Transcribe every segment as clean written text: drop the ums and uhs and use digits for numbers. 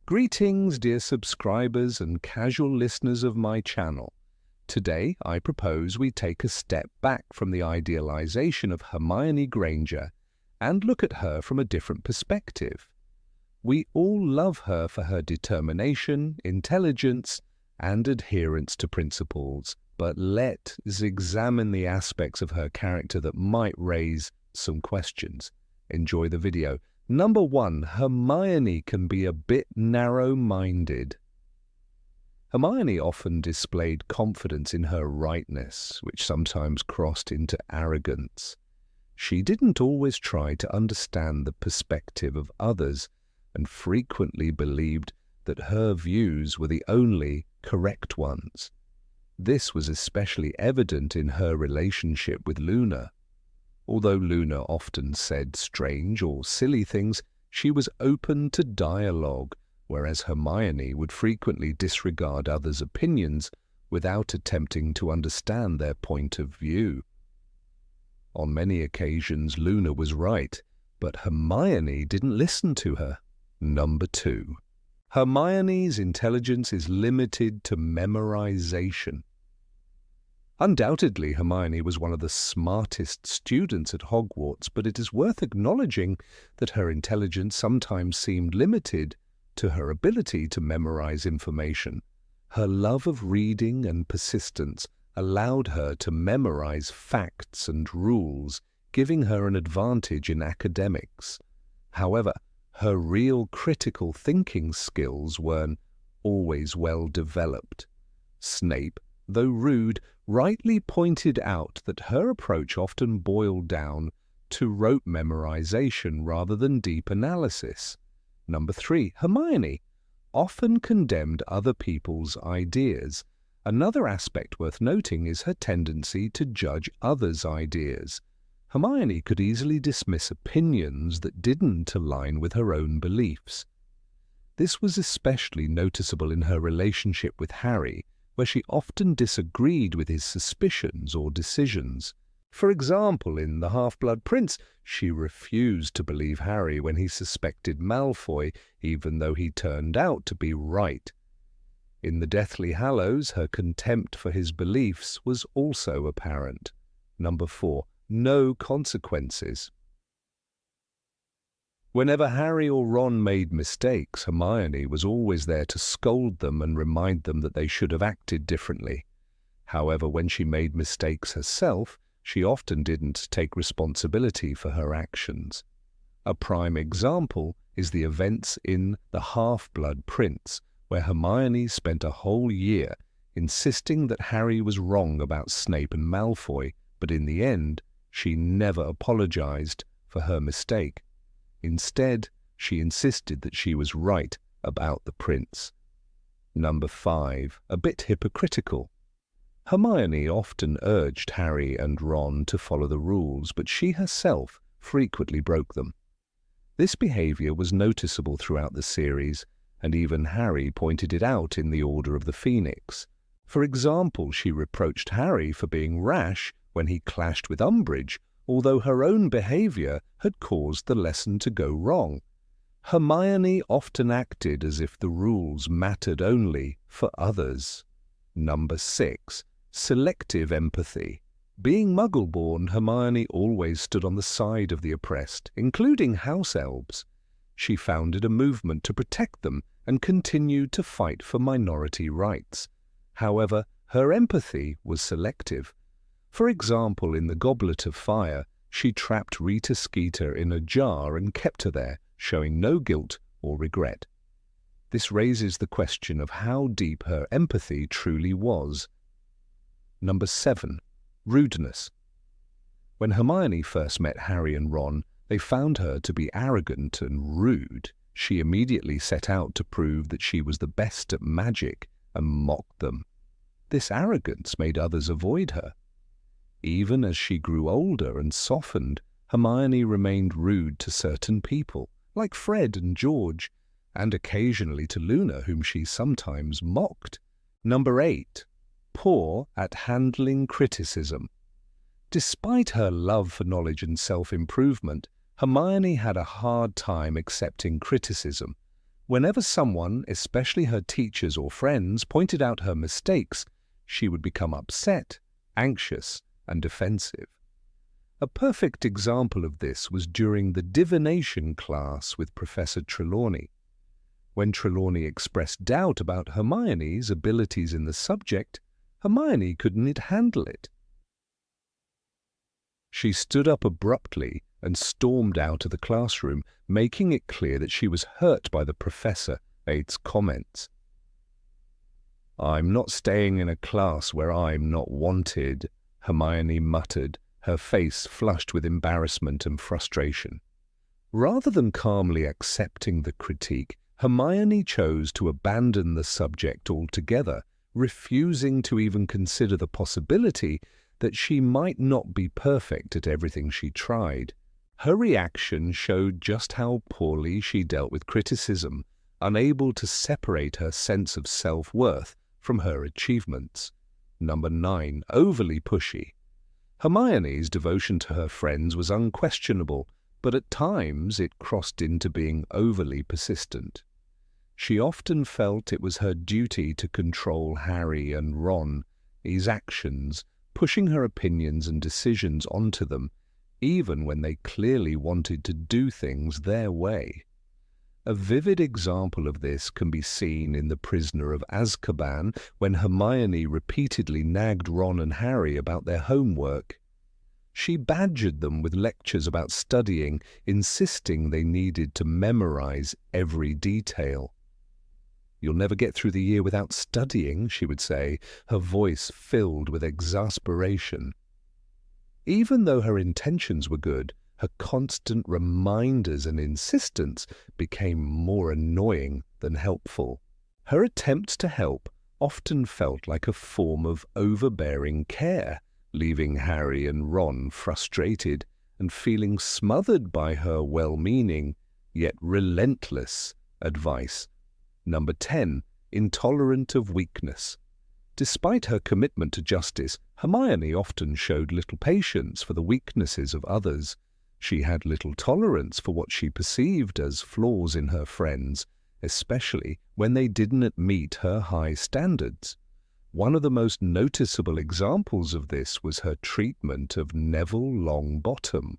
Greetings, dear subscribers and casual listeners of my channel. Today, I propose we take a step back from the idealization of Hermione Granger and look at her from a different perspective. We all love her for her determination, intelligence, and adherence to principles, but let's examine the aspects of her character that might raise some questions. Enjoy the video. Number 1. Hermione can be a bit narrow-minded. Hermione often displayed confidence in her rightness, which sometimes crossed into arrogance. She didn't always try to understand the perspective of others and frequently believed that her views were the only correct ones. This was especially evident in her relationship with Luna. Although Luna often said strange or silly things, she was open to dialogue, whereas Hermione would frequently disregard others' opinions without attempting to understand their point of view. On many occasions, Luna was right, but Hermione didn't listen to her. Number 2. Hermione's intelligence is limited to memorization. Undoubtedly, Hermione was one of the smartest students at Hogwarts, but it is worth acknowledging that her intelligence sometimes seemed limited to her ability to memorize information. Her love of reading and persistence allowed her to memorize facts and rules, giving her an advantage in academics. However, her real critical thinking skills weren't always well developed. Snape, though rude, rightly pointed out that her approach often boiled down to rote memorization rather than deep analysis. Number 3. Hermione often condemned other people's ideas. Another aspect worth noting is her tendency to judge others' ideas. Hermione could easily dismiss opinions that didn't align with her own beliefs. This was especially noticeable in her relationship with Harry, where she often disagreed with his suspicions or decisions. For example, in The Half-Blood Prince, she refused to believe Harry when he suspected Malfoy, even though he turned out to be right. In The Deathly Hallows, her contempt for his beliefs was also apparent. Number 4. No consequences. Whenever Harry or Ron made mistakes, Hermione was always there to scold them and remind them that they should have acted differently. However, when she made mistakes herself, she often didn't take responsibility for her actions. A prime example is the events in The Half-Blood Prince, where Hermione spent a whole year insisting that Harry was wrong about Snape and Malfoy, but in the end, she never apologized for her mistake. Instead, she insisted that she was right about the prince. Number 5. A bit hypocritical. Hermione often urged Harry and Ron to follow the rules, but she herself frequently broke them. This behavior was noticeable throughout the series, and even Harry pointed it out in The Order of the Phoenix. For example, she reproached Harry for being rash when he clashed with Umbridge, although her own behavior had caused the lesson to go wrong. Hermione often acted as if the rules mattered only for others. Number 6. Selective empathy. Being Muggle-born, Hermione always stood on the side of the oppressed, including house elves. She founded a movement to protect them and continued to fight for minority rights. However, her empathy was selective. For example, in The Goblet of Fire, she trapped Rita Skeeter in a jar and kept her there, showing no guilt or regret. This raises the question of how deep her empathy truly was. Number 7. Rudeness. When Hermione first met Harry and Ron, they found her to be arrogant and rude. She immediately set out to prove that she was the best at magic and mocked them. This arrogance made others avoid her. Even as she grew older and softened, Hermione remained rude to certain people, like Fred and George, and occasionally to Luna, whom she sometimes mocked. Number 8. Poor at handling criticism. Despite her love for knowledge and self-improvement, Hermione had a hard time accepting criticism. Whenever someone, especially her teachers or friends, pointed out her mistakes, she would become upset, anxious, and defensive. A perfect example of this was during the divination class with Professor Trelawney. When Trelawney expressed doubt about Hermione's abilities in the subject, Hermione couldn't handle it. She stood up abruptly and stormed out of the classroom, making it clear that she was hurt by the professor's comments. "I'm not staying in a class where I'm not wanted," Hermione muttered, her face flushed with embarrassment and frustration. Rather than calmly accepting the critique, Hermione chose to abandon the subject altogether, refusing to even consider the possibility that she might not be perfect at everything she tried. Her reaction showed just how poorly she dealt with criticism, unable to separate her sense of self-worth from her achievements. Number 9. Overly pushy. Hermione's devotion to her friends was unquestionable, but at times it crossed into being overly persistent. She often felt it was her duty to control Harry and Ron's actions, pushing her opinions and decisions onto them, even when they clearly wanted to do things their way. A vivid example of this can be seen in The Prisoner of Azkaban, when Hermione repeatedly nagged Ron and Harry about their homework. She badgered them with lectures about studying, insisting they needed to memorize every detail. "You'll never get through the year without studying," she would say, her voice filled with exasperation. Even though her intentions were good, her constant reminders and insistence became more annoying than helpful. Her attempts to help often felt like a form of overbearing care, leaving Harry and Ron frustrated and feeling smothered by her well-meaning, yet relentless advice. Number 10. Intolerant of weakness. Despite her commitment to justice, Hermione often showed little patience for the weaknesses of others. She had little tolerance for what she perceived as flaws in her friends, especially when they didn't meet her high standards. One of the most noticeable examples of this was her treatment of Neville Longbottom.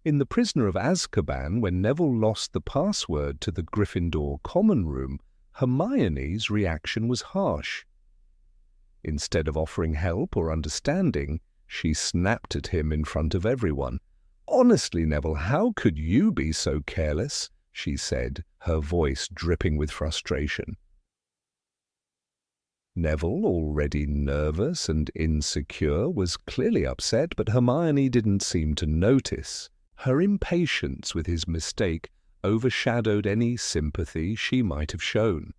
In The Prisoner of Azkaban, when Neville lost the password to the Gryffindor common room, Hermione's reaction was harsh. Instead of offering help or understanding, she snapped at him in front of everyone. "Honestly, Neville, how could you be so careless?" she said, her voice dripping with frustration. Neville, already nervous and insecure, was clearly upset, but Hermione didn't seem to notice. Her impatience with his mistake overshadowed any sympathy she might have shown.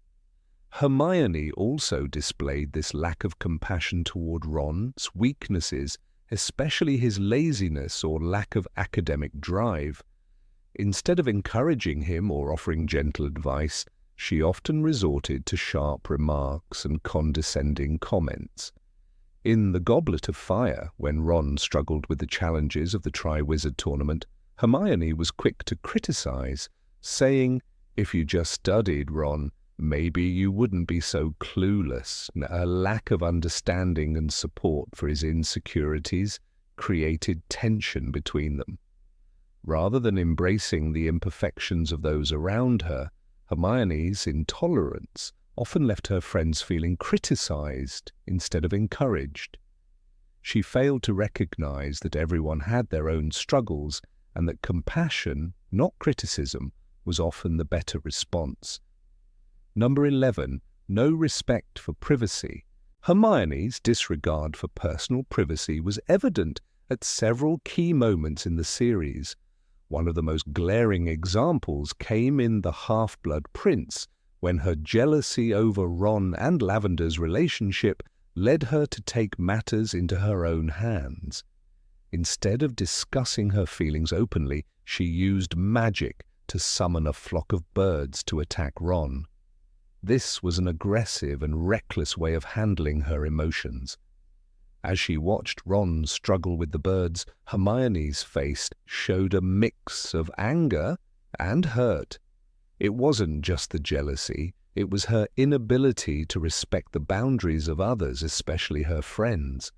Hermione also displayed this lack of compassion toward Ron's weaknesses, especially his laziness or lack of academic drive. Instead of encouraging him or offering gentle advice, she often resorted to sharp remarks and condescending comments. In The Goblet of Fire, when Ron struggled with the challenges of the Triwizard Tournament, Hermione was quick to criticize, saying, "If you just studied, Ron, maybe you wouldn't be so clueless." A lack of understanding and support for his insecurities created tension between them. Rather than embracing the imperfections of those around her, Hermione's intolerance often left her friends feeling criticized instead of encouraged. She failed to recognize that everyone had their own struggles and that compassion, not criticism, was often the better response. Number 11. No respect for privacy. Hermione's disregard for personal privacy was evident at several key moments in the series. One of the most glaring examples came in The Half-Blood Prince, when her jealousy over Ron and Lavender's relationship led her to take matters into her own hands. Instead of discussing her feelings openly, she used magic to summon a flock of birds to attack Ron. This was an aggressive and reckless way of handling her emotions. As she watched Ron struggle with the birds, Hermione's face showed a mix of anger and hurt. It wasn't just the jealousy, it was her inability to respect the boundaries of others, especially her friends.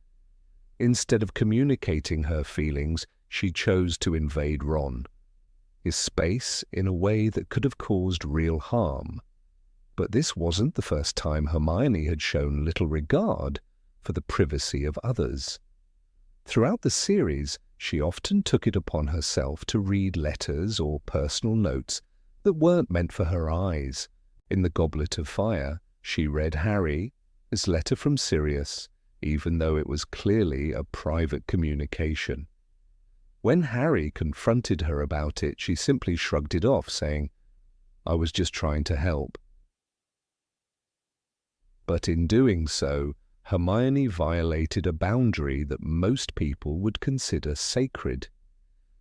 Instead of communicating her feelings, she chose to invade Ron, his space, in a way that could have caused real harm. But this wasn't the first time Hermione had shown little regard for the privacy of others. Throughout the series, she often took it upon herself to read letters or personal notes that weren't meant for her eyes. In The Goblet of Fire, she read Harry's letter from Sirius, even though it was clearly a private communication. When Harry confronted her about it, she simply shrugged it off, saying, "I was just trying to help." But in doing so, Hermione violated a boundary that most people would consider sacred.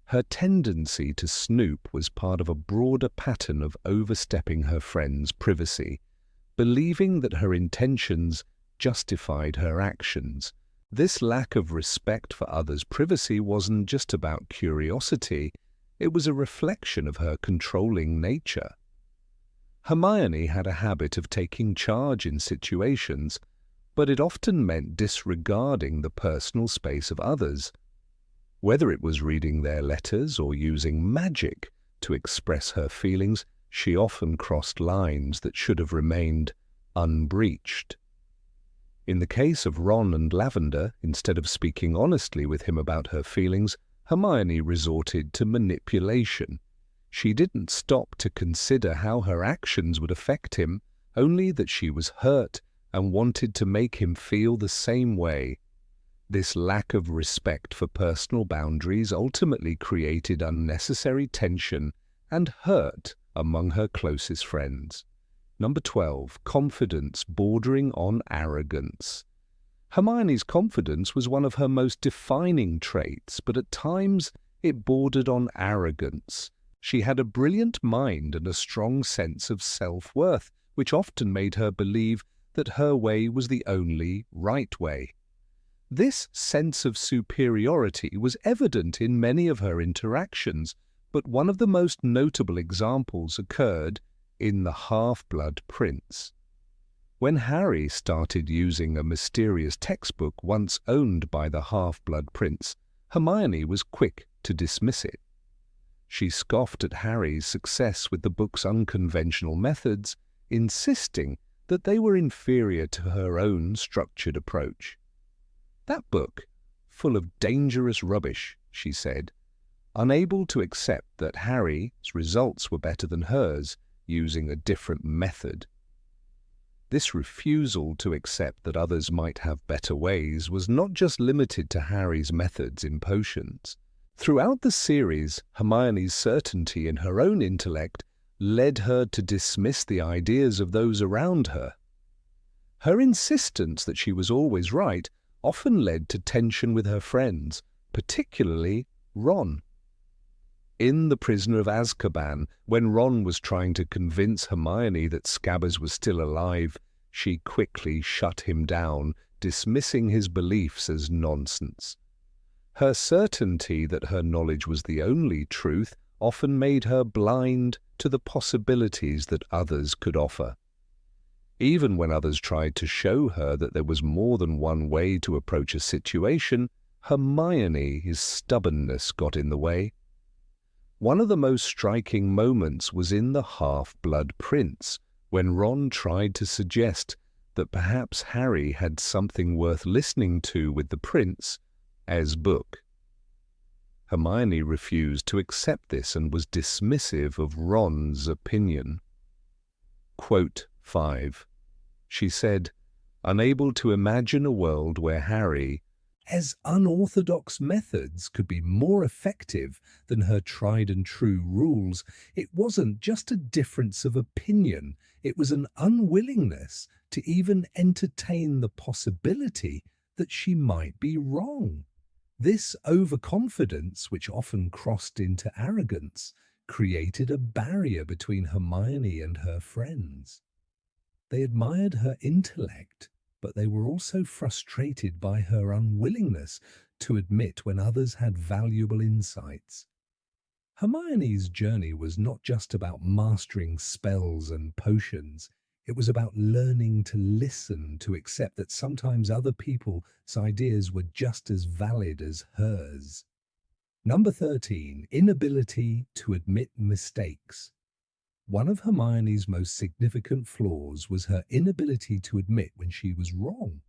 Her tendency to snoop was part of a broader pattern of overstepping her friend's privacy, believing that her intentions justified her actions. This lack of respect for others' privacy wasn't just about curiosity, it was a reflection of her controlling nature. Hermione had a habit of taking charge in situations, but it often meant disregarding the personal space of others. Whether it was reading their letters or using magic to express her feelings, she often crossed lines that should have remained unbreached. In the case of Ron and Lavender, instead of speaking honestly with him about her feelings, Hermione resorted to manipulation. She didn't stop to consider how her actions would affect him, only that she was hurt and wanted to make him feel the same way. This lack of respect for personal boundaries ultimately created unnecessary tension and hurt among her closest friends. Number 12. Confidence bordering on arrogance. Hermione's confidence was one of her most defining traits, but at times it bordered on arrogance. She had a brilliant mind and a strong sense of self-worth, which often made her believe that her way was the only right way. This sense of superiority was evident in many of her interactions, but one of the most notable examples occurred in The Half-Blood Prince. When Harry started using a mysterious textbook once owned by the Half-Blood Prince, Hermione was quick to dismiss it. She scoffed at Harry's success with the book's unconventional methods, insisting that they were inferior to her own structured approach. "That book, full of dangerous rubbish," she said, unable to accept that Harry's results were better than hers, using a different method. This refusal to accept that others might have better ways was not just limited to Harry's methods in potions. Throughout the series, Hermione's certainty in her own intellect led her to dismiss the ideas of those around her. Her insistence that she was always right often led to tension with her friends, particularly Ron. In The Prisoner of Azkaban, when Ron was trying to convince Hermione that Scabbers was still alive, she quickly shut him down, dismissing his beliefs as nonsense. Her certainty that her knowledge was the only truth often made her blind to the possibilities that others could offer. Even when others tried to show her that there was more than one way to approach a situation, Hermione's stubbornness got in the way. One of the most striking moments was in The Half-Blood Prince, when Ron tried to suggest that perhaps Harry had something worth listening to with the prince as book. Hermione refused to accept this and was dismissive of Ron's opinion. Quote 5. She said, unable to imagine a world where Harry's unorthodox methods could be more effective than her tried-and-true rules. It wasn't just a difference of opinion, it was an unwillingness to even entertain the possibility that she might be wrong. This overconfidence, which often crossed into arrogance, created a barrier between Hermione and her friends. They admired her intellect, but they were also frustrated by her unwillingness to admit when others had valuable insights. Hermione's journey was not just about mastering spells and potions. It was about learning to listen, to accept that sometimes other people's ideas were just as valid as hers. Number 13, inability to admit mistakes. One of Hermione's most significant flaws was her inability to admit when she was wrong.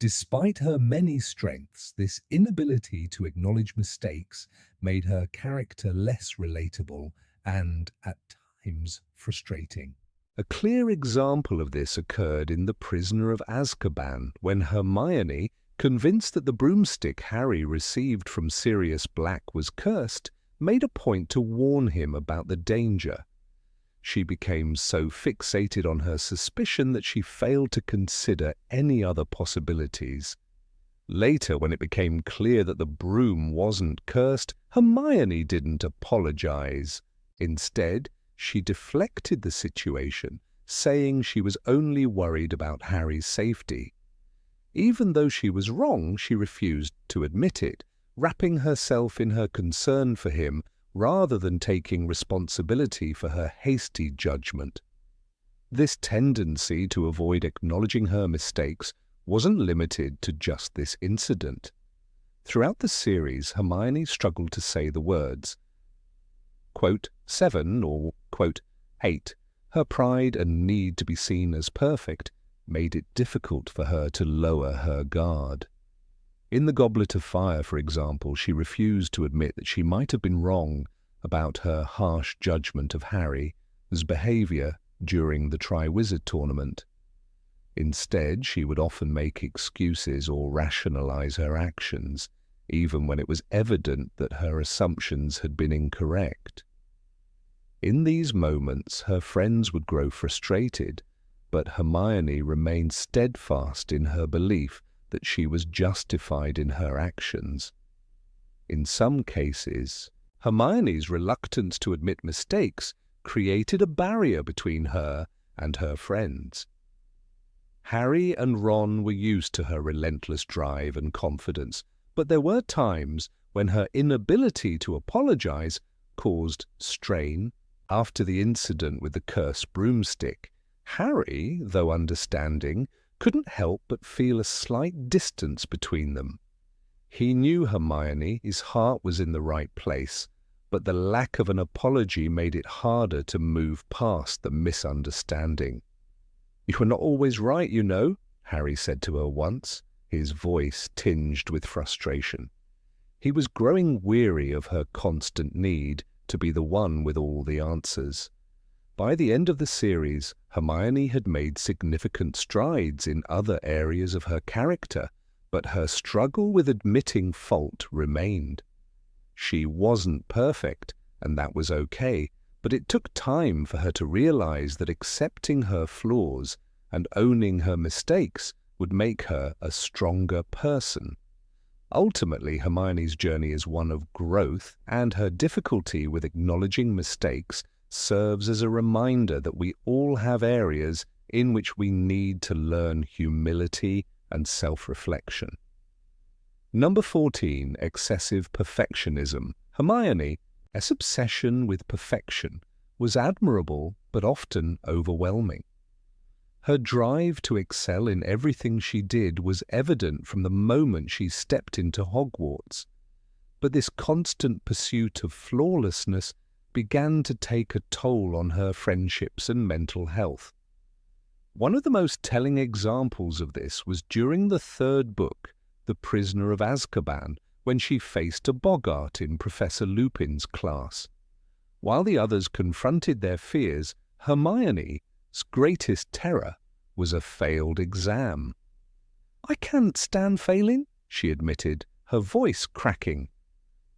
Despite her many strengths, this inability to acknowledge mistakes made her character less relatable and, at times, frustrating. A clear example of this occurred in The Prisoner of Azkaban, when Hermione, convinced that the broomstick Harry received from Sirius Black was cursed, made a point to warn him about the danger. She became so fixated on her suspicion that she failed to consider any other possibilities. Later, when it became clear that the broom wasn't cursed, Hermione didn't apologize. Instead, she deflected the situation, saying she was only worried about Harry's safety. Even though she was wrong, she refused to admit it, wrapping herself in her concern for him rather than taking responsibility for her hasty judgment. This tendency to avoid acknowledging her mistakes wasn't limited to just this incident. Throughout the series, Hermione struggled to say the words, quote, 7 or, quote, 8. Her pride and need to be seen as perfect made it difficult for her to lower her guard. In The Goblet of Fire, for example, she refused to admit that she might have been wrong about her harsh judgment of Harry's behavior during the Triwizard Tournament. Instead, she would often make excuses or rationalize her actions, even when it was evident that her assumptions had been incorrect. In these moments, her friends would grow frustrated, but Hermione remained steadfast in her belief that she was justified in her actions. In some cases, Hermione's reluctance to admit mistakes created a barrier between her and her friends. Harry and Ron were used to her relentless drive and confidence, but there were times when her inability to apologize caused strain. After the incident with the cursed broomstick, Harry, though understanding, couldn't help but feel a slight distance between them. He knew Hermione's heart was in the right place, but the lack of an apology made it harder to move past the misunderstanding. "You were not always right, you know," Harry said to her once, his voice tinged with frustration. He was growing weary of her constant need to be the one with all the answers. By the end of the series, Hermione had made significant strides in other areas of her character, but her struggle with admitting fault remained. She wasn't perfect, and that was okay, but it took time for her to realize that accepting her flaws and owning her mistakes would make her a stronger person. Ultimately, Hermione's journey is one of growth, and her difficulty with acknowledging mistakes serves as a reminder that we all have areas in which we need to learn humility and self-reflection. Number 14, excessive perfectionism. Hermione's obsession with perfection was admirable but often overwhelming. Her drive to excel in everything she did was evident from the moment she stepped into Hogwarts. But this constant pursuit of flawlessness began to take a toll on her friendships and mental health. One of the most telling examples of this was during the third book, The Prisoner of Azkaban, when she faced a boggart in Professor Lupin's class. While the others confronted their fears, Hermione's greatest terror was a failed exam. "I can't stand failing," she admitted, her voice cracking.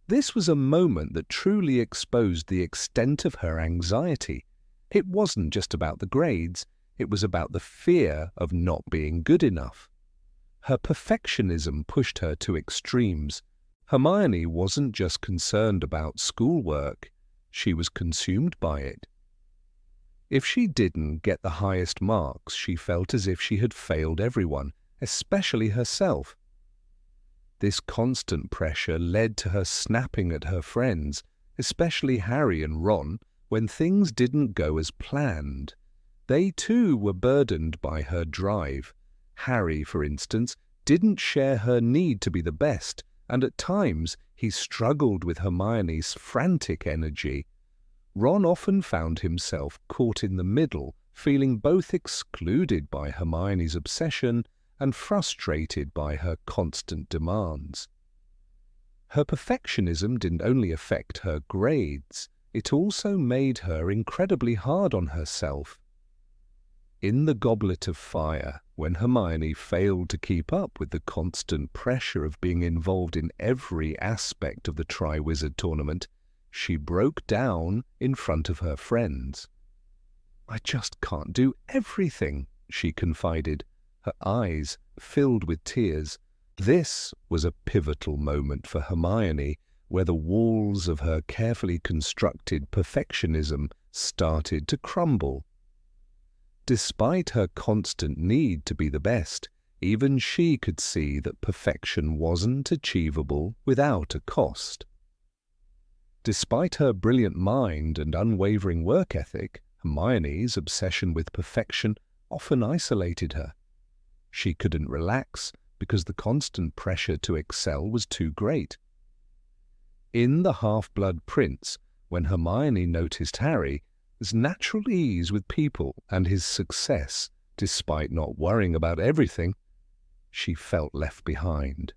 This was a moment that truly exposed the extent of her anxiety. It wasn't just about the grades, it was about the fear of not being good enough. Her perfectionism pushed her to extremes. Hermione wasn't just concerned about schoolwork, she was consumed by it. If she didn't get the highest marks, she felt as if she had failed everyone, especially herself. This constant pressure led to her snapping at her friends, especially Harry and Ron, when things didn't go as planned. They too were burdened by her drive. Harry, for instance, didn't share her need to be the best, and at times he struggled with Hermione's frantic energy. Ron often found himself caught in the middle, feeling both excluded by Hermione's obsession and frustrated by her constant demands. Her perfectionism didn't only affect her grades, it also made her incredibly hard on herself. In the Goblet of Fire, when Hermione failed to keep up with the constant pressure of being involved in every aspect of the Triwizard Tournament, she broke down in front of her friends. "I just can't do everything," she confided, her eyes filled with tears. This was a pivotal moment for Hermione, where the walls of her carefully constructed perfectionism started to crumble. Despite her constant need to be the best, even she could see that perfection wasn't achievable without a cost. Despite her brilliant mind and unwavering work ethic, Hermione's obsession with perfection often isolated her. She couldn't relax because the constant pressure to excel was too great. In The Half-Blood Prince, when Hermione noticed Harry's natural ease with people and his success, despite not worrying about everything, she felt left behind.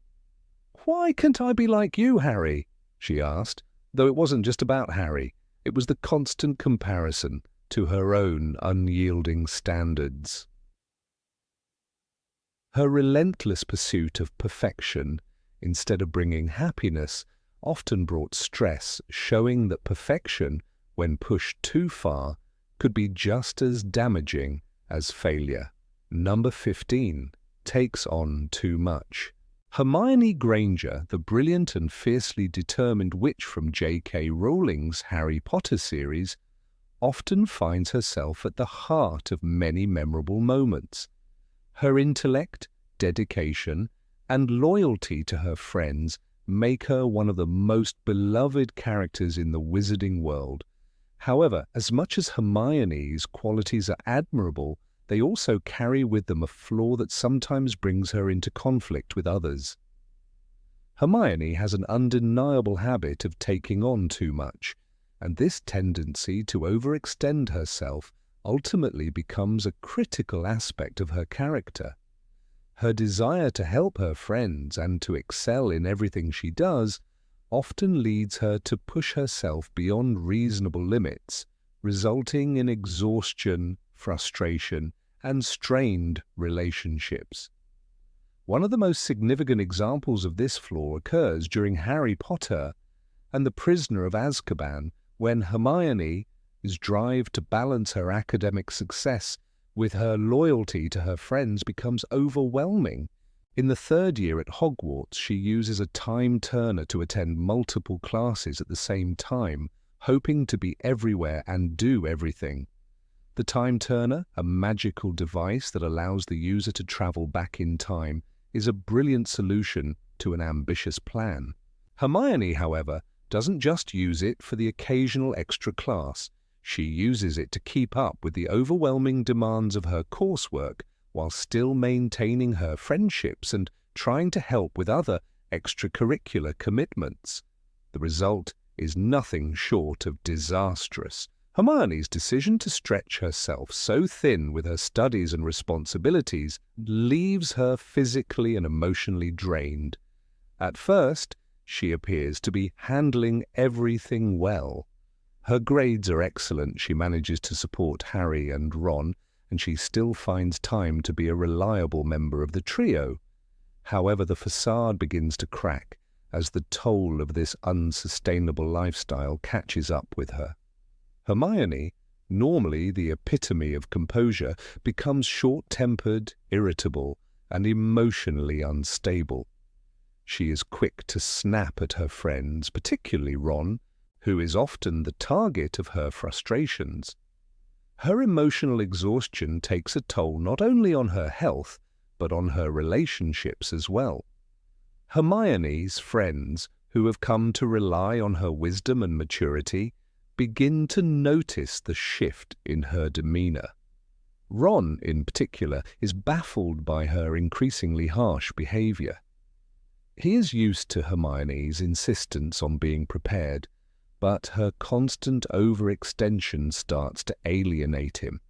"Why can't I be like you, Harry?" she asked, though it wasn't just about Harry. It was the constant comparison to her own unyielding standards. Her relentless pursuit of perfection, instead of bringing happiness, often brought stress, showing that perfection, when pushed too far, could be just as damaging as failure. Number 15 takes on too much. Hermione Granger, the brilliant and fiercely determined witch from J.K. Rowling's Harry Potter series, often finds herself at the heart of many memorable moments. Her intellect, dedication, and loyalty to her friends make her one of the most beloved characters in the wizarding world. However, as much as Hermione's qualities are admirable, they also carry with them a flaw that sometimes brings her into conflict with others. Hermione has an undeniable habit of taking on too much, and this tendency to overextend herself ultimately becomes a critical aspect of her character. Her desire to help her friends and to excel in everything she does often leads her to push herself beyond reasonable limits, resulting in exhaustion, frustration, and strained relationships. One of the most significant examples of this flaw occurs during Harry Potter and the Prisoner of Azkaban, when Hermione's drive to balance her academic success with her loyalty to her friends becomes overwhelming. In the third year at Hogwarts, she uses a time turner to attend multiple classes at the same time, hoping to be everywhere and do everything. The time turner, a magical device that allows the user to travel back in time, is a brilliant solution to an ambitious plan. Hermione, however, doesn't just use it for the occasional extra class. She uses it to keep up with the overwhelming demands of her coursework while still maintaining her friendships and trying to help with other extracurricular commitments. The result is nothing short of disastrous. Hermione's decision to stretch herself so thin with her studies and responsibilities leaves her physically and emotionally drained. At first, she appears to be handling everything well. Her grades are excellent, she manages to support Harry and Ron, and she still finds time to be a reliable member of the trio. However, the facade begins to crack as the toll of this unsustainable lifestyle catches up with her. Hermione, normally the epitome of composure, becomes short-tempered, irritable, and emotionally unstable. She is quick to snap at her friends, particularly Ron, who is often the target of her frustrations. Her emotional exhaustion takes a toll not only on her health, but on her relationships as well. Hermione's friends, who have come to rely on her wisdom and maturity, begin to notice the shift in her demeanor. Ron, in particular, is baffled by her increasingly harsh behavior. He is used to Hermione's insistence on being prepared, but her constant overextension starts to alienate him.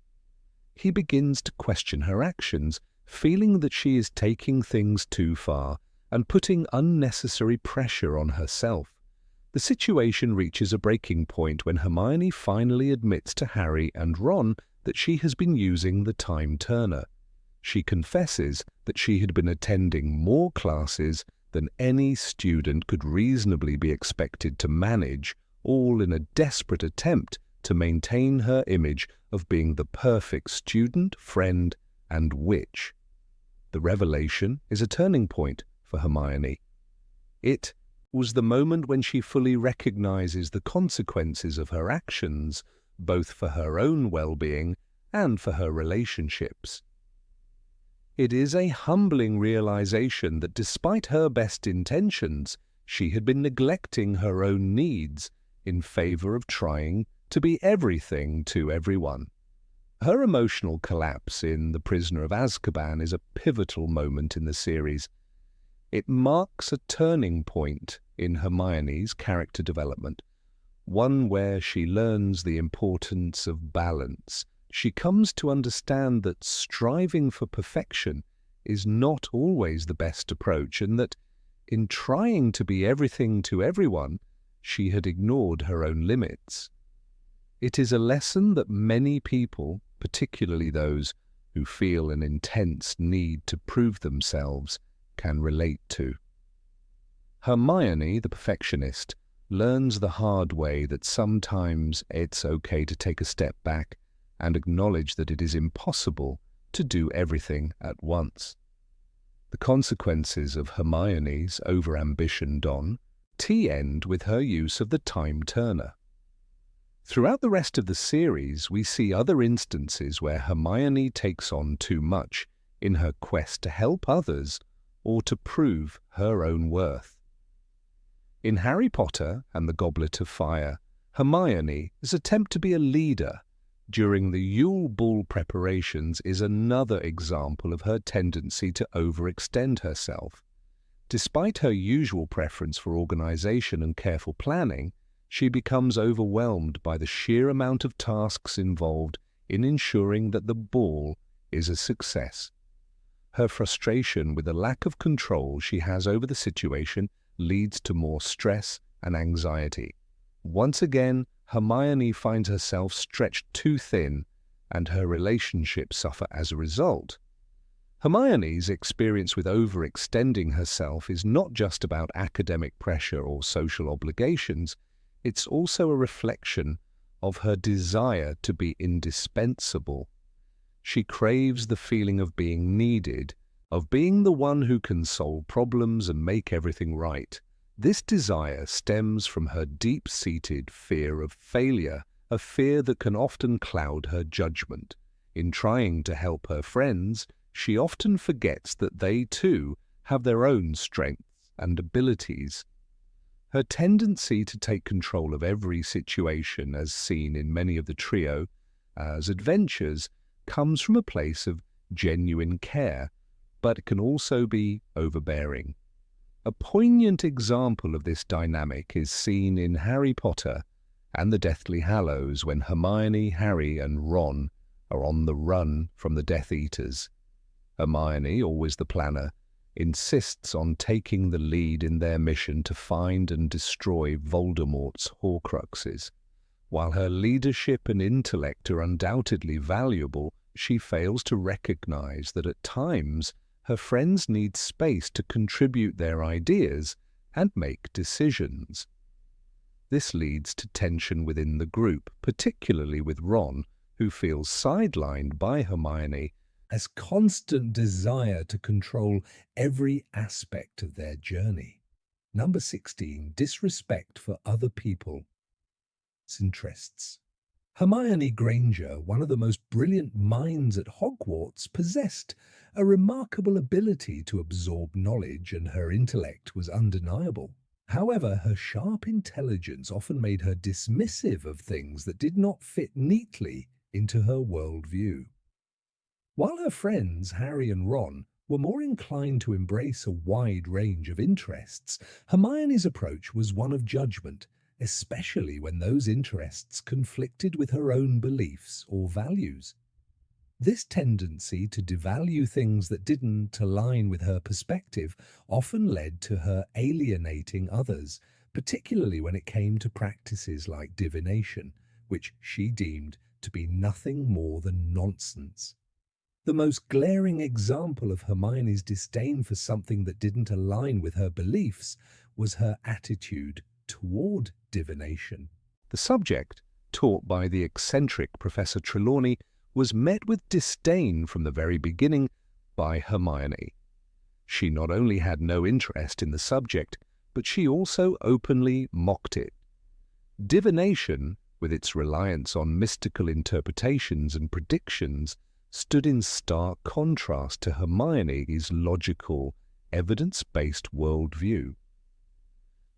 He begins to question her actions, feeling that she is taking things too far and putting unnecessary pressure on herself. The situation reaches a breaking point when Hermione finally admits to Harry and Ron that she has been using the time turner. She confesses that she had been attending more classes than any student could reasonably be expected to manage, all in a desperate attempt to maintain her image of being the perfect student, friend, and witch. The revelation is a turning point for Hermione. It was the moment when she fully recognizes the consequences of her actions, both for her own well-being and for her relationships. It is a humbling realization that despite her best intentions, she had been neglecting her own needs in favor of trying to be everything to everyone. Her emotional collapse in The Prisoner of Azkaban is a pivotal moment in the series. It marks a turning point in Hermione's character development, one where she learns the importance of balance. She comes to understand that striving for perfection is not always the best approach, and that in trying to be everything to everyone, she had ignored her own limits. It is a lesson that many people, particularly those who feel an intense need to prove themselves, can relate to. Hermione, the perfectionist, learns the hard way that sometimes it's okay to take a step back and acknowledge that it is impossible to do everything at once. The consequences of Hermione's overambition end with her use of the time turner. Throughout the rest of the series, we see other instances where Hermione takes on too much in her quest to help others or to prove her own worth. In Harry Potter and the Goblet of Fire, Hermione's attempt to be a leader during the Yule Ball preparations is another example of her tendency to overextend herself. Despite her usual preference for organization and careful planning, she becomes overwhelmed by the sheer amount of tasks involved in ensuring that the ball is a success. Her frustration with the lack of control she has over the situation leads to more stress and anxiety. Once again, Hermione finds herself stretched too thin, and her relationships suffer as a result. Hermione's experience with overextending herself is not just about academic pressure or social obligations, it's also a reflection of her desire to be indispensable. She craves the feeling of being needed, of being the one who can solve problems and make everything right. This desire stems from her deep-seated fear of failure, a fear that can often cloud her judgment. In trying to help her friends, she often forgets that they too have their own strengths and abilities. Her tendency to take control of every situation, as seen in many of the trio's adventures, comes from a place of genuine care, but it can also be overbearing. A poignant example of this dynamic is seen in Harry Potter and the Deathly Hallows when Hermione, Harry, and Ron are on the run from the Death Eaters. Hermione, always the planner, insists on taking the lead in their mission to find and destroy Voldemort's Horcruxes. While her leadership and intellect are undoubtedly valuable, she fails to recognize that at times her friends need space to contribute their ideas and make decisions. This leads to tension within the group, particularly with Ron, who feels sidelined by Hermione, has constant desire to control every aspect of their journey. Number 16, disrespect for other people's interests. Hermione Granger, one of the most brilliant minds at Hogwarts, possessed a remarkable ability to absorb knowledge, and her intellect was undeniable. However, her sharp intelligence often made her dismissive of things that did not fit neatly into her worldview. While her friends, Harry and Ron, were more inclined to embrace a wide range of interests, Hermione's approach was one of judgment, especially when those interests conflicted with her own beliefs or values. This tendency to devalue things that didn't align with her perspective often led to her alienating others, particularly when it came to practices like divination, which she deemed to be nothing more than nonsense. The most glaring example of Hermione's disdain for something that didn't align with her beliefs was her attitude toward divination. The subject, taught by the eccentric Professor Trelawney, was met with disdain from the very beginning by Hermione. She not only had no interest in the subject, but she also openly mocked it. Divination, with its reliance on mystical interpretations and predictions, stood in stark contrast to Hermione's logical, evidence-based worldview.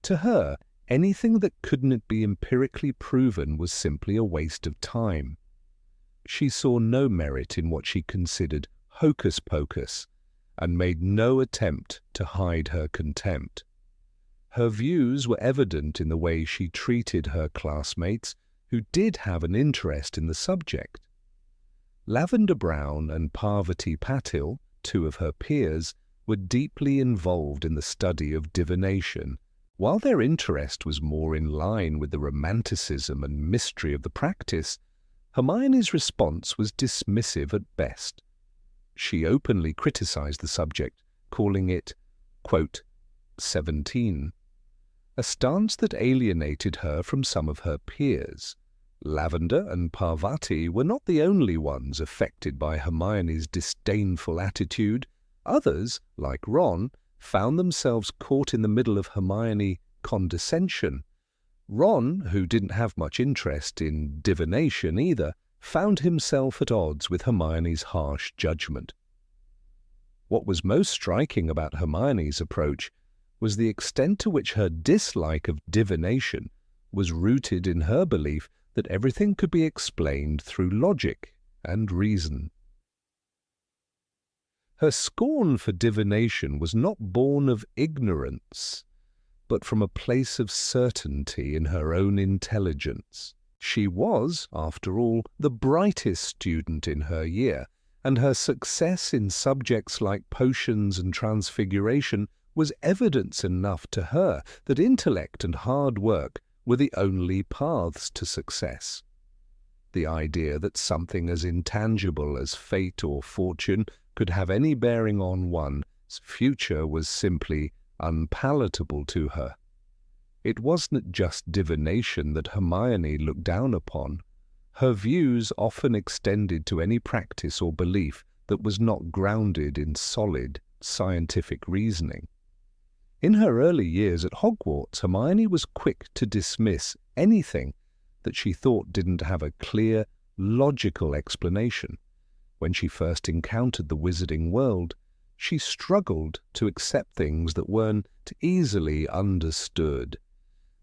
To her, anything that couldn't be empirically proven was simply a waste of time. She saw no merit in what she considered hocus-pocus, and made no attempt to hide her contempt. Her views were evident in the way she treated her classmates who did have an interest in the subject. Lavender Brown and Parvati Patil, two of her peers, were deeply involved in the study of divination. While their interest was more in line with the romanticism and mystery of the practice, Hermione's response was dismissive at best. She openly criticized the subject, calling it, quote, 17, a stance that alienated her from some of her peers. Lavender and Parvati were not the only ones affected by Hermione's disdainful attitude. Others, like Ron, found themselves caught in the middle of Hermione condescension. Ron, who didn't have much interest in divination either, found himself at odds with Hermione's harsh judgment. What was most striking about Hermione's approach was the extent to which her dislike of divination was rooted in her belief that everything could be explained through logic and reason. Her scorn for divination was not born of ignorance, but from a place of certainty in her own intelligence. She was, after all, the brightest student in her year, and her success in subjects like potions and transfiguration was evidence enough to her that intellect and hard work were the only paths to success. The idea that something as intangible as fate or fortune could have any bearing on one's future was simply unpalatable to her. It wasn't just divination that Hermione looked down upon. Her views often extended to any practice or belief that was not grounded in solid, scientific reasoning. In her early years at Hogwarts, Hermione was quick to dismiss anything that she thought didn't have a clear, logical explanation. When she first encountered the wizarding world, she struggled to accept things that weren't easily understood.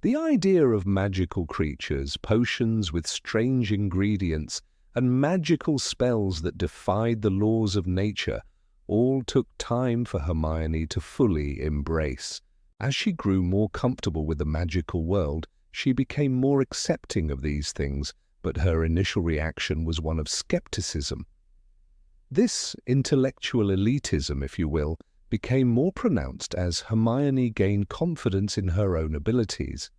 The idea of magical creatures, potions with strange ingredients, and magical spells that defied the laws of nature all took time for Hermione to fully embrace. As she grew more comfortable with the magical world, she became more accepting of these things, but her initial reaction was one of skepticism. This intellectual elitism, if you will, became more pronounced as Hermione gained confidence in her own abilities.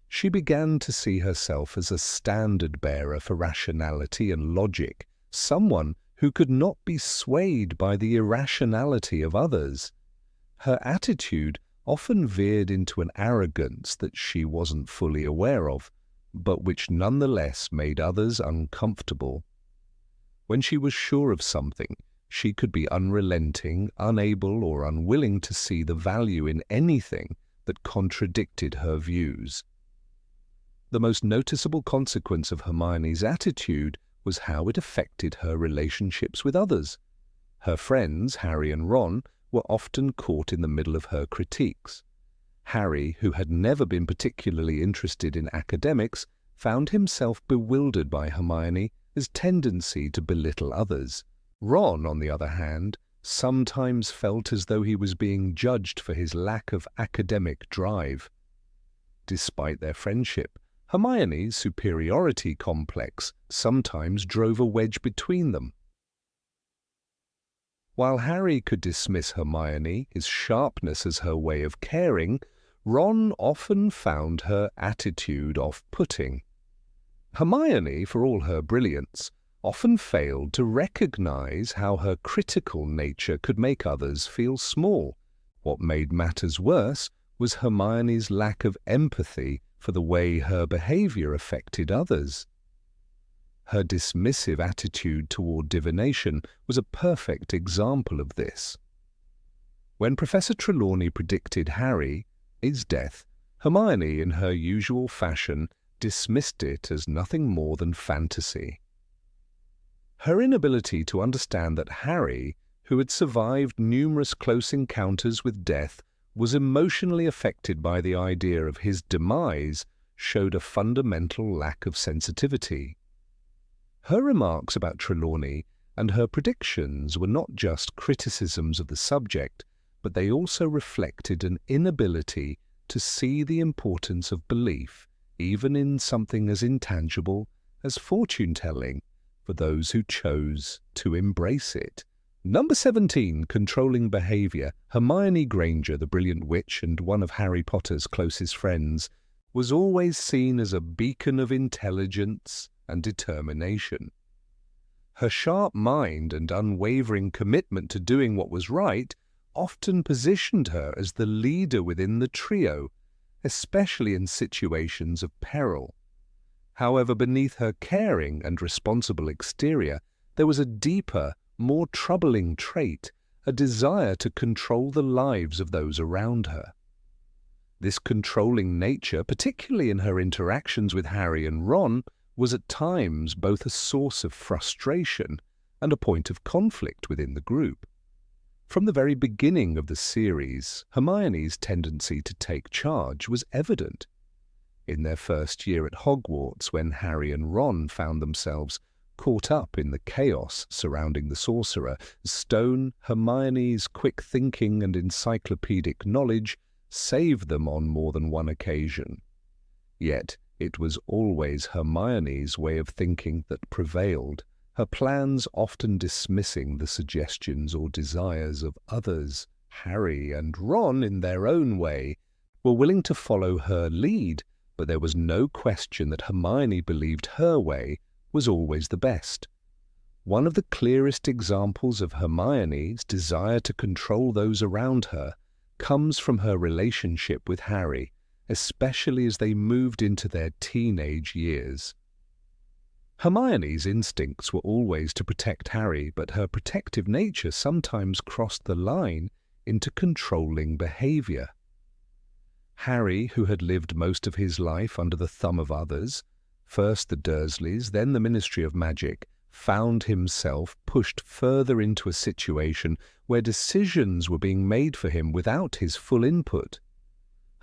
She began to see herself as a standard-bearer for rationality and logic, someone who could not be swayed by the irrationality of others. Her attitude often veered into an arrogance that she wasn't fully aware of, but which nonetheless made others uncomfortable. When she was sure of something, she could be unrelenting, unable or unwilling to see the value in anything that contradicted her views. The most noticeable consequence of Hermione's attitude was how it affected her relationships with others. Her friends, Harry and Ron, were often caught in the middle of her critiques. Harry, who had never been particularly interested in academics, found himself bewildered by Hermione's tendency to belittle others. Ron, on the other hand, sometimes felt as though he was being judged for his lack of academic drive. Despite their friendship, Hermione's superiority complex sometimes drove a wedge between them. While Harry could dismiss Hermione's sharpness as her way of caring, Ron often found her attitude off-putting. Hermione, for all her brilliance, often failed to recognize how her critical nature could make others feel small. What made matters worse was Hermione's lack of empathy for the way her behavior affected others. Her dismissive attitude toward divination was a perfect example of this. When Professor Trelawney predicted Harry's death, Hermione, in her usual fashion, dismissed it as nothing more than fantasy. Her inability to understand that Harry, who had survived numerous close encounters with death, was emotionally affected by the idea of his demise, showed a fundamental lack of sensitivity. Her remarks about Trelawney and her predictions were not just criticisms of the subject, but they also reflected an inability to see the importance of belief, even in something as intangible as fortune-telling, for those who chose to embrace it. Number 17, controlling behavior. Hermione Granger, the brilliant witch and one of Harry Potter's closest friends, was always seen as a beacon of intelligence and determination. Her sharp mind and unwavering commitment to doing what was right often positioned her as the leader within the trio, especially in situations of peril. However, beneath her caring and responsible exterior, there was a deeper, more troubling trait, a desire to control the lives of those around her. This controlling nature, particularly in her interactions with Harry and Ron, was at times both a source of frustration and a point of conflict within the group. From the very beginning of the series, Hermione's tendency to take charge was evident. In their first year at Hogwarts, when Harry and Ron found themselves caught up in the chaos surrounding the sorcerer stone, Hermione's quick thinking and encyclopedic knowledge saved them on more than one occasion. Yet it was always Hermione's way of thinking that prevailed, her plans often dismissing the suggestions or desires of others. Harry and Ron, in their own way, were willing to follow her lead, but there was no question that Hermione believed her way was always the best. One of the clearest examples of Hermione's desire to control those around her comes from her relationship with Harry, especially as they moved into their teenage years. Hermione's instincts were always to protect Harry, but her protective nature sometimes crossed the line into controlling behavior. Harry, who had lived most of his life under the thumb of others, first the Dursleys, then the Ministry of Magic, found himself pushed further into a situation where decisions were being made for him without his full input.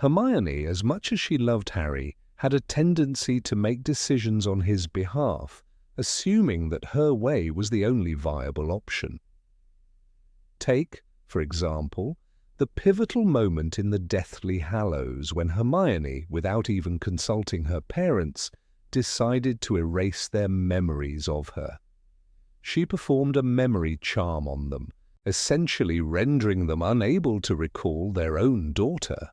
Hermione, as much as she loved Harry, had a tendency to make decisions on his behalf, assuming that her way was the only viable option. Take, for example, the pivotal moment in the Deathly Hallows when Hermione, without even consulting her parents, decided to erase their memories of her. She performed a memory charm on them, essentially rendering them unable to recall their own daughter.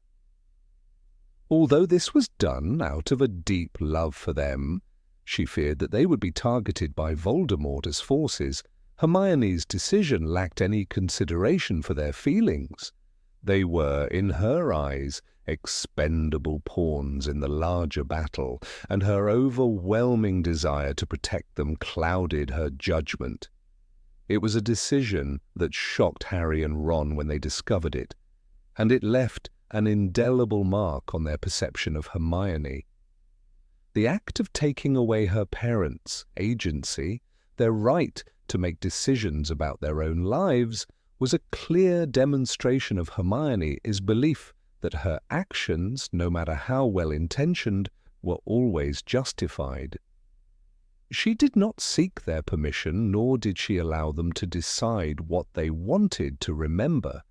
Although this was done out of a deep love for them, she feared that they would be targeted by Voldemort as forces. Hermione's decision lacked any consideration for their feelings. They were, in her eyes, expendable pawns in the larger battle, and her overwhelming desire to protect them clouded her judgment. It was a decision that shocked Harry and Ron when they discovered it, and it left an indelible mark on their perception of Hermione. The act of taking away her parents' agency, their right to make decisions about their own lives, was a clear demonstration of Hermione's belief that her actions, no matter how well-intentioned, were always justified. She did not seek their permission, nor did she allow them to decide what they wanted to remember.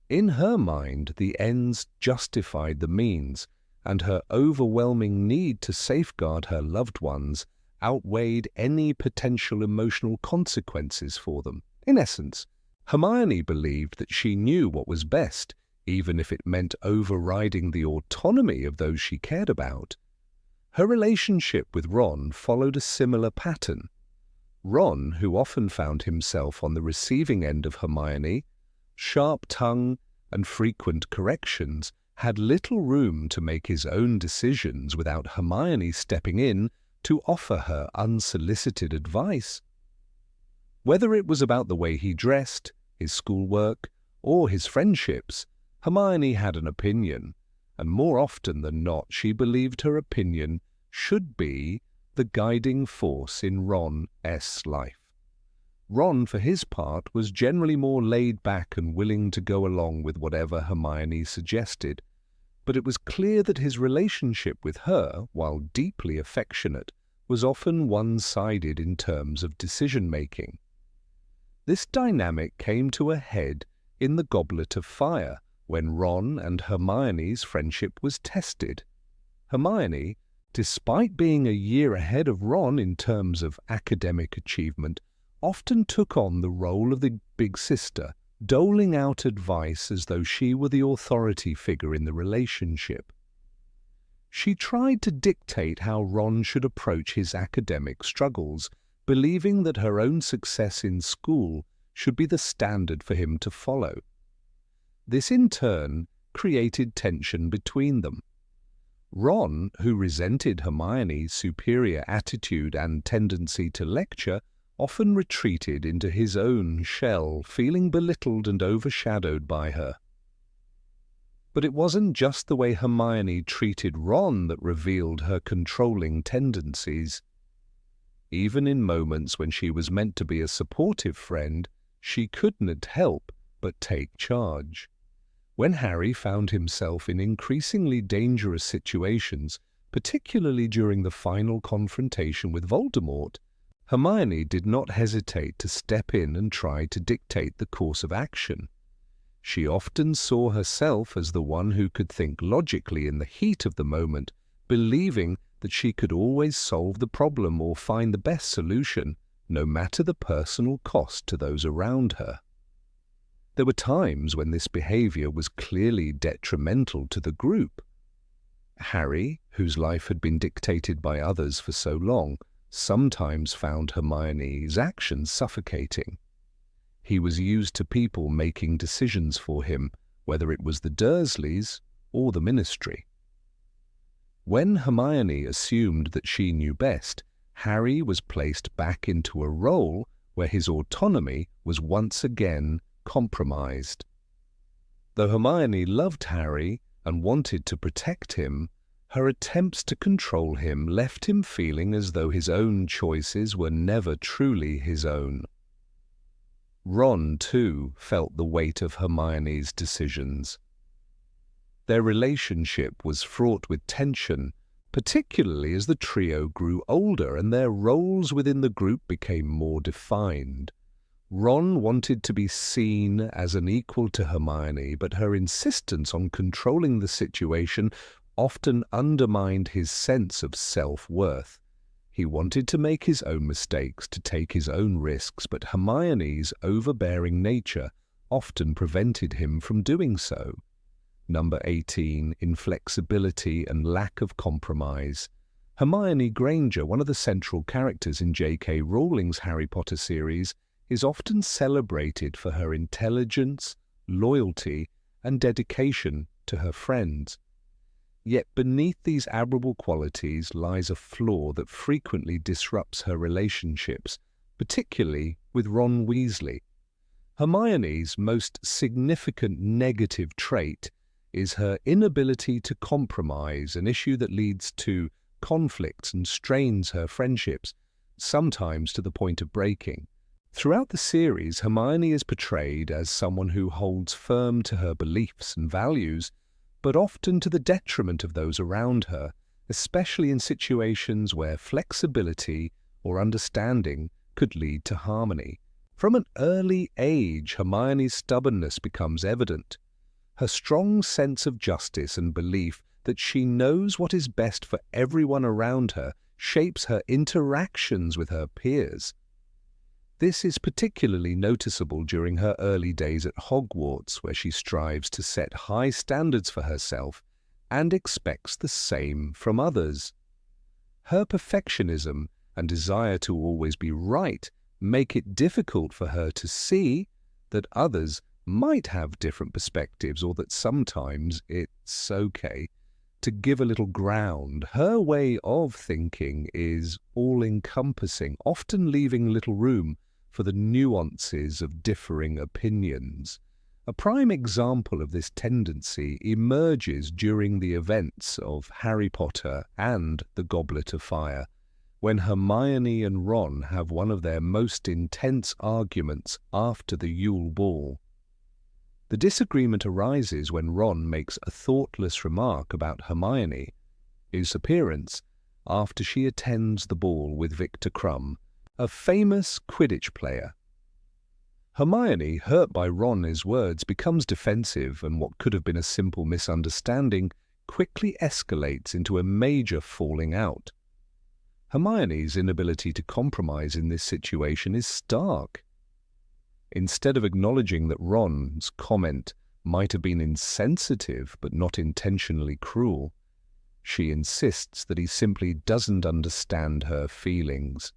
In her mind, the ends justified the means, and her overwhelming need to safeguard her loved ones outweighed any potential emotional consequences for them. In essence, Hermione believed that she knew what was best, even if it meant overriding the autonomy of those she cared about. Her relationship with Ron followed a similar pattern. Ron, who often found himself on the receiving end of Hermione, sharp tongue and frequent corrections, had little room to make his own decisions without Hermione stepping in to offer her unsolicited advice. Whether it was about the way he dressed, his schoolwork, or his friendships, Hermione had an opinion, and more often than not she believed her opinion should be the guiding force in Ron's life. Ron, for his part, was generally more laid back and willing to go along with whatever Hermione suggested, but it was clear that his relationship with her, while deeply affectionate, was often one-sided in terms of decision-making. This dynamic came to a head in the Goblet of Fire, when Ron and Hermione's friendship was tested. Hermione, despite being a year ahead of Ron in terms of academic achievement, often took on the role of the big sister, doling out advice as though she were the authority figure in the relationship. She tried to dictate how Ron should approach his academic struggles, believing that her own success in school should be the standard for him to follow. This in turn created tension between them. Ron, who resented Hermione's superior attitude and tendency to lecture, often retreated into his own shell, feeling belittled and overshadowed by her. But it wasn't just the way Hermione treated Ron that revealed her controlling tendencies. Even in moments when she was meant to be a supportive friend, she couldn't help but take charge. When Harry found himself in increasingly dangerous situations, particularly during the final confrontation with Voldemort, Hermione did not hesitate to step in and try to dictate the course of action. She often saw herself as the one who could think logically in the heat of the moment, believing that she could always solve the problem or find the best solution, no matter the personal cost to those around her. There were times when this behavior was clearly detrimental to the group. Harry, whose life had been dictated by others for so long, sometimes found Hermione's actions suffocating. He was used to people making decisions for him, whether it was the Dursleys or the Ministry. When Hermione assumed that she knew best, Harry was placed back into a role where his autonomy was once again compromised. Though Hermione loved Harry and wanted to protect him, her attempts to control him left him feeling as though his own choices were never truly his own. Ron, too, felt the weight of Hermione's decisions. Their relationship was fraught with tension, particularly as the trio grew older and their roles within the group became more defined. Ron wanted to be seen as an equal to Hermione, but her insistence on controlling the situation often undermined his sense of self-worth. He wanted to make his own mistakes, to take his own risks, but Hermione's overbearing nature often prevented him from doing so. Number 18, inflexibility and lack of compromise. Hermione Granger, one of the central characters in J.K. Rowling's Harry Potter series, is often celebrated for her intelligence, loyalty, and dedication to her friends. Yet beneath these admirable qualities lies a flaw that frequently disrupts her relationships, particularly with Ron Weasley. Hermione's most significant negative trait is her inability to compromise, an issue that leads to conflicts and strains her friendships, sometimes to the point of breaking. Throughout the series, Hermione is portrayed as someone who holds firm to her beliefs and values, but often to the detriment of those around her, especially in situations where flexibility or understanding could lead to harmony. From an early age, Hermione's stubbornness becomes evident. Her strong sense of justice and belief that she knows what is best for everyone around her shapes her interactions with her peers. This is particularly noticeable during her early days at Hogwarts, where she strives to set high standards for herself and expects the same from others. Her perfectionism and desire to always be right make it difficult for her to see that others might have different perspectives, or that sometimes it's okay to give a little ground. Her way of thinking is all-encompassing, often leaving little room for the nuances of differing opinions. A prime example of this tendency emerges during the events of Harry Potter and the Goblet of Fire, when Hermione and Ron have one of their most intense arguments after the Yule Ball. The disagreement arises when Ron makes a thoughtless remark about Hermione's appearance after she attends the ball with Victor Crumb, a famous Quidditch player. Hermione, hurt by Ron's words, becomes defensive, and what could have been a simple misunderstanding quickly escalates into a major falling out. Hermione's inability to compromise in this situation is stark. Instead of acknowledging that Ron's comment might have been insensitive but not intentionally cruel, she insists that he simply doesn't understand her feelings.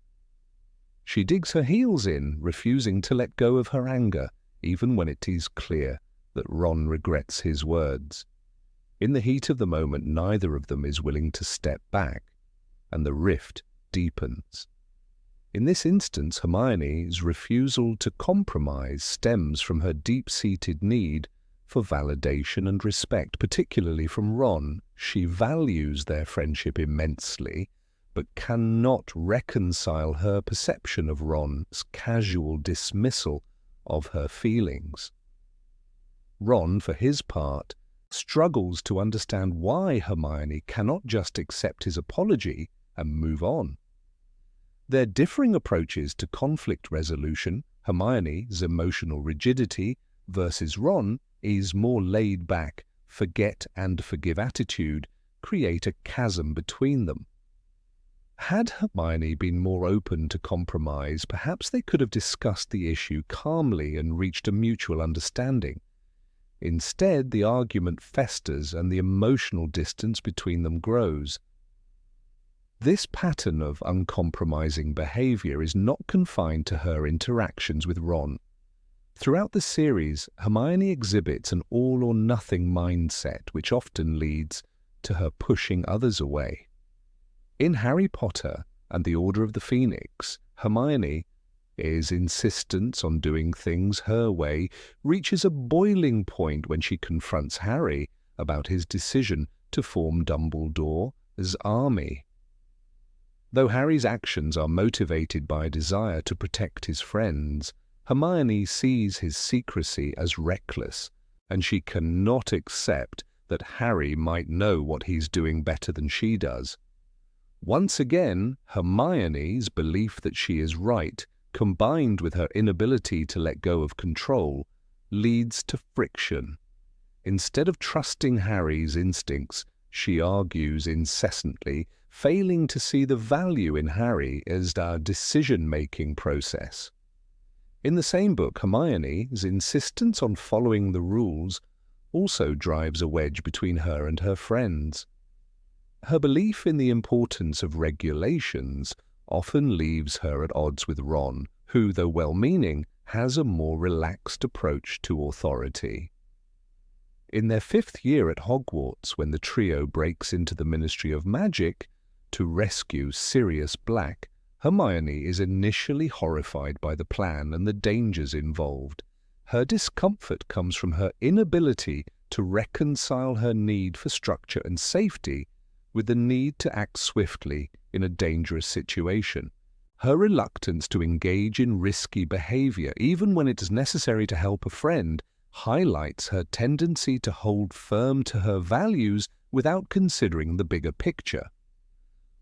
She digs her heels in, refusing to let go of her anger, even when it is clear that Ron regrets his words. In the heat of the moment, neither of them is willing to step back, and the rift deepens. In this instance, Hermione's refusal to compromise stems from her deep-seated need for validation and respect, particularly from Ron. She values their friendship immensely, but cannot reconcile her perception of Ron's casual dismissal of her feelings. Ron, for his part, struggles to understand why Hermione cannot just accept his apology and move on. Their differing approaches to conflict resolution, Hermione's emotional rigidity versus Ron's more laid-back, forget and forgive attitude, create a chasm between them. Had Hermione been more open to compromise, perhaps they could have discussed the issue calmly and reached a mutual understanding. Instead, the argument festers and the emotional distance between them grows. This pattern of uncompromising behavior is not confined to her interactions with Ron. Throughout the series, Hermione exhibits an all-or-nothing mindset, which often leads to her pushing others away. In Harry Potter and the Order of the Phoenix, Hermione's insistence on doing things her way reaches a boiling point when she confronts Harry about his decision to form Dumbledore's army. Though Harry's actions are motivated by a desire to protect his friends, Hermione sees his secrecy as reckless, and she cannot accept that Harry might know what he's doing better than she does. Once again, Hermione's belief that she is right, combined with her inability to let go of control, leads to friction. Instead of trusting Harry's instincts, she argues incessantly, failing to see the value in Harry as a decision-making process. In the same book, Hermione's insistence on following the rules also drives a wedge between her and her friends. Her belief in the importance of regulations often leaves her at odds with Ron, who, though well-meaning, has a more relaxed approach to authority. In their 5th year at Hogwarts, when the trio breaks into the Ministry of Magic to rescue Sirius Black, Hermione is initially horrified by the plan and the dangers involved. Her discomfort comes from her inability to reconcile her need for structure and safety with the need to act swiftly in a dangerous situation. Her reluctance to engage in risky behavior, even when it is necessary to help a friend, highlights her tendency to hold firm to her values without considering the bigger picture.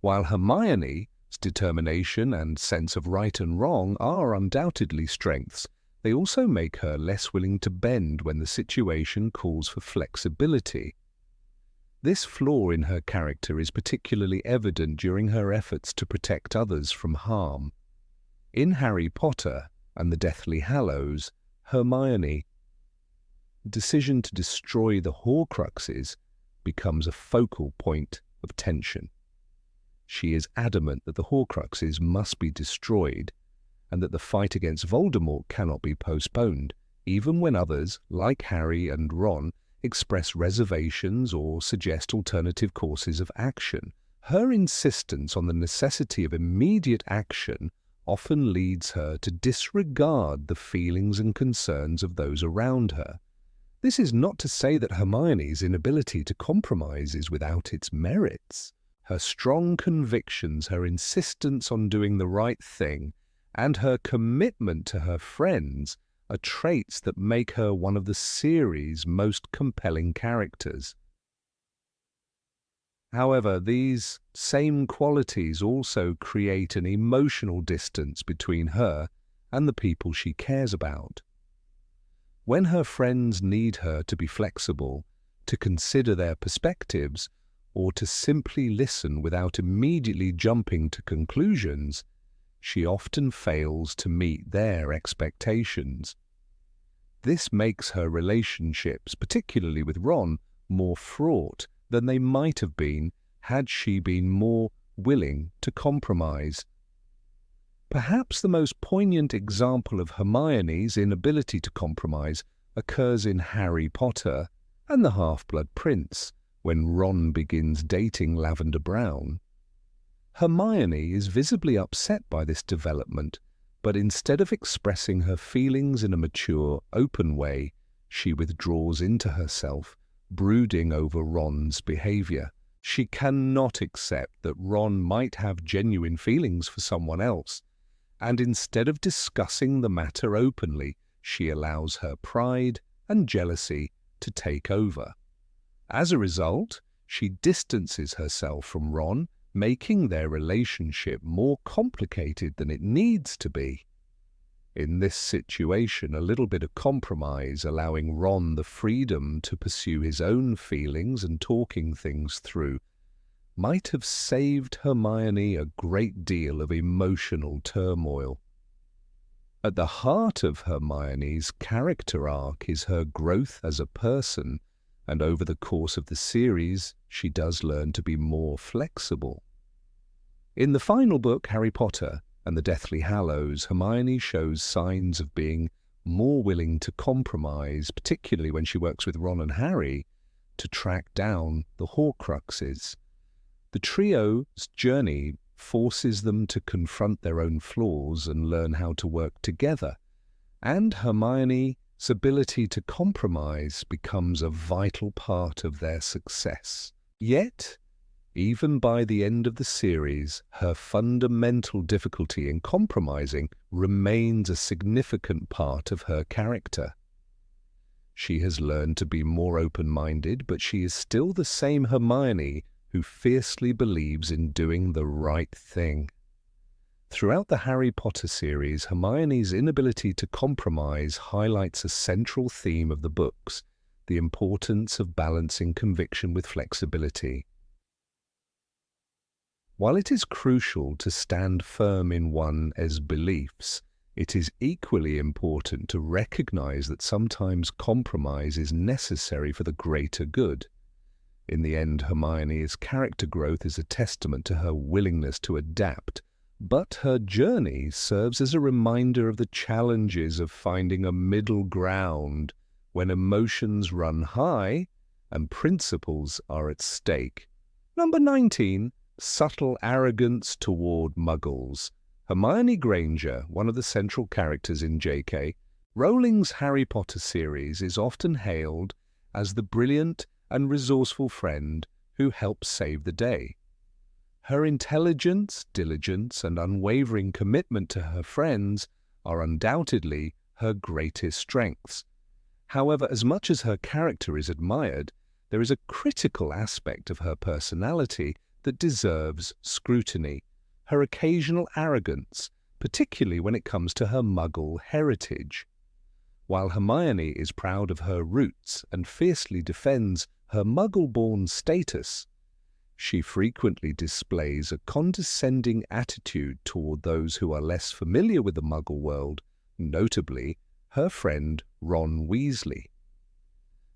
While Hermione's determination and sense of right and wrong are undoubtedly strengths, they also make her less willing to bend when the situation calls for flexibility. This flaw in her character is particularly evident during her efforts to protect others from harm. In Harry Potter and the Deathly Hallows, Hermione's decision to destroy the Horcruxes becomes a focal point of tension. She is adamant that the Horcruxes must be destroyed and that the fight against Voldemort cannot be postponed, even when others, like Harry and Ron, express reservations or suggest alternative courses of action. Her insistence on the necessity of immediate action often leads her to disregard the feelings and concerns of those around her. This is not to say that Hermione's inability to compromise is without its merits. Her strong convictions, her insistence on doing the right thing, and her commitment to her friends are traits that make her one of the series' most compelling characters. However, these same qualities also create an emotional distance between her and the people she cares about. When her friends need her to be flexible, to consider their perspectives, or to simply listen without immediately jumping to conclusions, she often fails to meet their expectations. This makes her relationships, particularly with Ron, more fraught than they might have been had she been more willing to compromise. Perhaps the most poignant example of Hermione's inability to compromise occurs in Harry Potter and the Half-Blood Prince, when Ron begins dating Lavender Brown. Hermione is visibly upset by this development, but instead of expressing her feelings in a mature, open way, she withdraws into herself, brooding over Ron's behavior. She cannot accept that Ron might have genuine feelings for someone else, and instead of discussing the matter openly, she allows her pride and jealousy to take over. As a result, she distances herself from Ron, making their relationship more complicated than it needs to be. In this situation, a little bit of compromise, allowing Ron the freedom to pursue his own feelings and talking things through, might have saved Hermione a great deal of emotional turmoil. At the heart of Hermione's character arc is her growth as a person, and over the course of the series, she does learn to be more flexible. In the final book, Harry Potter and the Deathly Hallows, Hermione shows signs of being more willing to compromise, particularly when she works with Ron and Harry to track down the Horcruxes. The trio's journey forces them to confront their own flaws and learn how to work together, and Hermione's ability to compromise becomes a vital part of their success. Yet, even by the end of the series, her fundamental difficulty in compromising remains a significant part of her character. She has learned to be more open-minded, but she is still the same Hermione who fiercely believes in doing the right thing. Throughout the Harry Potter series, Hermione's inability to compromise highlights a central theme of the books, the importance of balancing conviction with flexibility. While it is crucial to stand firm in one's beliefs, it is equally important to recognize that sometimes compromise is necessary for the greater good. In the end, Hermione's character growth is a testament to her willingness to adapt, but her journey serves as a reminder of the challenges of finding a middle ground when emotions run high and principles are at stake. Number 19. Subtle arrogance toward muggles. Hermione Granger, one of the central characters in J.K. Rowling's Harry Potter series, is often hailed as the brilliant and resourceful friend who helps save the day. Her intelligence, diligence, and unwavering commitment to her friends are undoubtedly her greatest strengths. However, as much as her character is admired, there is a critical aspect of her personality that deserves scrutiny: her occasional arrogance, particularly when it comes to her Muggle heritage. While Hermione is proud of her roots and fiercely defends her Muggle-born status, she frequently displays a condescending attitude toward those who are less familiar with the Muggle world, notably her friend Ron Weasley.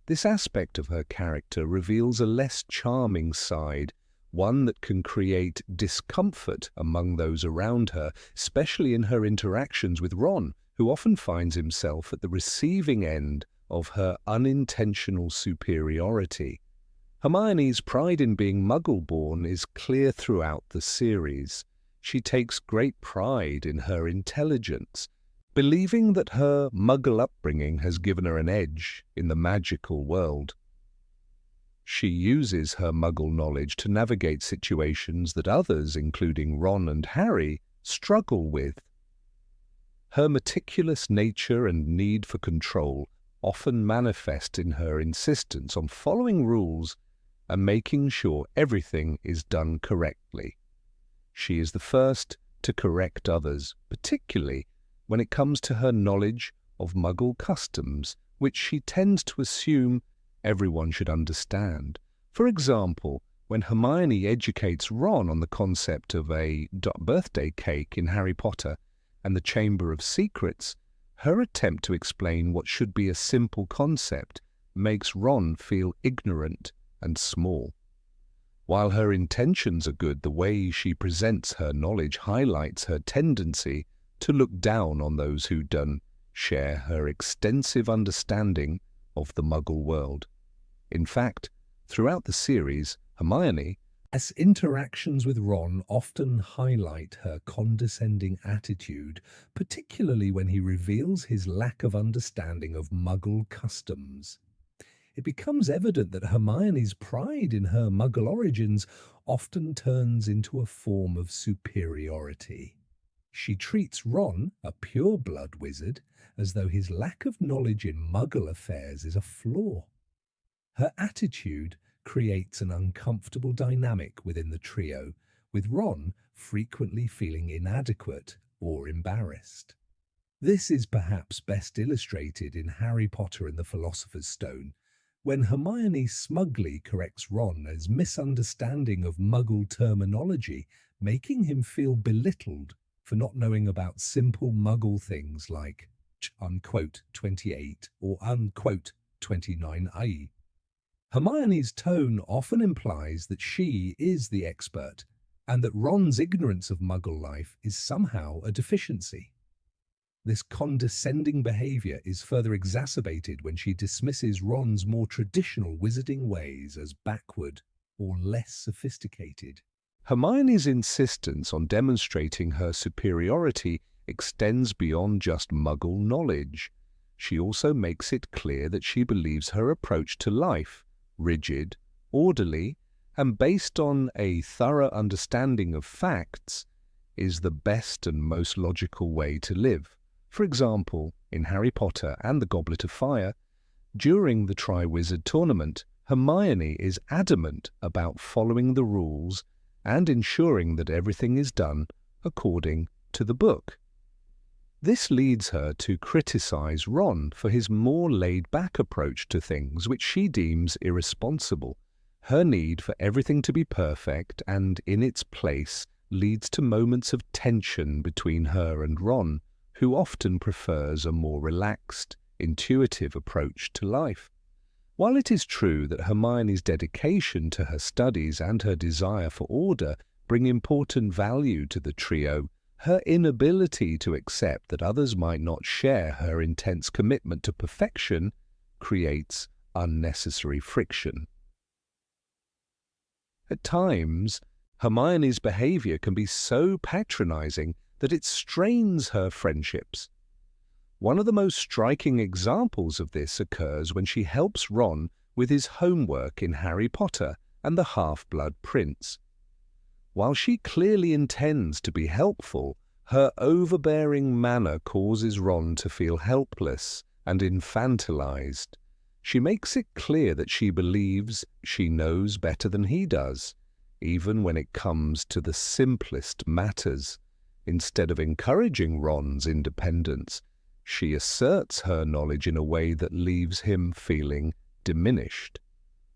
This aspect of her character reveals a less charming side, one that can create discomfort among those around her, especially in her interactions with Ron, who often finds himself at the receiving end of her unintentional superiority. Hermione's pride in being Muggle-born is clear throughout the series. She takes great pride in her intelligence, believing that her Muggle upbringing has given her an edge in the magical world. She uses her Muggle knowledge to navigate situations that others, including Ron and Harry, struggle with. Her meticulous nature and need for control often manifest in her insistence on following rules and making sure everything is done correctly. She is the first to correct others, particularly when it comes to her knowledge of Muggle customs, which she tends to assume everyone should understand. For example, when Hermione educates Ron on the concept of a birthday cake in Harry Potter and the Chamber of Secrets, her attempt to explain what should be a simple concept makes Ron feel ignorant and small. While her intentions are good, the way she presents her knowledge highlights her tendency to look down on those who don't share her extensive understanding of the Muggle world. In fact, throughout the series, Hermione's interactions with Ron often highlight her condescending attitude, particularly when he reveals his lack of understanding of Muggle customs. It becomes evident that Hermione's pride in her Muggle origins often turns into a form of superiority. She treats Ron, a pure-blood wizard, as though his lack of knowledge in Muggle affairs is a flaw. Her attitude creates an uncomfortable dynamic within the trio, with Ron frequently feeling inadequate or embarrassed. This is perhaps best illustrated in Harry Potter and the Philosopher's Stone, when Hermione smugly corrects Ron's misunderstanding of Muggle terminology, making him feel belittled for not knowing about simple Muggle things like unquote 28 or unquote 29i. Hermione's tone often implies that she is the expert and that Ron's ignorance of Muggle life is somehow a deficiency. This condescending behavior is further exacerbated when she dismisses Ron's more traditional wizarding ways as backward or less sophisticated. Hermione's insistence on demonstrating her superiority extends beyond just Muggle knowledge. She also makes it clear that she believes her approach to life, rigid, orderly, and based on a thorough understanding of facts, is the best and most logical way to live. For example, in Harry Potter and the Goblet of Fire, during the Triwizard Tournament, Hermione is adamant about following the rules and ensuring that everything is done according to the book. This leads her to criticize Ron for his more laid-back approach to things, which she deems irresponsible. Her need for everything to be perfect and in its place leads to moments of tension between her and Ron, who often prefers a more relaxed, intuitive approach to life. While it is true that Hermione's dedication to her studies and her desire for order bring important value to the trio, her inability to accept that others might not share her intense commitment to perfection creates unnecessary friction. At times, Hermione's behavior can be so patronizing that it strains her friendships. One of the most striking examples of this occurs when she helps Ron with his homework in Harry Potter and the Half-Blood Prince. While she clearly intends to be helpful, her overbearing manner causes Ron to feel helpless and infantilized. She makes it clear that she believes she knows better than he does, even when it comes to the simplest matters. Instead of encouraging Ron's independence, she asserts her knowledge in a way that leaves him feeling diminished.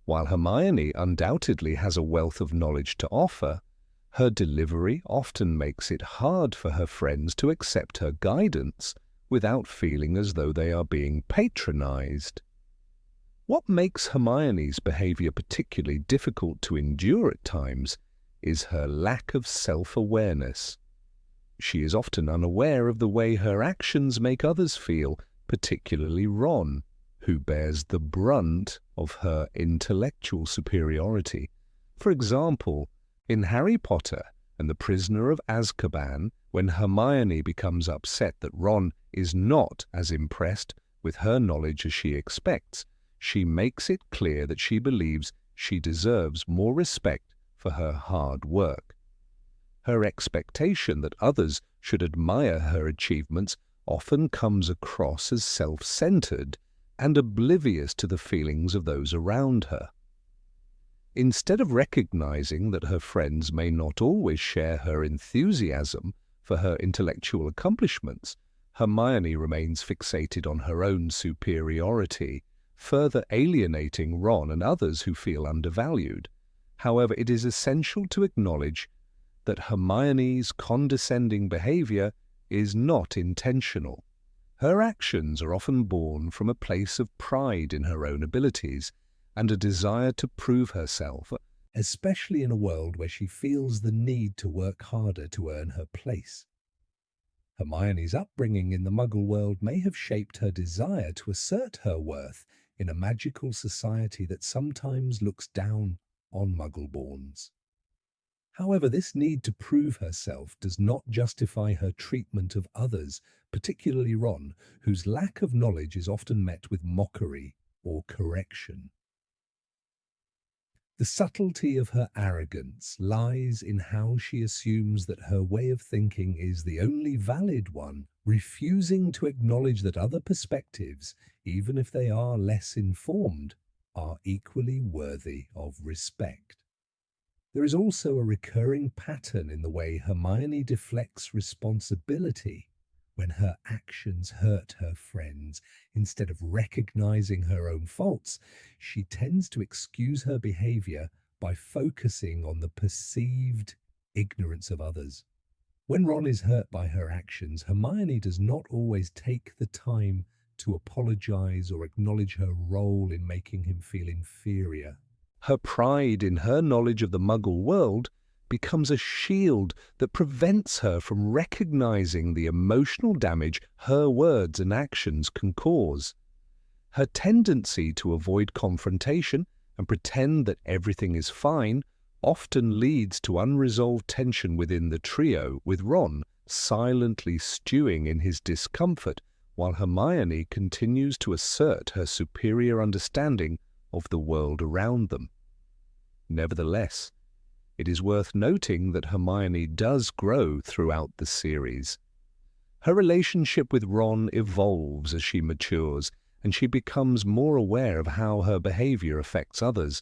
While Hermione undoubtedly has a wealth of knowledge to offer, her delivery often makes it hard for her friends to accept her guidance without feeling as though they are being patronized. What makes Hermione's behavior particularly difficult to endure at times is her lack of self-awareness. She is often unaware of the way her actions make others feel, particularly Ron, who bears the brunt of her intellectual superiority. For example, in Harry Potter and the Prisoner of Azkaban, when Hermione becomes upset that Ron is not as impressed with her knowledge as she expects, she makes it clear that she believes she deserves more respect for her hard work. Her expectation that others should admire her achievements often comes across as self-centered and oblivious to the feelings of those around her. Instead of recognizing that her friends may not always share her enthusiasm for her intellectual accomplishments, Hermione remains fixated on her own superiority, further alienating Ron and others who feel undervalued. However, it is essential to acknowledge that Hermione's condescending behavior is not intentional. Her actions are often born from a place of pride in her own abilities and a desire to prove herself, especially in a world where she feels the need to work harder to earn her place. Hermione's upbringing in the Muggle world may have shaped her desire to assert her worth in a magical society that sometimes looks down on Muggle-borns. However, this need to prove herself does not justify her treatment of others, particularly Ron, whose lack of knowledge is often met with mockery or correction. The subtlety of her arrogance lies in how she assumes that her way of thinking is the only valid one, refusing to acknowledge that other perspectives, even if they are less informed, are equally worthy of respect. There is also a recurring pattern in the way Hermione deflects responsibility. When her actions hurt her friends, instead of recognizing her own faults, she tends to excuse her behavior by focusing on the perceived ignorance of others. When Ron is hurt by her actions, Hermione does not always take the time to apologize or acknowledge her role in making him feel inferior. Her pride in her knowledge of the Muggle world becomes a shield that prevents her from recognizing the emotional damage her words and actions can cause. Her tendency to avoid confrontation and pretend that everything is fine often leads to unresolved tension within the trio, with Ron silently stewing in his discomfort while Hermione continues to assert her superior understanding of the world around them. Nevertheless, it is worth noting that Hermione does grow throughout the series. Her relationship with Ron evolves as she matures, and she becomes more aware of how her behavior affects others.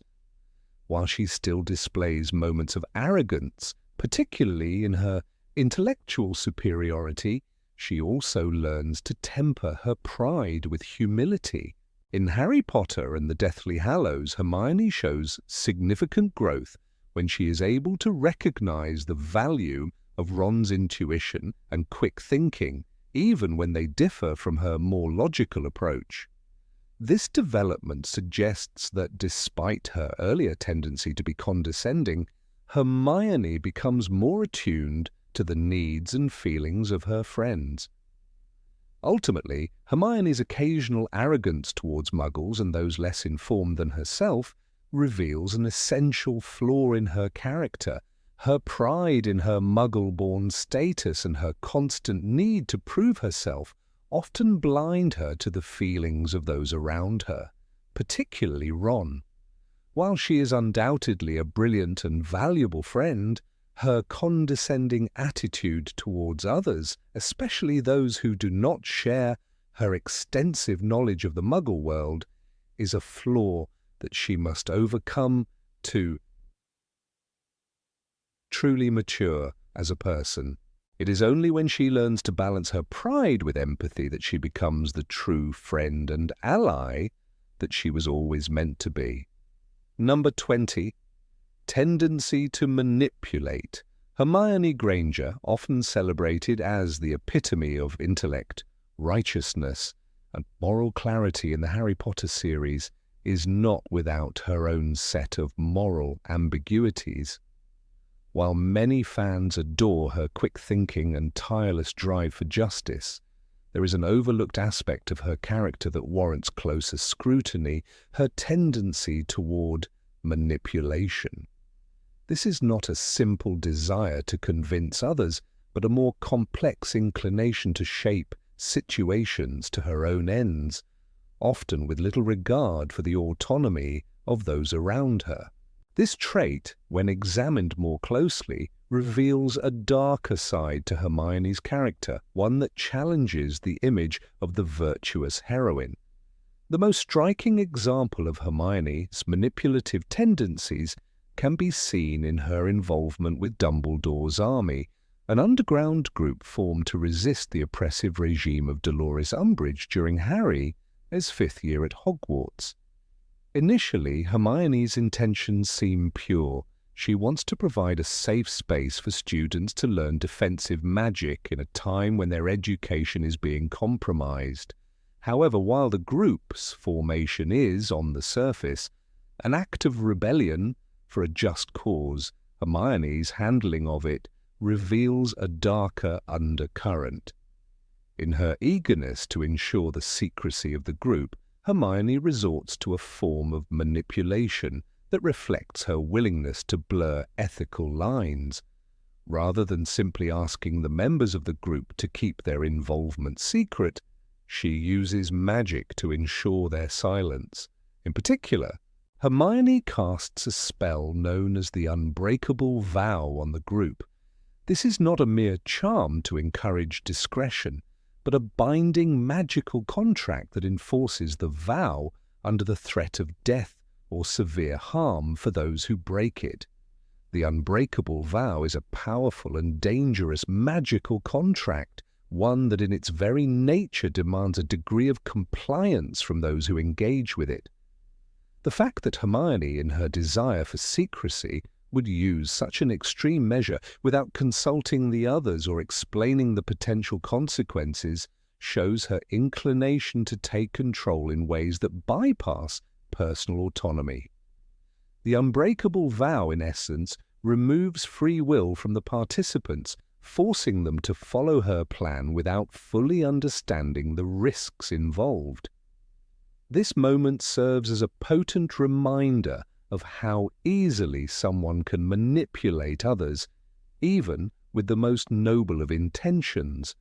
While she still displays moments of arrogance, particularly in her intellectual superiority, she also learns to temper her pride with humility. In Harry Potter and the Deathly Hallows, Hermione shows significant growth when she is able to recognize the value of Ron's intuition and quick thinking, even when they differ from her more logical approach. This development suggests that despite her earlier tendency to be condescending, Hermione becomes more attuned to the needs and feelings of her friends. Ultimately, Hermione's occasional arrogance towards Muggles and those less informed than herself reveals an essential flaw in her character. Her pride in her Muggle-born status and her constant need to prove herself often blind her to the feelings of those around her, particularly Ron. While she is undoubtedly a brilliant and valuable friend, her condescending attitude towards others, especially those who do not share Her extensive knowledge of the Muggle world is a flaw that she must overcome to truly mature as a person. It is only when she learns to balance her pride with empathy that she becomes the true friend and ally that she was always meant to be. Number 20. Tendency to manipulate. Hermione Granger, often celebrated as the epitome of intellect, righteousness, and moral clarity in the Harry Potter series, is not without her own set of moral ambiguities. While many fans adore her quick thinking and tireless drive for justice, there is an overlooked aspect of her character that warrants closer scrutiny: her tendency toward manipulation. This is not a simple desire to convince others, but a more complex inclination to shape situations to her own ends, often with little regard for the autonomy of those around her. This trait, when examined more closely, reveals a darker side to Hermione's character, one that challenges the image of the virtuous heroine. The most striking example of Hermione's manipulative tendencies can be seen in her involvement with Dumbledore's army, an underground group formed to resist the oppressive regime of Dolores Umbridge during Harry's 5th year at Hogwarts. Initially, Hermione's intentions seem pure. She wants to provide a safe space for students to learn defensive magic in a time when their education is being compromised. However, while the group's formation is, on the surface, an act of rebellion for a just cause, Hermione's handling of it reveals a darker undercurrent. In her eagerness to ensure the secrecy of the group, Hermione resorts to a form of manipulation that reflects her willingness to blur ethical lines. Rather than simply asking the members of the group to keep their involvement secret, she uses magic to ensure their silence. In particular, Hermione casts a spell known as the Unbreakable Vow on the group. This is not a mere charm to encourage discretion, but a binding magical contract that enforces the vow under the threat of death or severe harm for those who break it. The Unbreakable Vow is a powerful and dangerous magical contract, one that in its very nature demands a degree of compliance from those who engage with it. The fact that Hermione, in her desire for secrecy, would use such an extreme measure without consulting the others or explaining the potential consequences shows her inclination to take control in ways that bypass personal autonomy. The Unbreakable Vow, in essence, removes free will from the participants, forcing them to follow her plan without fully understanding the risks involved. This moment serves as a potent reminder of how easily someone can manipulate others, even with the most noble of intentions.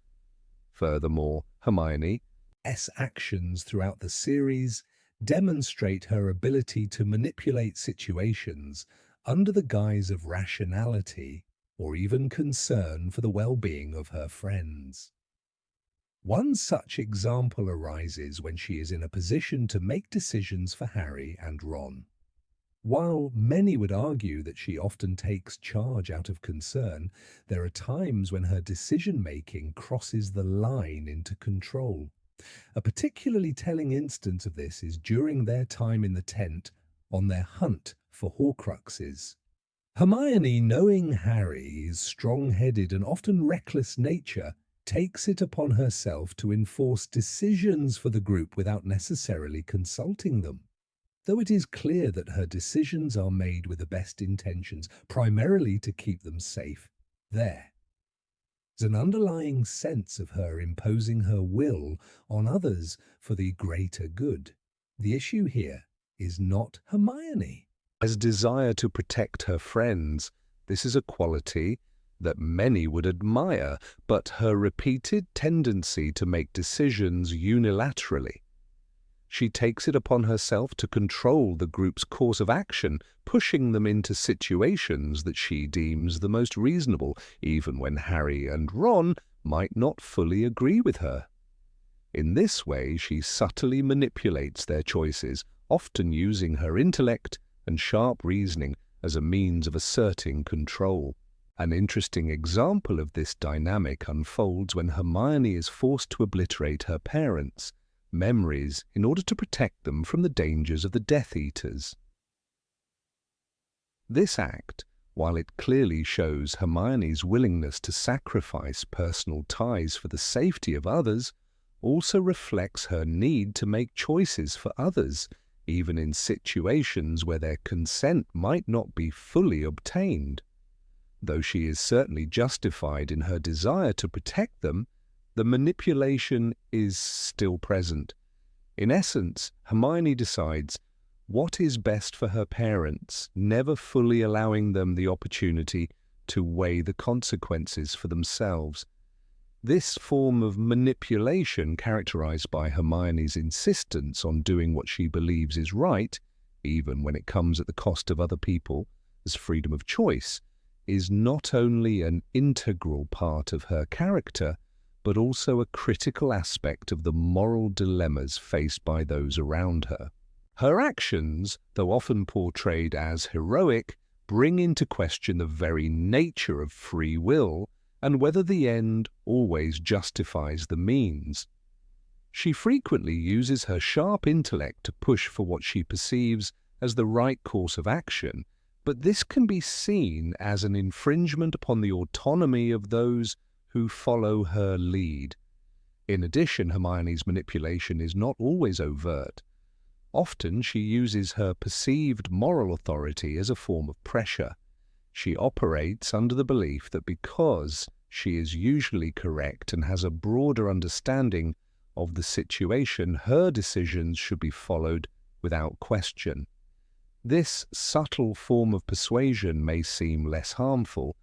Furthermore, Hermione's actions throughout the series demonstrate her ability to manipulate situations under the guise of rationality or even concern for the well-being of her friends. One such example arises when she is in a position to make decisions for Harry and Ron. While many would argue that she often takes charge out of concern, there are times when her decision-making crosses the line into control. A particularly telling instance of this is during their time in the tent on their hunt for Horcruxes. Hermione, knowing Harry's strong-headed and often reckless nature, takes it upon herself to enforce decisions for the group without necessarily consulting them. Though it is clear that her decisions are made with the best intentions, primarily to keep them safe, there's an underlying sense of her imposing her will on others for the greater good. The issue here is not Hermione. As desire to protect her friends, this is a quality that many would admire, but her repeated tendency to make decisions unilaterally. She takes it upon herself to control the group's course of action, pushing them into situations that she deems the most reasonable, even when Harry and Ron might not fully agree with her. In this way, she subtly manipulates their choices, often using her intellect and sharp reasoning as a means of asserting control. An interesting example of this dynamic unfolds when Hermione is forced to obliterate her parents' memories in order to protect them from the dangers of the Death Eaters. This act, while it clearly shows Hermione's willingness to sacrifice personal ties for the safety of others, also reflects her need to make choices for others, even in situations where their consent might not be fully obtained. Though she is certainly justified in her desire to protect them, the manipulation is still present. In essence, Hermione decides what is best for her parents, never fully allowing them the opportunity to weigh the consequences for themselves. This form of manipulation, characterized by Hermione's insistence on doing what she believes is right, even when it comes at the cost of other people, as freedom of choice, is not only an integral part of her character, but also a critical aspect of the moral dilemmas faced by those around her. Her actions, though often portrayed as heroic, bring into question the very nature of free will and whether the end always justifies the means. She frequently uses her sharp intellect to push for what she perceives as the right course of action, but this can be seen as an infringement upon the autonomy of those who follow her lead. In addition, Hermione's manipulation is not always overt. Often she uses her perceived moral authority as a form of pressure. She operates under the belief that because she is usually correct and has a broader understanding of the situation, her decisions should be followed without question. This subtle form of persuasion may seem less harmful,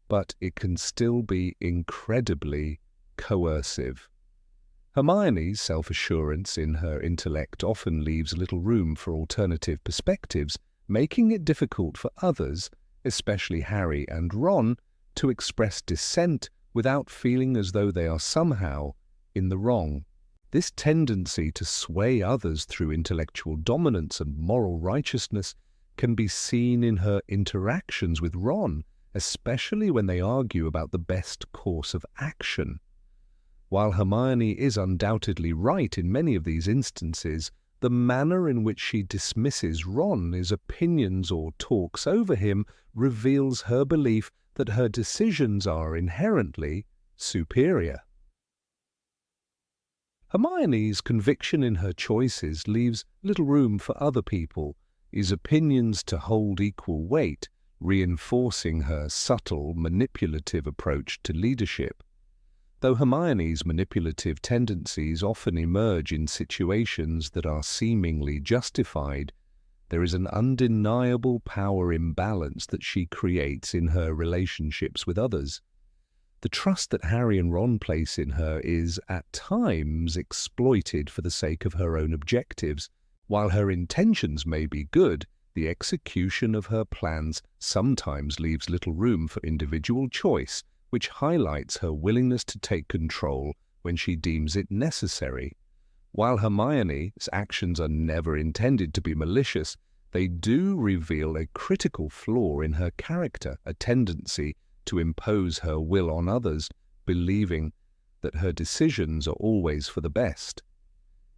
but it can still be incredibly coercive. Hermione's self-assurance in her intellect often leaves little room for alternative perspectives, making it difficult for others, especially Harry and Ron, to express dissent without feeling as though they are somehow in the wrong. This tendency to sway others through intellectual dominance and moral righteousness can be seen in her interactions with Ron, especially when they argue about the best course of action. While Hermione is undoubtedly right in many of these instances, the manner in which she dismisses Ron's opinions or talks over him reveals her belief that her decisions are inherently superior. Hermione's conviction in her choices leaves little room for other people's opinions to hold equal weight, reinforcing her subtle, manipulative approach to leadership. Though Hermione's manipulative tendencies often emerge in situations that are seemingly justified, there is an undeniable power imbalance that she creates in her relationships with others. The trust that Harry and Ron place in her is, at times, exploited for the sake of her own objectives. While her intentions may be good, the execution of her plans sometimes leaves little room for individual choice, which highlights her willingness to take control when she deems it necessary. While Hermione's actions are never intended to be malicious, they do reveal a critical flaw in her character, a tendency to impose her will on others, believing that her decisions are always for the best.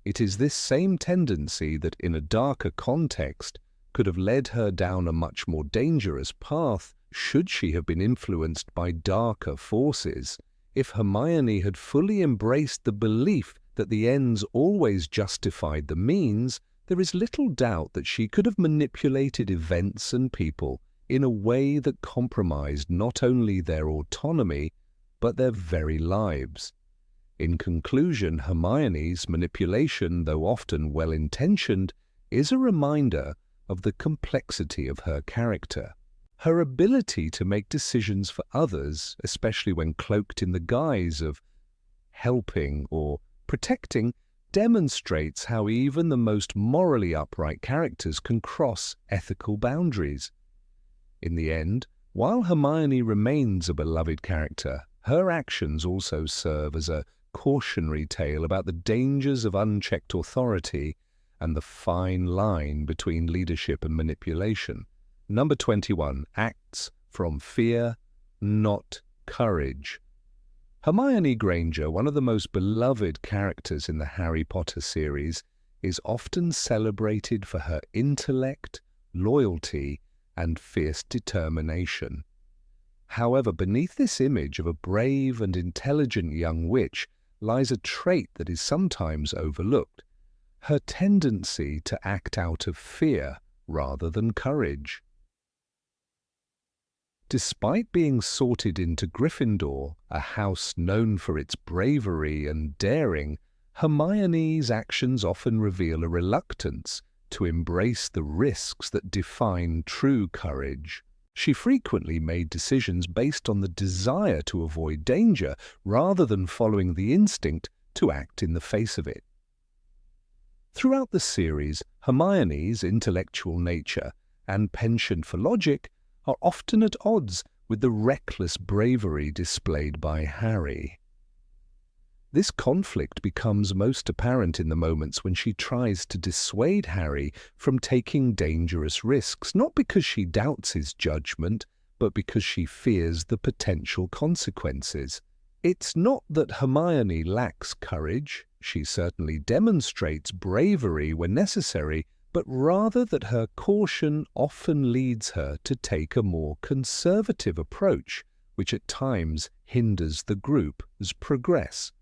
It is this same tendency that, in a darker context, could have led her down a much more dangerous path should she have been influenced by darker forces. If Hermione had fully embraced the belief that the ends always justified the means, there is little doubt that she could have manipulated events and people in a way that compromised not only their autonomy, but their very lives. In conclusion, Hermione's manipulation, though often well-intentioned, is a reminder of the complexity of her character. Her ability to make decisions for others, especially when cloaked in the guise of helping or protecting, demonstrates how even the most morally upright characters can cross ethical boundaries. In the end, while Hermione remains a beloved character, her actions also serve as a cautionary tale about the dangers of unchecked authority and the fine line between leadership and manipulation. Number 21 acts from fear, not courage. Hermione Granger, one of the most beloved characters in the Harry Potter series, is often celebrated for her intellect, loyalty, and fierce determination. However, beneath this image of a brave and intelligent young witch lies a trait that is sometimes overlooked: her tendency to act out of fear rather than courage. Despite being sorted into Gryffindor, a house known for its bravery and daring, Hermione's actions often reveal a reluctance to embrace the risks that define true courage. She frequently made decisions based on the desire to avoid danger rather than following the instinct to act in the face of it. Throughout the series, Hermione's intellectual nature and penchant for logic are often at odds with the reckless bravery displayed by Harry. This conflict becomes most apparent in the moments when she tries to dissuade Harry from taking dangerous risks, not because she doubts his judgment, but because she fears the potential consequences. It's not that Hermione lacks courage. She certainly demonstrates bravery when necessary, but rather that her caution often leads her to take a more conservative approach, which at times hinders the group's progress.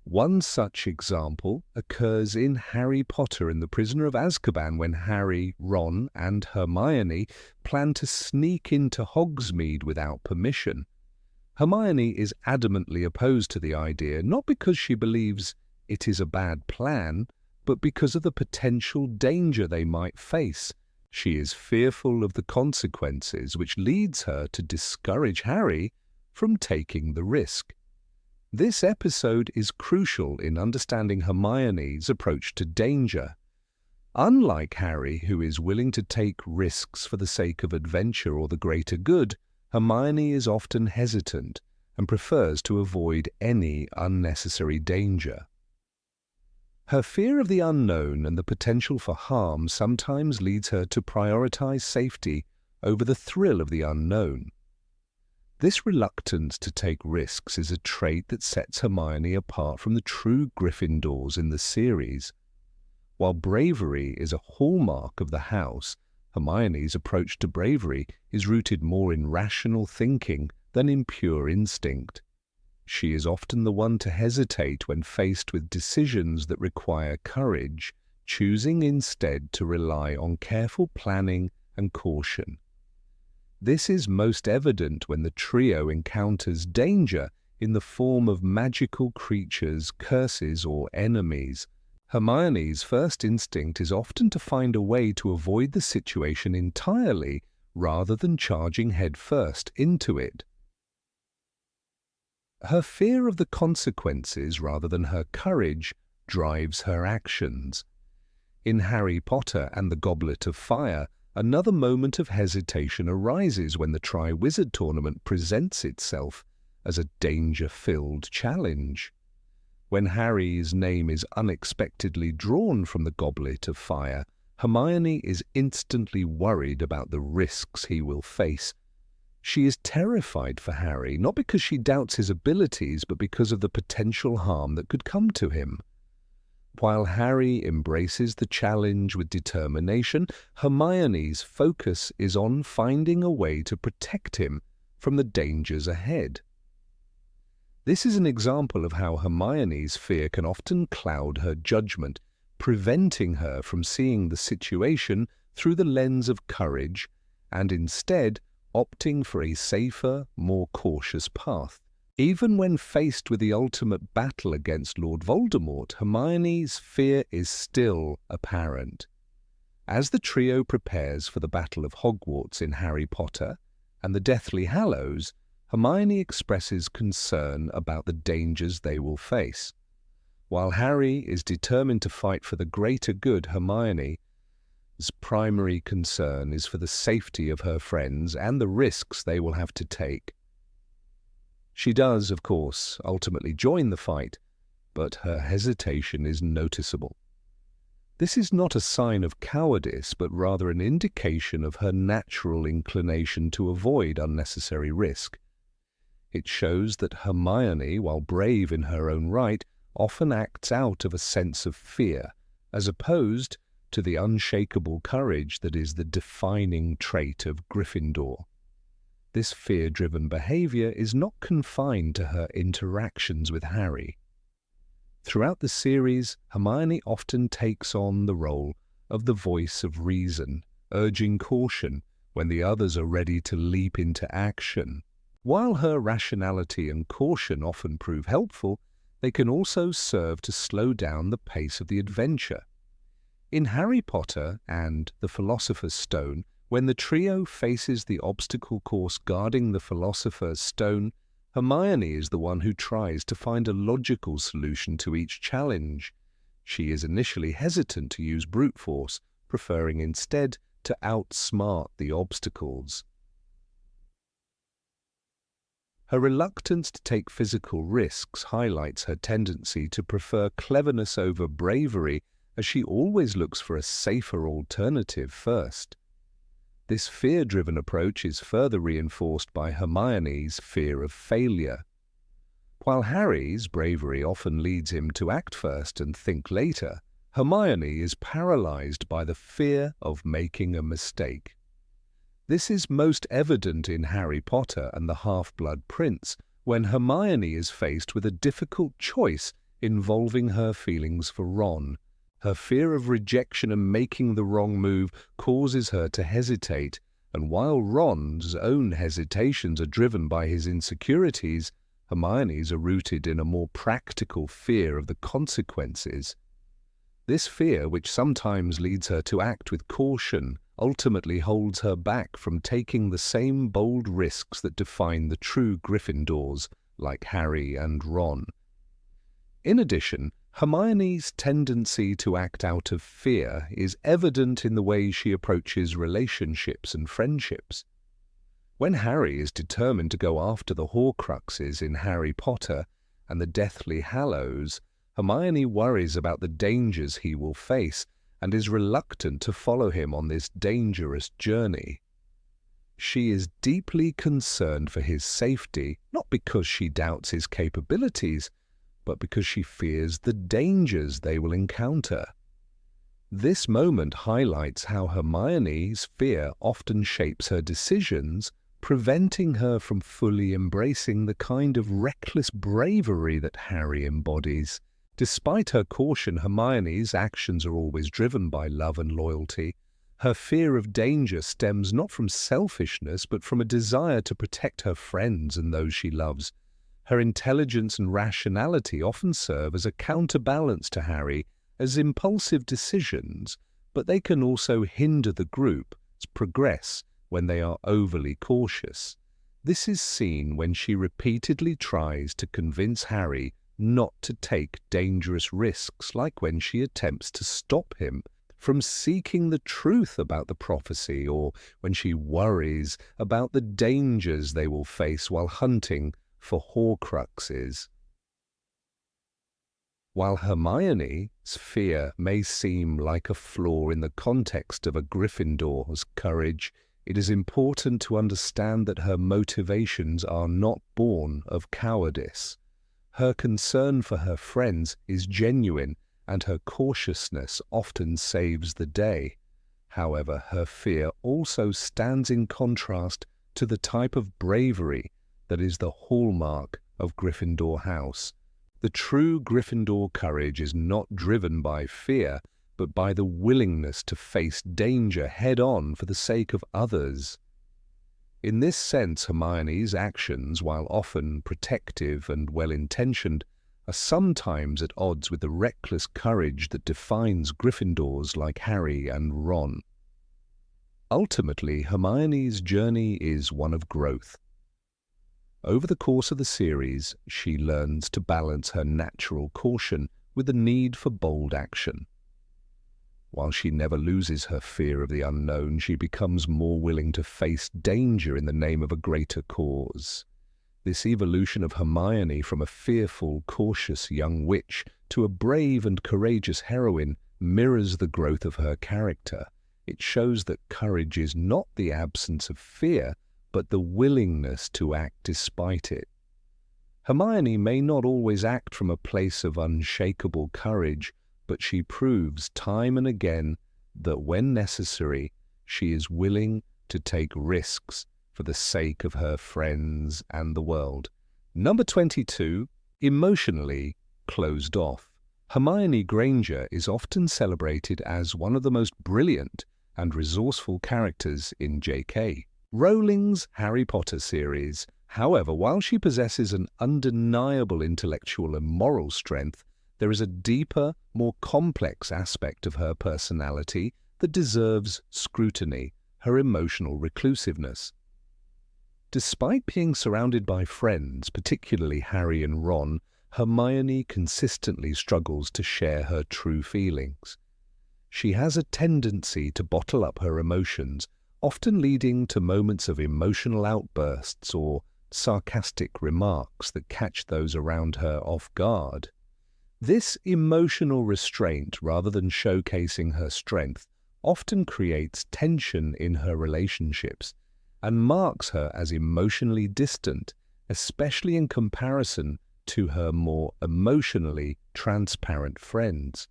One such example occurs in Harry Potter and the Prisoner of Azkaban, when Harry, Ron, and Hermione plan to sneak into Hogsmeade without permission. Hermione is adamantly opposed to the idea, not because she believes it is a bad plan, but because of the potential danger they might face. She is fearful of the consequences, which leads her to discourage Harry from taking the risk. This episode is crucial in understanding Hermione's approach to danger. Unlike Harry, who is willing to take risks for the sake of adventure or the greater good, Hermione is often hesitant and prefers to avoid any unnecessary danger. Her fear of the unknown and the potential for harm sometimes leads her to prioritize safety over the thrill of the unknown. This reluctance to take risks is a trait that sets Hermione apart from the true Gryffindors in the series. While bravery is a hallmark of the house, Hermione's approach to bravery is rooted more in rational thinking than in pure instinct. She is often the one to hesitate when faced with decisions that require courage, choosing instead to rely on careful planning and caution. This is most evident when the trio encounters danger in the form of magical creatures, curses, or enemies. Hermione's first instinct is often to find a way to avoid the situation entirely rather than charging headfirst into it. Her fear of the consequences rather than her courage drives her actions. In Harry Potter and the Goblet of Fire, another moment of hesitation arises when the Triwizard Tournament presents itself as a danger-filled challenge. When Harry's name is unexpectedly drawn from the Goblet of Fire, Hermione is instantly worried about the risks he will face. She is terrified for Harry, not because she doubts his abilities, but because of the potential harm that could come to him. While Harry embraces the challenge with determination, Hermione's focus is on finding a way to protect him from the dangers ahead. This is an example of how Hermione's fear can often cloud her judgment, preventing her from seeing the situation through the lens of courage and instead opting for a safer, more cautious path. Even when faced with the ultimate battle against Lord Voldemort, Hermione's fear is still apparent. As the trio prepares for the Battle of Hogwarts in Harry Potter and the Deathly Hallows, Hermione expresses concern about the dangers they will face. While Harry is determined to fight for the greater good, Hermione's primary concern is for the safety of her friends and the risks they will have to take. She does, of course, ultimately join the fight, but her hesitation is noticeable. This is not a sign of cowardice, but rather an indication of her natural inclination to avoid unnecessary risk. It shows that Hermione, while brave in her own right, often acts out of a sense of fear, as opposed to the unshakable courage that is the defining trait of Gryffindor. This fear-driven behavior is not confined to her interactions with Harry. Throughout the series, Hermione often takes on the role of the voice of reason, urging caution when the others are ready to leap into action. While her rationality and caution often prove helpful, they can also serve to slow down the pace of the adventure. In Harry Potter and the Philosopher's Stone, when the trio faces the obstacle course guarding the Philosopher's Stone, Hermione is the one who tries to find a logical solution to each challenge. She is initially hesitant to use brute force, preferring instead to outsmart the obstacles. Her reluctance to take physical risks highlights her tendency to prefer cleverness over bravery, as she always looks for a safer alternative first. This fear-driven approach is further reinforced by Hermione's fear of failure. While Harry's bravery often leads him to act first and think later, Hermione is paralyzed by the fear of making a mistake. This is most evident in Harry Potter and the Half-Blood Prince, when Hermione is faced with a difficult choice involving her feelings for Ron. Her fear of rejection and making the wrong move causes her to hesitate, and while Ron's own hesitations are driven by his insecurities, Hermione's are rooted in a more practical fear of the consequences. This fear, which sometimes leads her to act with caution, ultimately holds her back from taking the same bold risks that define the true Gryffindors, like Harry and Ron. In addition, Hermione's tendency to act out of fear is evident in the way she approaches relationships and friendships. When Harry is determined to go after the Horcruxes in Harry Potter and the Deathly Hallows, Hermione worries about the dangers he will face and is reluctant to follow him on this dangerous journey. She is deeply concerned for his safety, not because she doubts his capabilities, but because she fears the dangers they will encounter. This moment highlights how Hermione's fear often shapes her decisions, preventing her from fully embracing the kind of reckless bravery that Harry embodies. Despite her caution, Hermione's actions are always driven by love and loyalty. Her fear of danger stems not from selfishness, but from a desire to protect her friends and those she loves. Her intelligence and rationality often serve as a counterbalance to Harry's impulsive decisions, but they can also hinder the group's progress when they are overly cautious. This is seen when she repeatedly tries to convince Harry not to take dangerous risks, like when she attempts to stop him from seeking the truth about the prophecy, or when she worries about the dangers they will face while hunting for Horcruxes. While Hermione's fear may seem like a flaw in the context of a Gryffindor's courage, it is important to understand that her motivations are not born of cowardice. Her concern for her friends is genuine, and her cautiousness often saves the day. However, her fear also stands in contrast to the type of bravery that is the hallmark of Gryffindor House. The true Gryffindor courage is not driven by fear, but by the willingness to face danger head-on for the sake of others. In this sense, Hermione's actions, while often protective and well-intentioned, are sometimes at odds with the reckless courage that defines Gryffindors like Harry and Ron. Ultimately, Hermione's journey is one of growth. Over the course of the series, she learns to balance her natural caution with the need for bold action. While she never loses her fear of the unknown, she becomes more willing to face danger in the name of a greater cause. This evolution of Hermione from a fearful, cautious young witch to a brave and courageous heroine mirrors the growth of her character. It shows that courage is not the absence of fear, but the willingness to act despite it. Hermione may not always act from a place of unshakable courage, but she proves time and again that when necessary, she is willing to take risks for the sake of her friends and the world. Number 22, emotionally closed off. Hermione Granger is often celebrated as one of the most brilliant and resourceful characters in J.K. Rowling's Harry Potter series. However, while she possesses an undeniable intellectual and moral strength, there is a deeper, more complex aspect of her personality that deserves scrutiny: her emotional reclusiveness. Despite being surrounded by friends, particularly Harry and Ron, Hermione consistently struggles to share her true feelings. She has a tendency to bottle up her emotions, often leading to moments of emotional outbursts or sarcastic remarks that catch those around her off guard. This emotional restraint, rather than showcasing her strength, often creates tension in her relationships and marks her as emotionally distant, especially in comparison to her more emotionally transparent friends.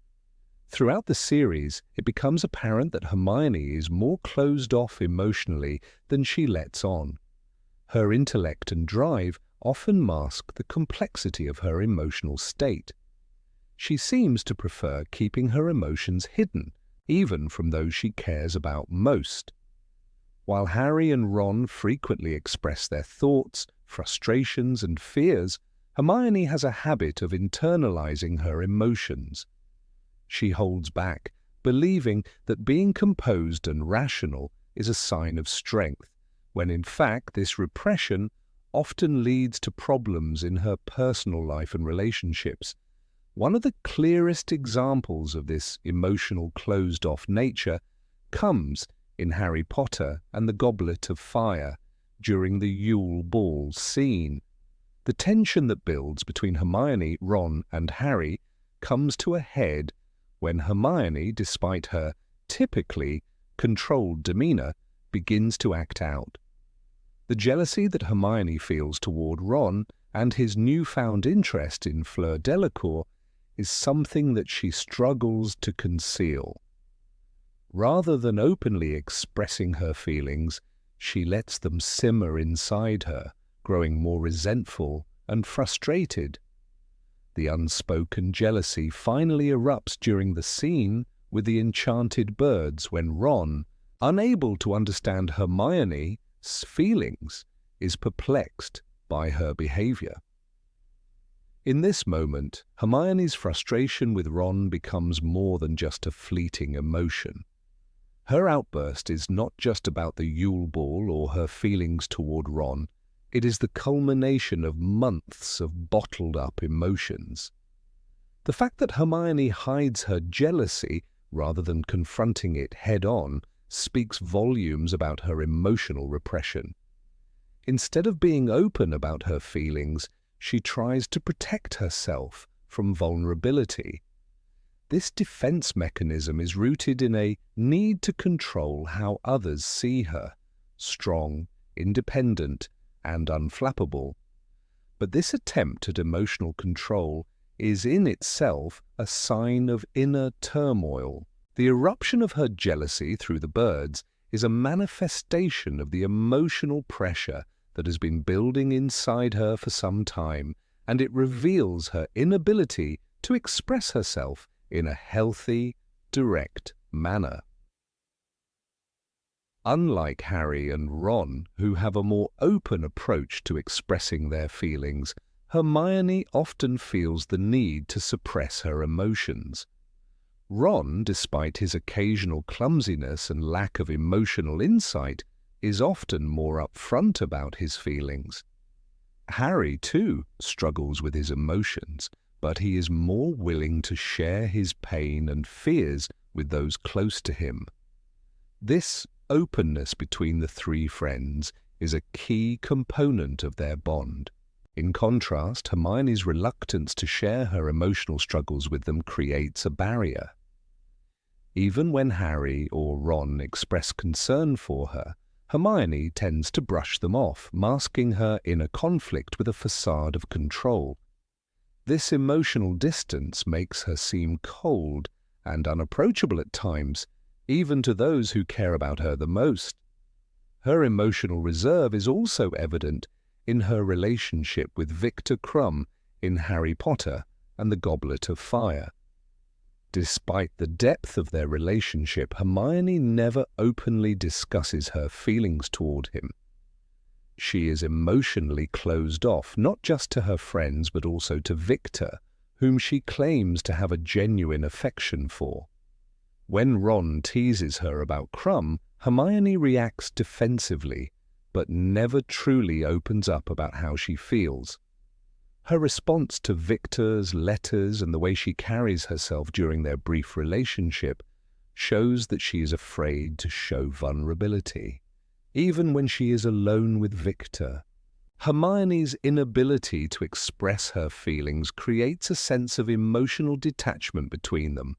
Throughout the series, it becomes apparent that Hermione is more closed off emotionally than she lets on. Her intellect and drive often mask the complexity of her emotional state. She seems to prefer keeping her emotions hidden, even from those she cares about most. While Harry and Ron frequently express their thoughts, frustrations, and fears, Hermione has a habit of internalizing her emotions. She holds back, believing that being composed and rational is a sign of strength, when in fact this repression often leads to problems in her personal life and relationships. One of the clearest examples of this emotional closed-off nature comes in Harry Potter and the Goblet of Fire during the Yule Ball scene. The tension that builds between Hermione, Ron, and Harry comes to a head when Hermione, despite her typically controlled demeanor, begins to act out. The jealousy that Hermione feels toward Ron and his newfound interest in Fleur Delacour is something that she struggles to conceal. Rather than openly expressing her feelings, she lets them simmer inside her, growing more resentful and frustrated. The unspoken jealousy finally erupts during the scene with the enchanted birds when Ron, unable to understand Hermione's feelings, is perplexed by her behavior. In this moment, Hermione's frustration with Ron becomes more than just a fleeting emotion. Her outburst is not just about the Yule Ball or her feelings toward Ron. It is the culmination of months of bottled-up emotions. The fact that Hermione hides her jealousy rather than confronting it head-on speaks volumes about her emotional repression. Instead of being open about her feelings, she tries to protect herself from vulnerability. This defense mechanism is rooted in a need to control how others see her, strong, independent, and unflappable. But this attempt at emotional control is in itself a sign of inner turmoil. The eruption of her jealousy through the birds is a manifestation of the emotional pressure that has been building inside her for some time, and it reveals her inability to express herself in a healthy, direct manner. Unlike Harry and Ron, who have a more open approach to expressing their feelings, Hermione often feels the need to suppress her emotions. Ron, despite his occasional clumsiness and lack of emotional insight, is often more upfront about his feelings. Harry, too, struggles with his emotions, but he is more willing to share his pain and fears with those close to him. This openness between the three friends is a key component of their bond. In contrast, Hermione's reluctance to share her emotional struggles with them creates a barrier. Even when Harry or Ron express concern for her, Hermione tends to brush them off, masking her inner conflict with a facade of control. This emotional distance makes her seem cold and unapproachable at times, even to those who care about her the most. Her emotional reserve is also evident in her relationship with Victor Krum in Harry Potter and the Goblet of Fire. Despite the depth of their relationship, Hermione never openly discusses her feelings toward him. She is emotionally closed off, not just to her friends but also to Victor, whom she claims to have a genuine affection for. When Ron teases her about Krum, Hermione reacts defensively, but never truly opens up about how she feels. Her response to Victor's letters and the way she carries herself during their brief relationship shows that she is afraid to show vulnerability, even when she is alone with Victor. Hermione's inability to express her feelings creates a sense of emotional detachment between them.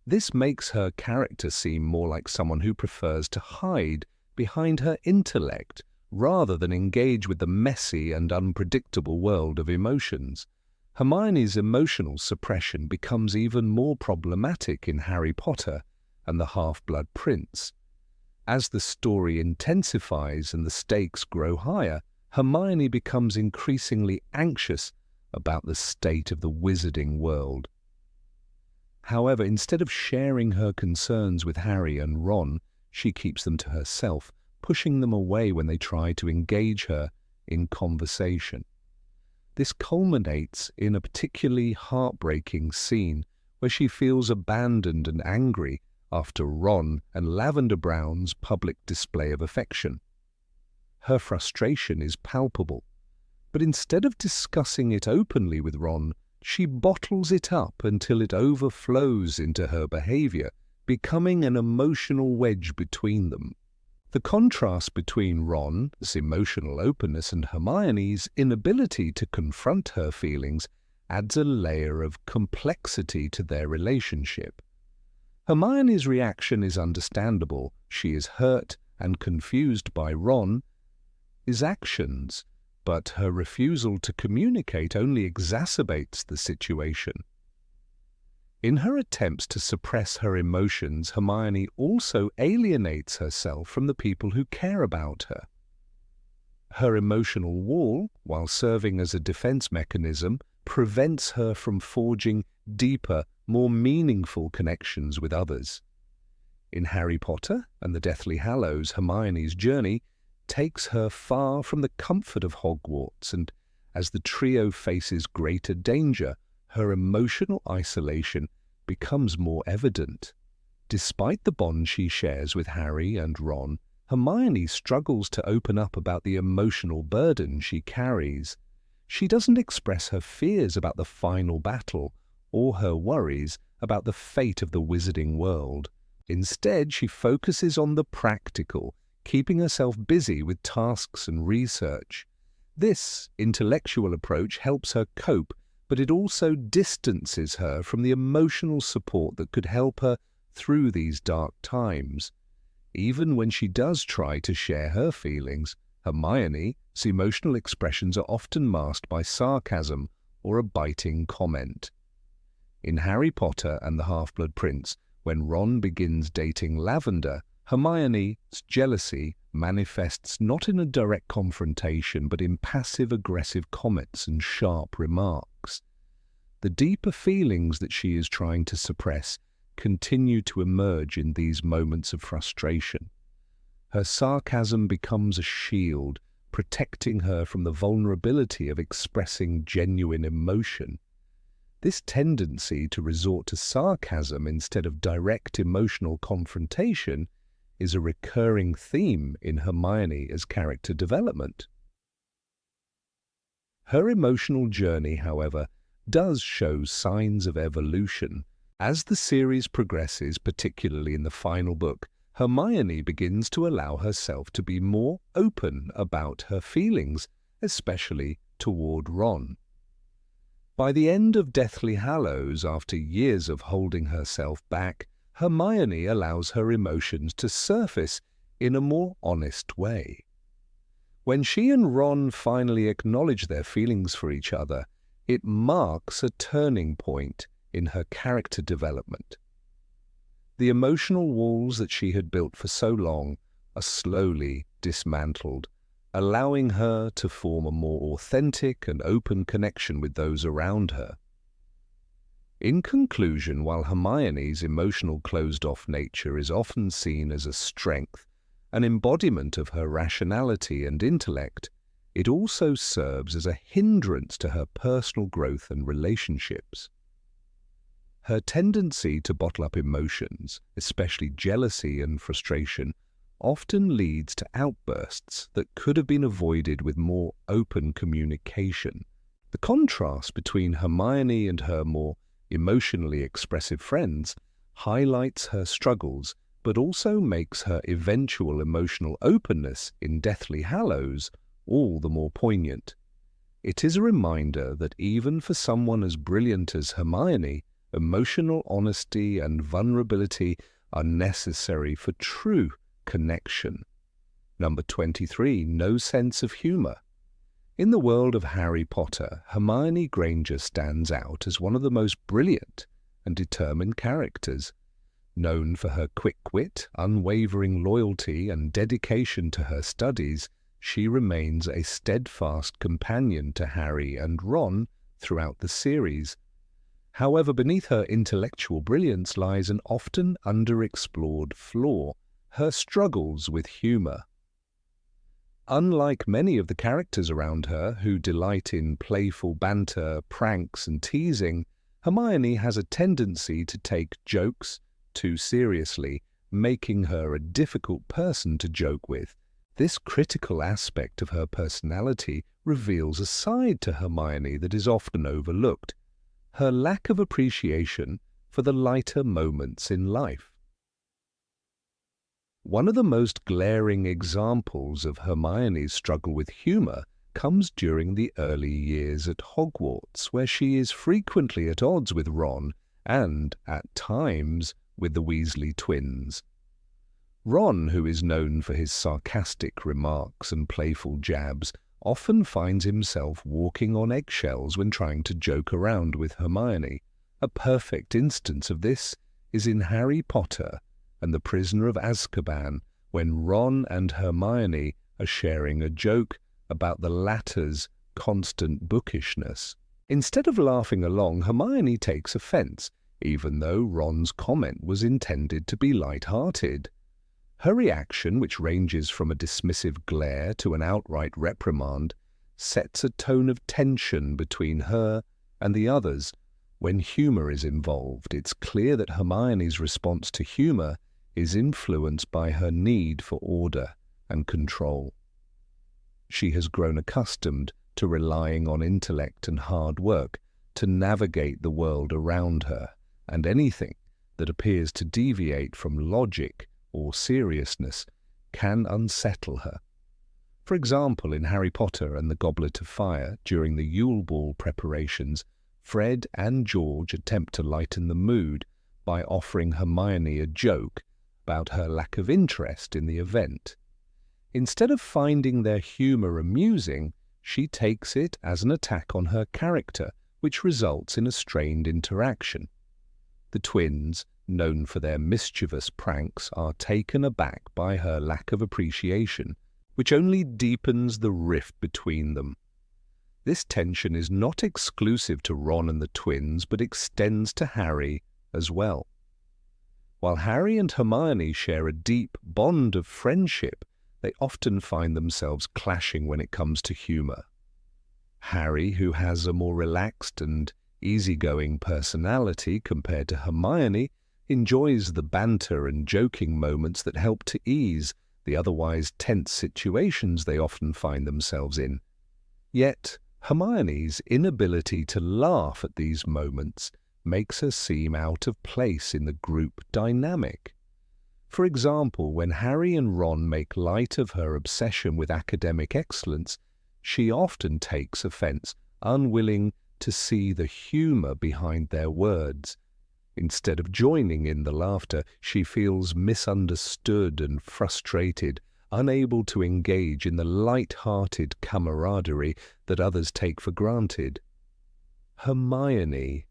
This makes her character seem more like someone who prefers to hide behind her intellect rather than engage with the messy and unpredictable world of emotions. Hermione's emotional suppression becomes even more problematic in Harry Potter and the Half-Blood Prince. As the story intensifies and the stakes grow higher, Hermione becomes increasingly anxious about the state of the wizarding world. However, instead of sharing her concerns with Harry and Ron, she keeps them to herself, pushing them away when they try to engage her in conversation. This culminates in a particularly heartbreaking scene where she feels abandoned and angry after Ron and Lavender Brown's public display of affection. Her frustration is palpable, but instead of discussing it openly with Ron, she bottles it up until it overflows into her behavior, becoming an emotional wedge between them. The contrast between Ron's emotional openness and Hermione's inability to confront her feelings adds a layer of complexity to their relationship. Hermione's reaction is understandable. She is hurt and confused by Ron's actions, but her refusal to communicate only exacerbates the situation. In her attempts to suppress her emotions, Hermione also alienates herself from the people who care about her. Her emotional wall, while serving as a defense mechanism, prevents her from forging deeper, more meaningful connections with others. In Harry Potter and the Deathly Hallows, Hermione's journey takes her far from the comfort of Hogwarts, and as the trio faces greater danger, her emotional isolation becomes more evident. Despite the bond she shares with Harry and Ron, Hermione struggles to open up about the emotional burden she carries. She doesn't express her fears about the final battle or her worries about the fate of the wizarding world. Instead, she focuses on the practical, keeping herself busy with tasks and research. This intellectual approach helps her cope, but it also distances her from the emotional support that could help her through these dark times. Even when she does try to share her feelings, Hermione's emotional expressions are often masked by sarcasm or a biting comment. In Harry Potter and the Half-Blood Prince, when Ron begins dating Lavender, Hermione's jealousy manifests not in a direct confrontation but in passive-aggressive comments and sharp remarks. The deeper feelings that she is trying to suppress continue to emerge in these moments of frustration. Her sarcasm becomes a shield, protecting her from the vulnerability of expressing genuine emotion. This tendency to resort to sarcasm instead of direct emotional confrontation is a recurring theme in Hermione's character development. Her emotional journey, however, does show signs of evolution. As the series progresses, particularly in the final book, Hermione begins to allow herself to be more open about her feelings, especially toward Ron. By the end of Deathly Hallows, after years of holding herself back, Hermione allows her emotions to surface in a more honest way. When she and Ron finally acknowledge their feelings for each other, it marks a turning point in her character development. The emotional walls that she had built for so long are slowly dismantled, allowing her to form a more authentic and open connection with those around her. In conclusion, while Hermione's emotional closed-off nature is often seen as a strength, an embodiment of her rationality and intellect, it also serves as a hindrance to her personal growth and relationships. Her tendency to bottle up emotions, especially jealousy and frustration, often leads to outbursts that could have been avoided with more open communication. The contrast between Hermione and her more emotionally expressive friends highlights her struggles, but also makes her eventual emotional openness in Deathly Hallows all the more poignant. It is a reminder that even for someone as brilliant as Hermione, emotional honesty and vulnerability are necessary for true connection. Number 23. No sense of humor. In the world of Harry Potter, Hermione Granger stands out as one of the most brilliant and determined characters. Known for her quick wit, unwavering loyalty, and dedication to her studies, she remains a steadfast companion to Harry and Ron throughout the series. However, beneath her intellectual brilliance lies an often underexplored flaw: her struggles with humor. Unlike many of the characters around her, who delight in playful banter, pranks, and teasing, Hermione has a tendency to take jokes too seriously, making her a difficult person to joke with. This critical aspect of her personality reveals a side to Hermione that is often overlooked: her lack of appreciation for the lighter moments in life. One of the most glaring examples of Hermione's struggle with humor comes during the early years at Hogwarts, where she is frequently at odds with Ron and, at times, with the Weasley twins. Ron, who is known for his sarcastic remarks and playful jabs, often finds himself walking on eggshells when trying to joke around with Hermione. A perfect instance of this is in Harry Potter and the Prisoner of Azkaban, when Ron and Hermione are sharing a joke about the latter's constant bookishness. Instead of laughing along, Hermione takes offense, even though Ron's comment was intended to be light-hearted. Her reaction, which ranges from a dismissive glare to an outright reprimand, sets a tone of tension between her and the others. When humor is involved, it's clear that Hermione's response to humor is influenced by her need for order and control. She has grown accustomed to relying on intellect and hard work to navigate the world around her, and anything that appears to deviate from logic or seriousness can unsettle her. For example, in Harry Potter and the Goblet of Fire, during the Yule Ball preparations, Fred and George attempt to lighten the mood by offering Hermione a joke about her lack of interest in the event. Instead of finding their humor amusing, she takes it as an attack on her character, which results in a strained interaction. The twins, known for their mischievous pranks, are taken aback by her lack of appreciation, which only deepens the rift between them. This tension is not exclusive to Ron and the twins, but extends to Harry as well. While Harry and Hermione share a deep bond of friendship, they often find themselves clashing when it comes to humor. Harry, who has a more relaxed and easygoing personality compared to Hermione, enjoys the banter and joking moments that help to ease the otherwise tense situations they often find themselves in. Yet, Hermione's inability to laugh at these moments makes her seem out of place in the group dynamic. For example, when Harry and Ron make light of her obsession with academic excellence, she often takes offense, unwilling to see the humor behind their words. Instead of joining in the laughter, she feels misunderstood and frustrated, unable to engage in the light-hearted camaraderie that others take for granted. Hermione's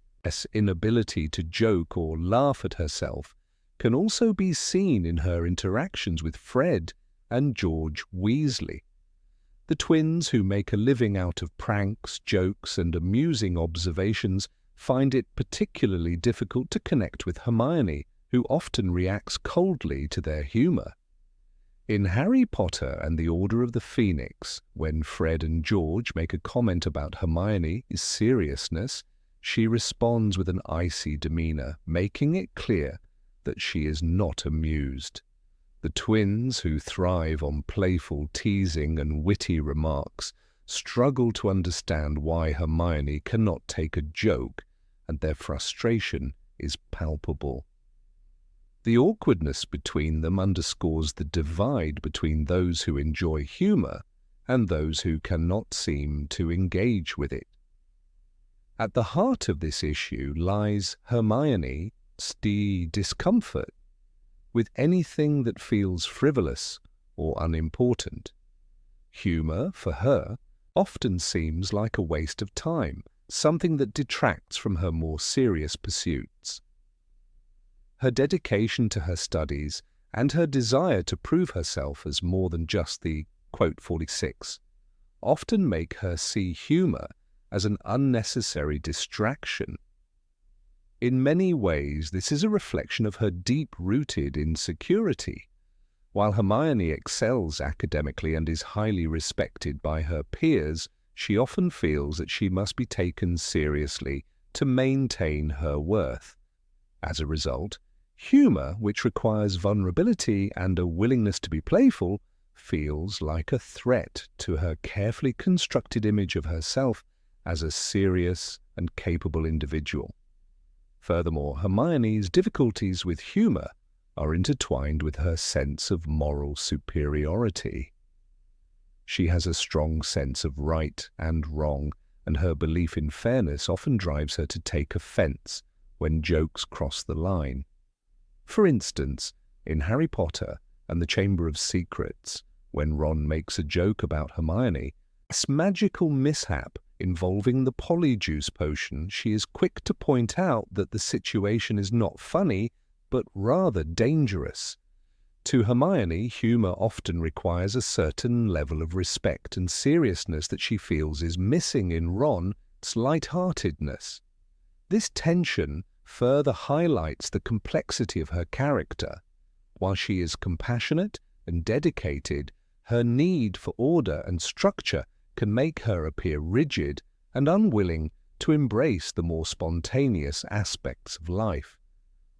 inability to joke or laugh at herself can also be seen in her interactions with Fred and George Weasley. The twins, who make a living out of pranks, jokes, and amusing observations, find it particularly difficult to connect with Hermione, who often reacts coldly to their humor. In Harry Potter and the Order of the Phoenix, when Fred and George make a comment about Hermione's seriousness, she responds with an icy demeanor, making it clear that she is not amused. The twins, who thrive on playful teasing and witty remarks, struggle to understand why Hermione cannot take a joke, and their frustration is palpable. The awkwardness between them underscores the divide between those who enjoy humor and those who cannot seem to engage with it. At the heart of this issue lies Hermione's discomfort with anything that feels frivolous or unimportant. Humor, for her, often seems like a waste of time, something that detracts from her more serious pursuits. Her dedication to her studies and her desire to prove herself as more than just the quote 46 often make her see humor as an unnecessary distraction. In many ways, this is a reflection of her deep-rooted insecurity. While Hermione excels academically and is highly respected by her peers, she often feels that she must be taken seriously to maintain her worth. As a result, humor, which requires vulnerability and a willingness to be playful, feels like a threat to her carefully constructed image of herself as a serious and capable individual. Furthermore, Hermione's difficulties with humor are intertwined with her sense of moral superiority. She has a strong sense of right and wrong, and her belief in fairness often drives her to take offense when jokes cross the line. For instance, in Harry Potter and the Chamber of Secrets, when Ron makes a joke about Hermione, this magical mishap involving the polyjuice potion, she is quick to point out that the situation is not funny, but rather dangerous. To Hermione, humor often requires a certain level of respect and seriousness that she feels is missing in Ron's lightheartedness. This tension further highlights the complexity of her character. While she is compassionate and dedicated, her need for order and structure can make her appear rigid and unwilling to embrace the more spontaneous aspects of life.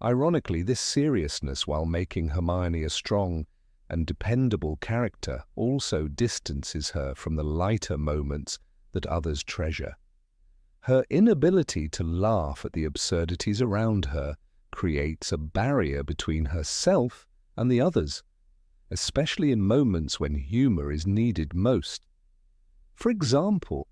Ironically, this seriousness, while making Hermione a strong and dependable character, also distances her from the lighter moments that others treasure. Her inability to laugh at the absurdities around her creates a barrier between herself and the others, especially in moments when humor is needed most. For example,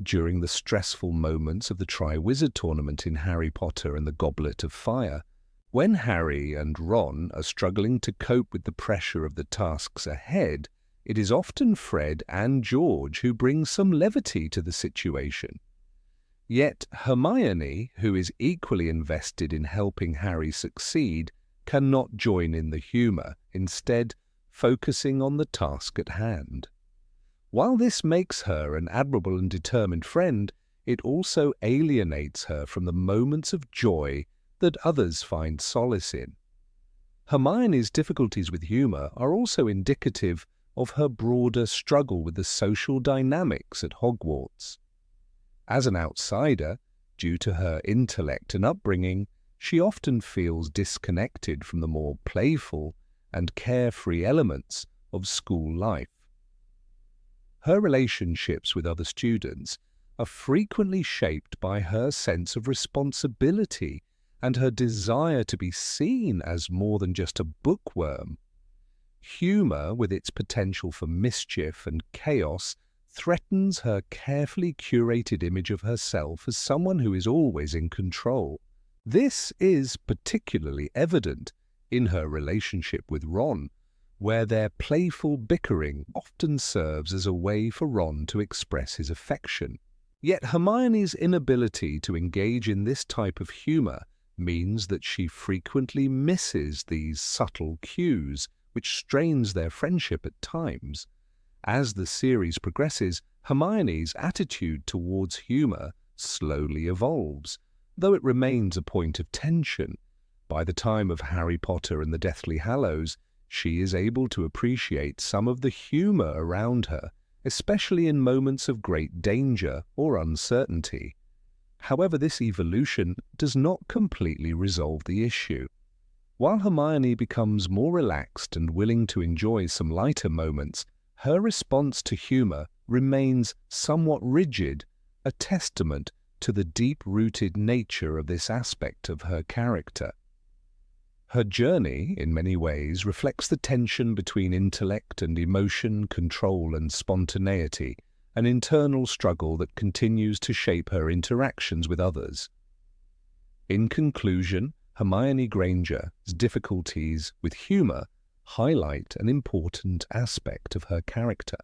during the stressful moments of the Triwizard Tournament in Harry Potter and the Goblet of Fire, when Harry and Ron are struggling to cope with the pressure of the tasks ahead, it is often Fred and George who bring some levity to the situation. Yet Hermione, who is equally invested in helping Harry succeed, cannot join in the humor, instead focusing on the task at hand. While this makes her an admirable and determined friend, it also alienates her from the moments of joy that others find solace in. Hermione's difficulties with humor are also indicative of her broader struggle with the social dynamics at Hogwarts. As an outsider, due to her intellect and upbringing, she often feels disconnected from the more playful and carefree elements of school life. Her relationships with other students are frequently shaped by her sense of responsibility and her desire to be seen as more than just a bookworm. Humor, with its potential for mischief and chaos, threatens her carefully curated image of herself as someone who is always in control. This is particularly evident in her relationship with Ron, where their playful bickering often serves as a way for Ron to express his affection. Yet Hermione's inability to engage in this type of humor means that she frequently misses these subtle cues, which strains their friendship at times. As the series progresses, Hermione's attitude towards humor slowly evolves, though it remains a point of tension. By the time of Harry Potter and the Deathly Hallows, she is able to appreciate some of the humor around her, especially in moments of great danger or uncertainty. However, this evolution does not completely resolve the issue. While Hermione becomes more relaxed and willing to enjoy some lighter moments, her response to humor remains somewhat rigid, a testament to the deep-rooted nature of this aspect of her character. Her journey, in many ways, reflects the tension between intellect and emotion, control and spontaneity, an internal struggle that continues to shape her interactions with others. In conclusion, Hermione Granger's difficulties with humor highlight an important aspect of her character.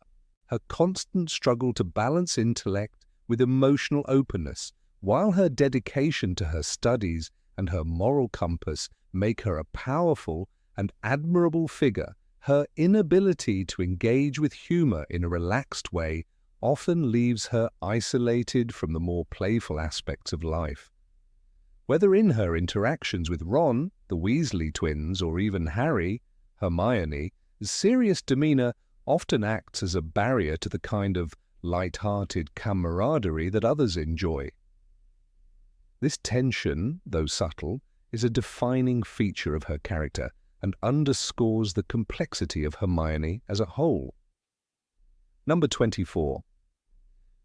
Her constant struggle to balance intellect with emotional openness, while her dedication to her studies and her moral compass make her a powerful and admirable figure. Her inability to engage with humor in a relaxed way often leaves her isolated from the more playful aspects of life. Whether in her interactions with Ron, the Weasley twins, or even Harry, Hermione's serious demeanor often acts as a barrier to the kind of light-hearted camaraderie that others enjoy. This tension, though subtle, is a defining feature of her character and underscores the complexity of Hermione as a whole. Number 24.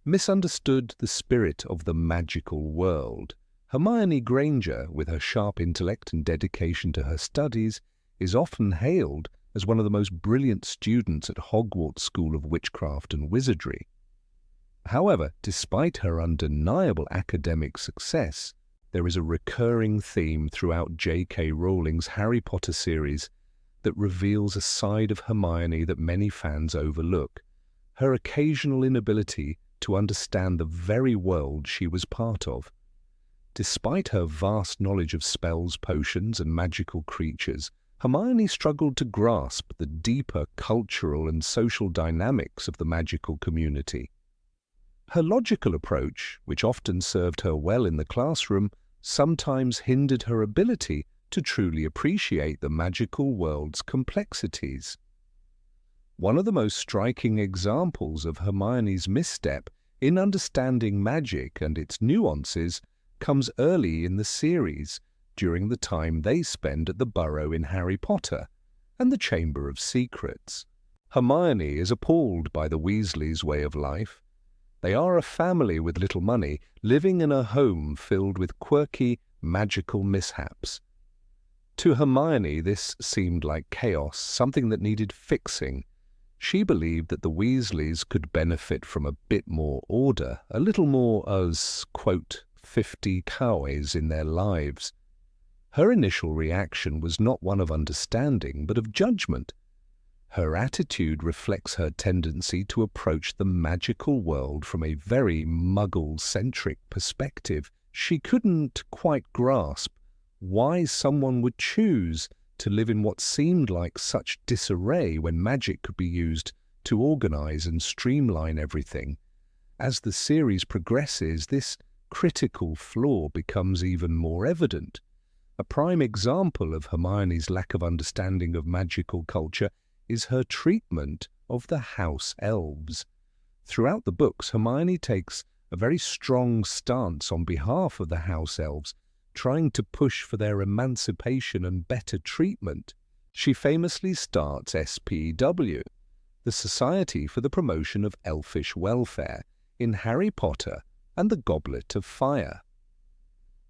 Misunderstood the spirit of the magical world. Hermione Granger, with her sharp intellect and dedication to her studies, is often hailed as one of the most brilliant students at Hogwarts School of Witchcraft and Wizardry. However, despite her undeniable academic success, there is a recurring theme throughout J.K. Rowling's Harry Potter series that reveals a side of Hermione that many fans overlook: her occasional inability to understand the very world she was part of. Despite her vast knowledge of spells, potions, and magical creatures, Hermione struggled to grasp the deeper cultural and social dynamics of the magical community. Her logical approach, which often served her well in the classroom, sometimes hindered her ability to truly appreciate the magical world's complexities. One of the most striking examples of Hermione's misstep in understanding magic and its nuances comes early in the series, during the time they spend at the Burrow in Harry Potter and the Chamber of Secrets. Hermione is appalled by the Weasleys' way of life. They are a family with little money, living in a home filled with quirky, magical mishaps. To Hermione, this seemed like chaos, something that needed fixing. She believed that the Weasleys could benefit from a bit more order, a little more as, quote, 50 cows in their lives. Her initial reaction was not one of understanding, but of judgment. Her attitude reflects her tendency to approach the magical world from a very Muggle-centric perspective. She couldn't quite grasp why someone would choose to live in what seemed like such disarray when magic could be used to organize and streamline everything. As the series progresses, this critical flaw becomes even more evident. A prime example of Hermione's lack of understanding of magical culture is her treatment of the house elves. Throughout the books, Hermione takes a very strong stance on behalf of the house elves, trying to push for their emancipation and better treatment. She famously starts SPW, the Society for the Promotion of Elfish Welfare, in Harry Potter and the Goblet of Fire.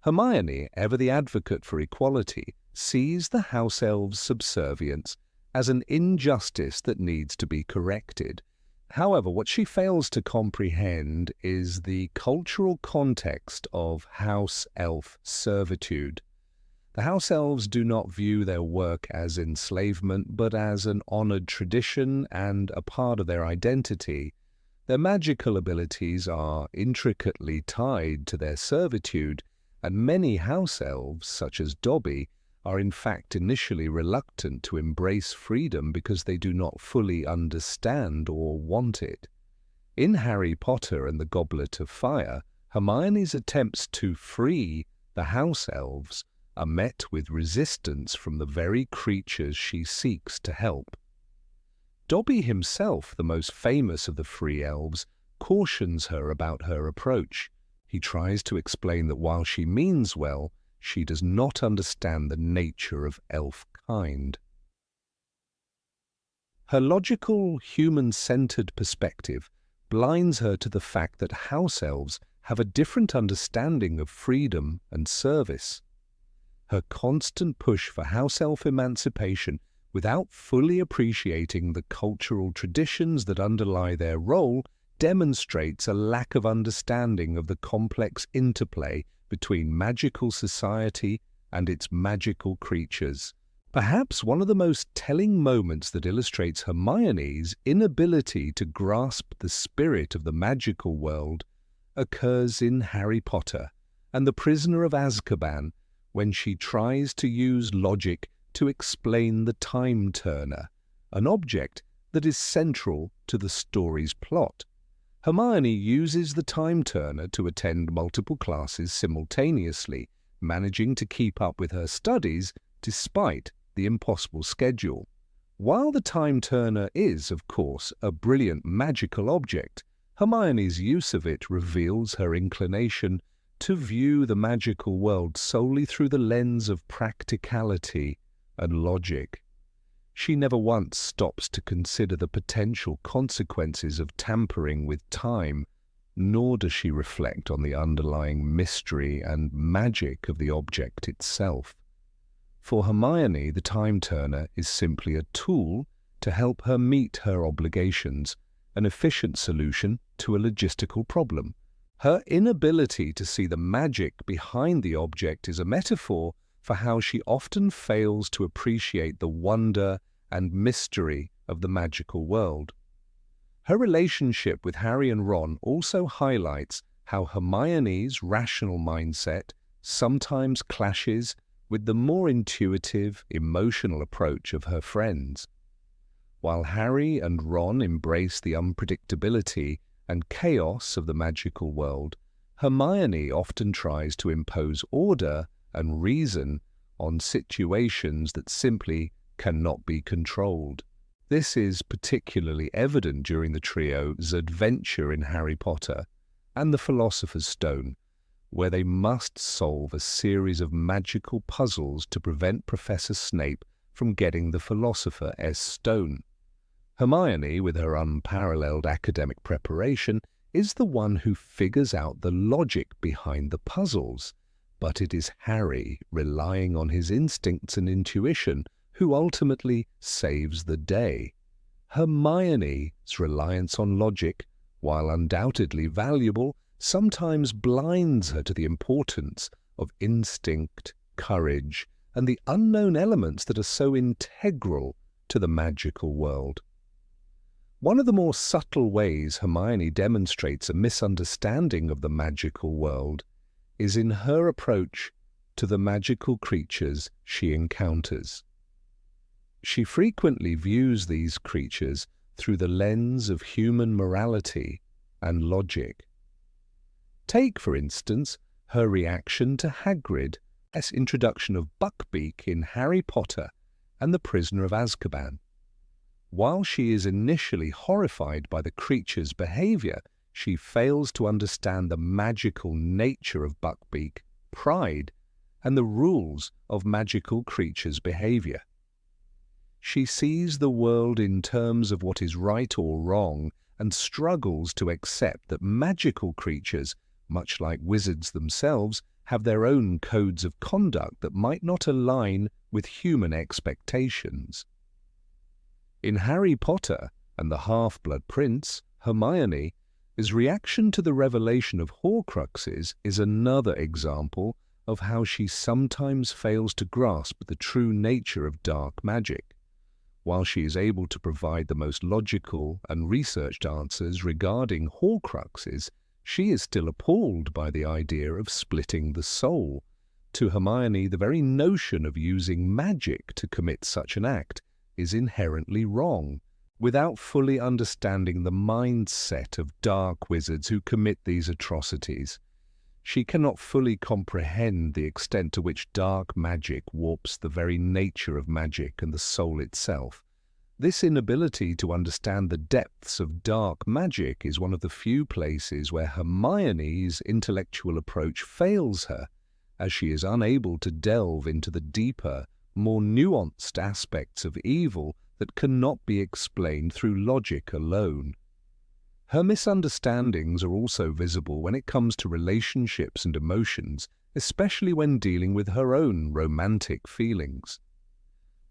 Hermione, ever the advocate for equality, sees the house elves' subservience as an injustice that needs to be corrected, However, what she fails to comprehend is the cultural context of house elf servitude. The house elves do not view their work as enslavement, but as an honored tradition and a part of their identity. Their magical abilities are intricately tied to their servitude, and many house elves, such as Dobby, are in fact initially reluctant to embrace freedom because they do not fully understand or want it. In Harry Potter and the Goblet of Fire, Hermione's attempts to free the house elves are met with resistance from the very creatures she seeks to help. Dobby himself, the most famous of the free elves, cautions her about her approach. He tries to explain that while she means well, she does not understand the nature of elf kind. Her logical, human-centered perspective blinds her to the fact that house elves have a different understanding of freedom and service. Her constant push for house elf emancipation without fully appreciating the cultural traditions that underlie their role demonstrates a lack of understanding of the complex interplay between magical society and its magical creatures. Perhaps one of the most telling moments that illustrates Hermione's inability to grasp the spirit of the magical world occurs in Harry Potter and the Prisoner of Azkaban, when she tries to use logic to explain the time turner, an object that is central to the story's plot. Hermione uses the time turner to attend multiple classes simultaneously, managing to keep up with her studies despite the impossible schedule. While the time turner is, of course, a brilliant magical object, Hermione's use of it reveals her inclination to view the magical world solely through the lens of practicality and logic. She never once stops to consider the potential consequences of tampering with time, nor does she reflect on the underlying mystery and magic of the object itself. For Hermione, the time turner is simply a tool to help her meet her obligations, an efficient solution to a logistical problem. Her inability to see the magic behind the object is a metaphor for how she often fails to appreciate the wonder and mystery of the magical world. Her relationship with Harry and Ron also highlights how Hermione's rational mindset sometimes clashes with the more intuitive, emotional approach of her friends. While Harry and Ron embrace the unpredictability and chaos of the magical world, Hermione often tries to impose order and reason on situations that simply cannot be controlled. This is particularly evident during the trio's adventure in Harry Potter and the Philosopher's Stone, where they must solve a series of magical puzzles to prevent Professor Snape from getting the Philosopher's Stone. Hermione, with her unparalleled academic preparation, is the one who figures out the logic behind the puzzles, but it is Harry, relying on his instincts and intuition, who ultimately saves the day. Hermione's reliance on logic, while undoubtedly valuable, sometimes blinds her to the importance of instinct, courage, and the unknown elements that are so integral to the magical world. One of the more subtle ways Hermione demonstrates a misunderstanding of the magical world is in her approach to the magical creatures she encounters. She frequently views these creatures through the lens of human morality and logic. Take, for instance, her reaction to Hagrid's introduction of Buckbeak in Harry Potter and the Prisoner of Azkaban. While she is initially horrified by the creature's behavior, she fails to understand the magical nature of Buckbeak, pride, and the rules of magical creatures' behavior. She sees the world in terms of what is right or wrong and struggles to accept that magical creatures, much like wizards themselves, have their own codes of conduct that might not align with human expectations. In Harry Potter And the Half-Blood Prince, Hermione, his reaction to the revelation of Horcruxes is another example of how she sometimes fails to grasp the true nature of dark magic. While she is able to provide the most logical and researched answers regarding Horcruxes, she is still appalled by the idea of splitting the soul. To Hermione, the very notion of using magic to commit such an act is inherently wrong. Without fully understanding the mindset of dark wizards who commit these atrocities, she cannot fully comprehend the extent to which dark magic warps the very nature of magic and the soul itself. This inability to understand the depths of dark magic is one of the few places where Hermione's intellectual approach fails her, as she is unable to delve into the deeper, more nuanced aspects of evil that cannot be explained through logic alone. Her misunderstandings are also visible when it comes to relationships and emotions, especially when dealing with her own romantic feelings.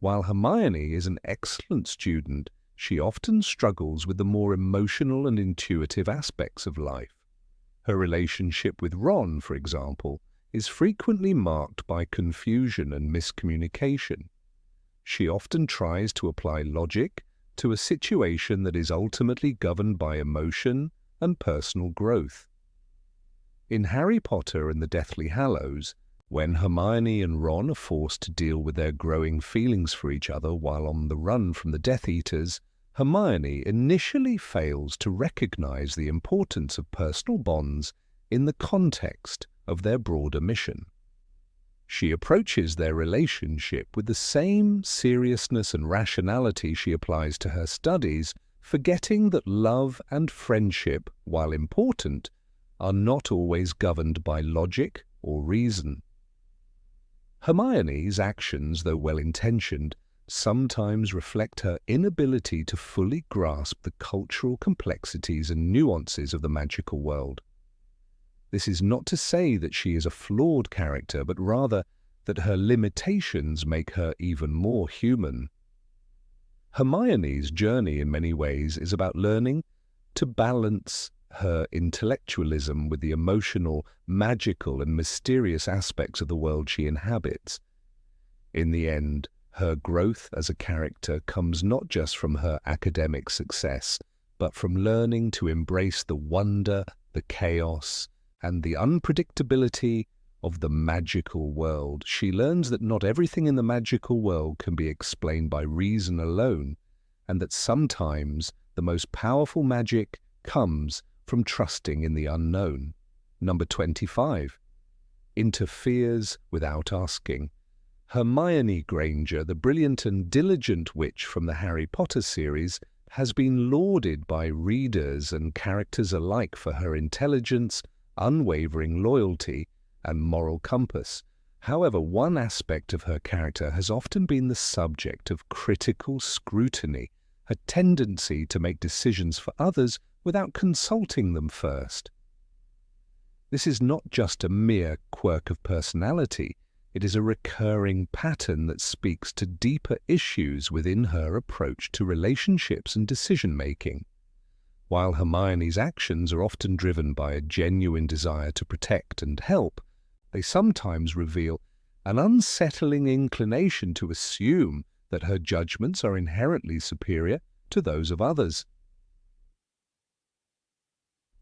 While Hermione is an excellent student, she often struggles with the more emotional and intuitive aspects of life. Her relationship with Ron, for example, is frequently marked by confusion and miscommunication. She often tries to apply logic to a situation that is ultimately governed by emotion and personal growth. In Harry Potter and the Deathly Hallows, when Hermione and Ron are forced to deal with their growing feelings for each other while on the run from the Death Eaters, Hermione initially fails to recognize the importance of personal bonds in the context of their broader mission. She approaches their relationship with the same seriousness and rationality she applies to her studies, forgetting that love and friendship, while important, are not always governed by logic or reason. Hermione's actions, though well-intentioned, sometimes reflect her inability to fully grasp the cultural complexities and nuances of the magical world. This is not to say that she is a flawed character, but rather that her limitations make her even more human. Hermione's journey in many ways is about learning to balance her intellectualism with the emotional, magical, and mysterious aspects of the world she inhabits. In the end, her growth as a character comes not just from her academic success, but from learning to embrace the wonder, the chaos, and the unpredictability of the magical world. She learns that not everything in the magical world can be explained by reason alone, and that sometimes the most powerful magic comes from trusting in the unknown. Number 25. Interferes without asking. Hermione Granger, the brilliant and diligent witch from the Harry Potter series, has been lauded by readers and characters alike for her intelligence, unwavering loyalty, and moral compass. However, one aspect of her character has often been the subject of critical scrutiny, a tendency to make decisions for others without consulting them first. This is not just a mere quirk of personality, it is a recurring pattern that speaks to deeper issues within her approach to relationships and decision-making. While Hermione's actions are often driven by a genuine desire to protect and help, they sometimes reveal an unsettling inclination to assume that her judgments are inherently superior to those of others.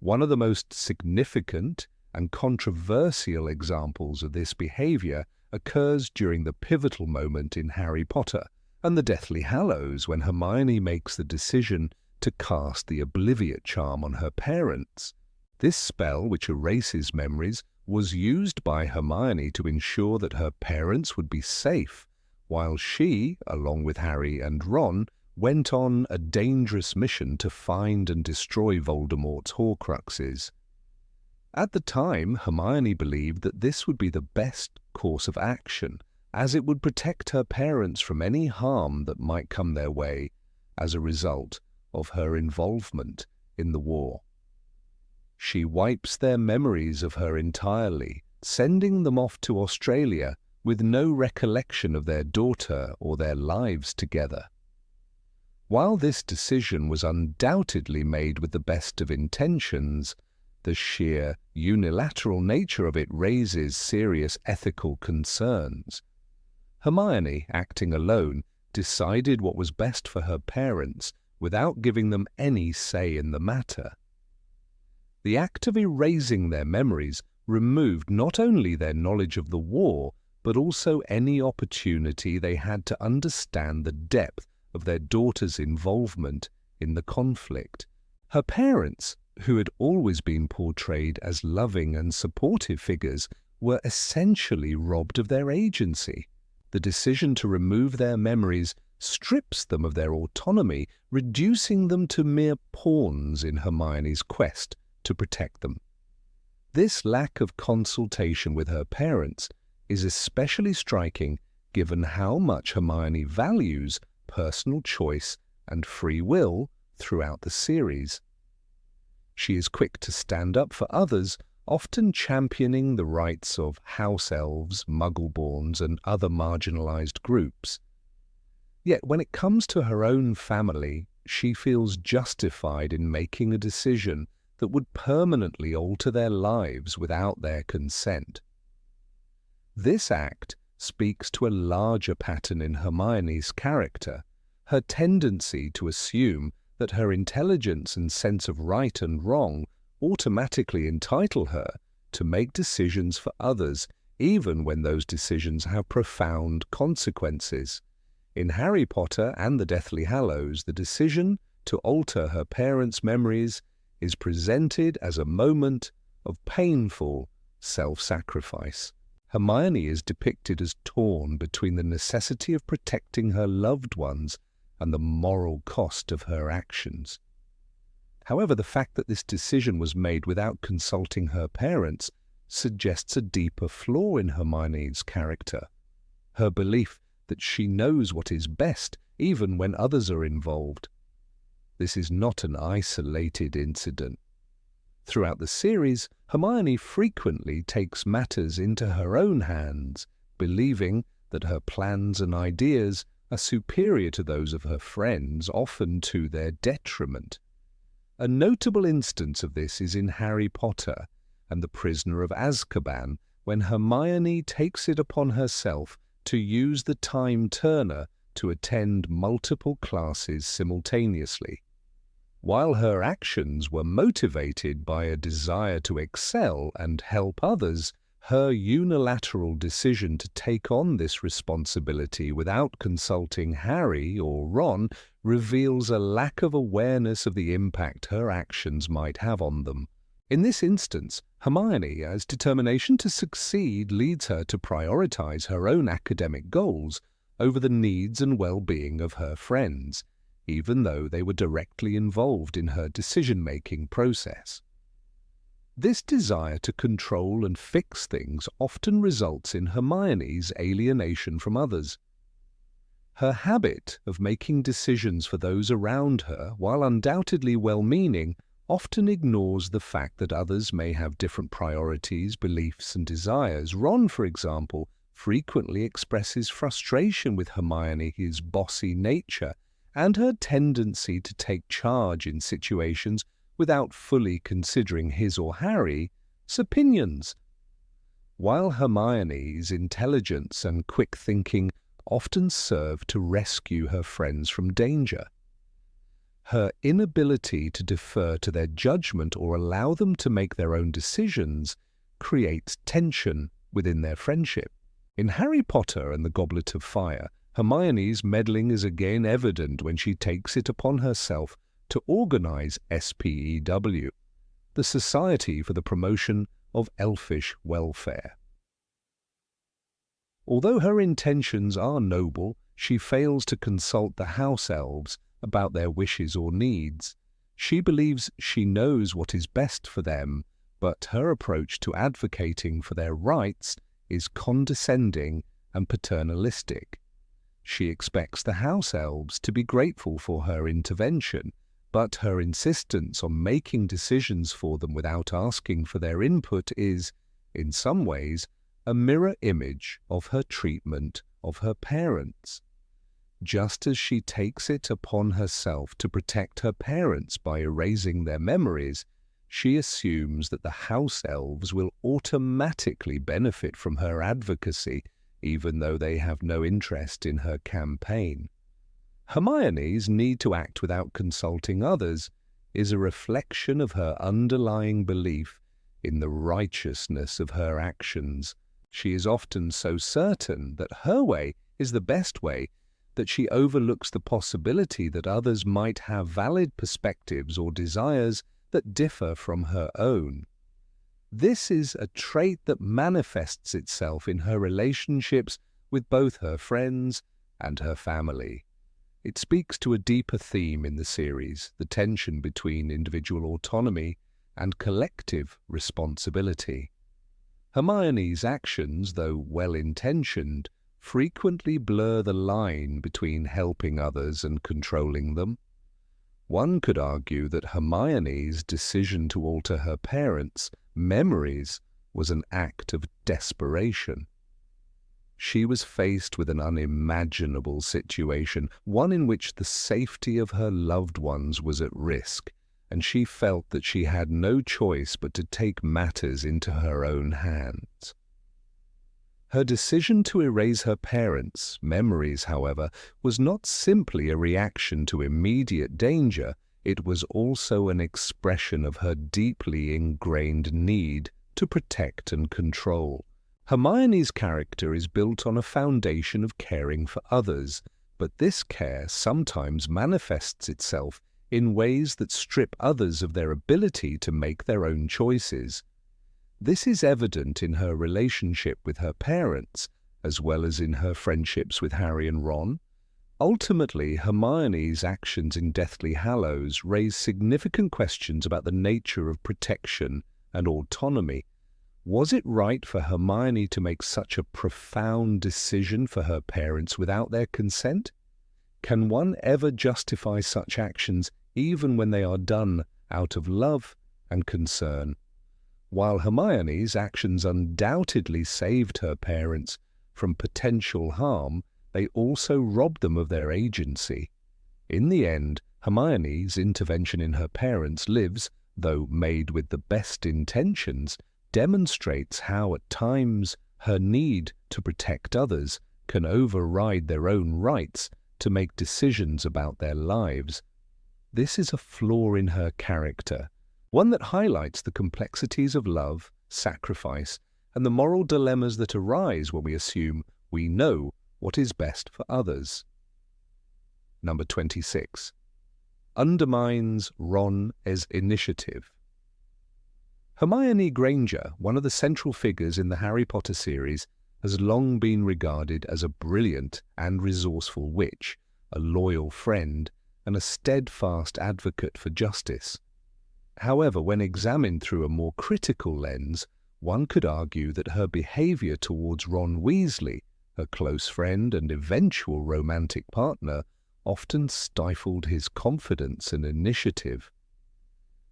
One of the most significant and controversial examples of this behavior occurs during the pivotal moment in Harry Potter and the Deathly Hallows when Hermione makes the decision to cast the Obliviate Charm on her parents. This spell, which erases memories, was used by Hermione to ensure that her parents would be safe, while she, along with Harry and Ron, went on a dangerous mission to find and destroy Voldemort's Horcruxes. At the time, Hermione believed that this would be the best course of action, as it would protect her parents from any harm that might come their way as a result of her involvement in the war. She wipes their memories of her entirely, sending them off to Australia with no recollection of their daughter or their lives together. While this decision was undoubtedly made with the best of intentions, the sheer unilateral nature of it raises serious ethical concerns. Hermione, acting alone, decided what was best for her parents without giving them any say in the matter. The act of erasing their memories removed not only their knowledge of the war, but also any opportunity they had to understand the depth of their daughter's involvement in the conflict. Her parents, who had always been portrayed as loving and supportive figures, were essentially robbed of their agency. The decision to remove their memories strips them of their autonomy, reducing them to mere pawns in Hermione's quest to protect them. This lack of consultation with her parents is especially striking given how much Hermione values personal choice and free will throughout the series. She is quick to stand up for others, often championing the rights of house elves, muggleborns, and other marginalized groups. Yet when it comes to her own family, she feels justified in making a decision that would permanently alter their lives without their consent. This act speaks to a larger pattern in Hermione's character, her tendency to assume that her intelligence and sense of right and wrong automatically entitle her to make decisions for others, even when those decisions have profound consequences. In Harry Potter and the Deathly Hallows, the decision to alter her parents' memories is presented as a moment of painful self-sacrifice. Hermione is depicted as torn between the necessity of protecting her loved ones and the moral cost of her actions. However, the fact that this decision was made without consulting her parents suggests a deeper flaw in Hermione's character. Her belief that she knows what is best even when others are involved. This is not an isolated incident. Throughout the series, Hermione frequently takes matters into her own hands, believing that her plans and ideas are superior to those of her friends, often to their detriment. A notable instance of this is in Harry Potter and the Prisoner of Azkaban, when Hermione takes it upon herself to use the time turner to attend multiple classes simultaneously. While her actions were motivated by a desire to excel and help others, her unilateral decision to take on this responsibility without consulting Harry or Ron reveals a lack of awareness of the impact her actions might have on them. In this instance, Hermione's determination to succeed leads her to prioritize her own academic goals over the needs and well-being of her friends, even though they were directly involved in her decision-making process. This desire to control and fix things often results in Hermione's alienation from others. Her habit of making decisions for those around her, while undoubtedly well-meaning, often ignores the fact that others may have different priorities, beliefs, and desires. Ron, for example, frequently expresses frustration with Hermione's bossy nature and her tendency to take charge in situations without fully considering his or Harry's opinions. While Hermione's intelligence and quick thinking often serve to rescue her friends from danger, her inability to defer to their judgment or allow them to make their own decisions creates tension within their friendship. In Harry Potter and the Goblet of Fire, Hermione's meddling is again evident when she takes it upon herself to organize SPEW, the Society for the Promotion of Elfish Welfare. Although her intentions are noble, she fails to consult the house elves about their wishes or needs. She believes she knows what is best for them, but her approach to advocating for their rights is condescending and paternalistic. She expects the house elves to be grateful for her intervention, but her insistence on making decisions for them without asking for their input is, in some ways, a mirror image of her treatment of her parents. Just as she takes it upon herself to protect her parents by erasing their memories, she assumes that the house elves will automatically benefit from her advocacy, even though they have no interest in her campaign. Hermione's need to act without consulting others is a reflection of her underlying belief in the righteousness of her actions. She is often so certain that her way is the best way that she overlooks the possibility that others might have valid perspectives or desires that differ from her own. This is a trait that manifests itself in her relationships with both her friends and her family. It speaks to a deeper theme in the series, the tension between individual autonomy and collective responsibility. Hermione's actions, though well-intentioned, frequently blur the line between helping others and controlling them. One could argue that Hermione's decision to alter her parents' memories was an act of desperation. She was faced with an unimaginable situation, one in which the safety of her loved ones was at risk, and she felt that she had no choice but to take matters into her own hands. Her decision to erase her parents' memories, however, was not simply a reaction to immediate danger, it was also an expression of her deeply ingrained need to protect and control. Hermione's character is built on a foundation of caring for others, but this care sometimes manifests itself in ways that strip others of their ability to make their own choices. This is evident in her relationship with her parents, as well as in her friendships with Harry and Ron. Ultimately, Hermione's actions in Deathly Hallows raise significant questions about the nature of protection and autonomy. Was it right for Hermione to make such a profound decision for her parents without their consent? Can one ever justify such actions even when they are done out of love and concern? While Hermione's actions undoubtedly saved her parents from potential harm, they also robbed them of their agency. In the end, Hermione's intervention in her parents' lives, though made with the best intentions, demonstrates how at times her need to protect others can override their own rights to make decisions about their lives. This is a flaw in her character, one that highlights the complexities of love, sacrifice, and the moral dilemmas that arise when we assume we know what is best for others. Number 26. Undermines Ron's initiative. Hermione Granger, one of the central figures in the Harry Potter series, has long been regarded as a brilliant and resourceful witch, a loyal friend, and a steadfast advocate for justice. However, when examined through a more critical lens, one could argue that her behavior towards Ron Weasley, her close friend and eventual romantic partner, often stifled his confidence and initiative.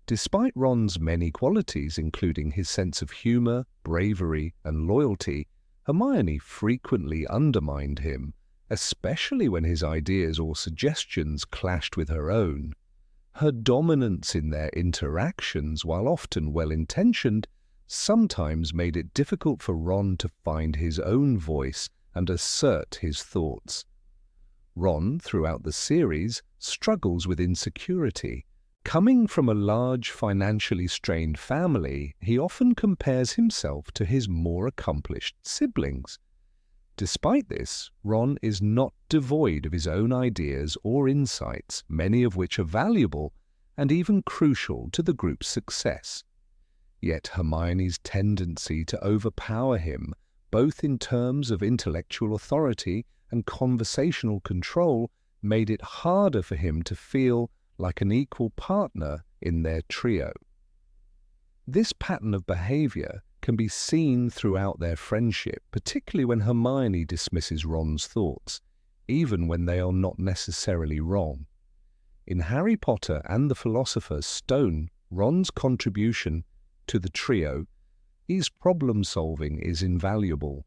Despite Ron's many qualities, including his sense of humor, bravery, and loyalty, Hermione frequently undermined him, especially when his ideas or suggestions clashed with her own. Her dominance in their interactions, while often well-intentioned, sometimes made it difficult for Ron to find his own voice and assert his thoughts. Ron, throughout the series, struggles with insecurity. Coming from a large, financially strained family, he often compares himself to his more accomplished siblings. Despite this, Ron is not devoid of his own ideas or insights, many of which are valuable and even crucial to the group's success. Yet Hermione's tendency to overpower him, both in terms of intellectual authority and conversational control, made it harder for him to feel like an equal partner in their trio. This pattern of behavior can be seen throughout their friendship, particularly when Hermione dismisses Ron's thoughts, even when they are not necessarily wrong. In Harry Potter and the Philosopher's Stone, Ron's contribution to the trio, his problem-solving is invaluable.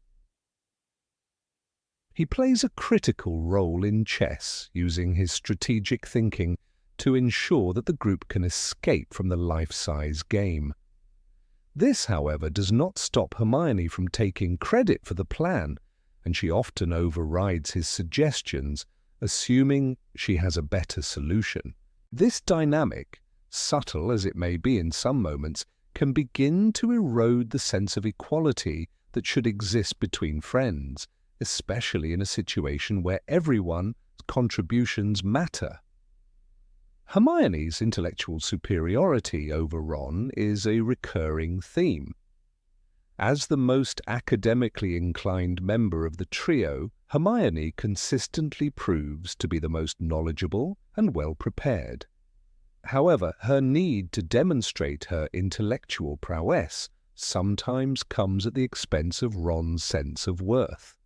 He plays a critical role in chess, using his strategic thinking to ensure that the group can escape from the life-size game. This, however, does not stop Hermione from taking credit for the plan, and she often overrides his suggestions, assuming she has a better solution. This dynamic, subtle as it may be in some moments, can begin to erode the sense of equality that should exist between friends, especially in a situation where everyone's contributions matter. Hermione's intellectual superiority over Ron is a recurring theme. As the most academically inclined member of the trio, Hermione consistently proves to be the most knowledgeable and well-prepared. However, her need to demonstrate her intellectual prowess sometimes comes at the expense of Ron's sense of worth.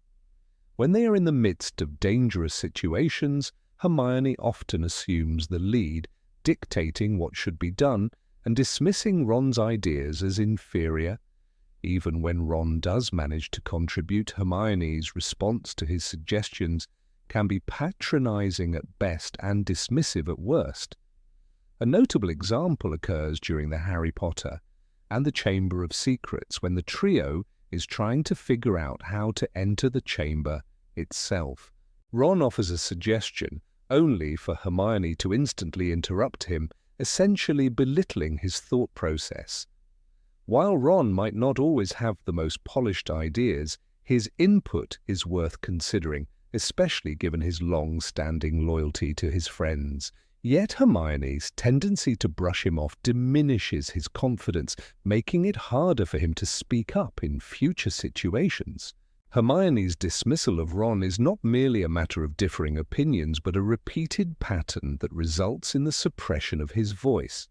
When they are in the midst of dangerous situations, Hermione often assumes the lead, dictating what should be done and dismissing Ron's ideas as inferior. Even when Ron does manage to contribute, Hermione's response to his suggestions can be patronizing at best and dismissive at worst. A notable example occurs during the Harry Potter and the Chamber of Secrets, when the trio is trying to figure out how to enter the chamber itself. Ron offers a suggestion, only for Hermione to instantly interrupt him, essentially belittling his thought process. While Ron might not always have the most polished ideas, his input is worth considering, especially given his long-standing loyalty to his friends. Yet Hermione's tendency to brush him off diminishes his confidence, making it harder for him to speak up in future situations. Hermione's dismissal of Ron is not merely a matter of differing opinions, but a repeated pattern that results in the suppression of his voice.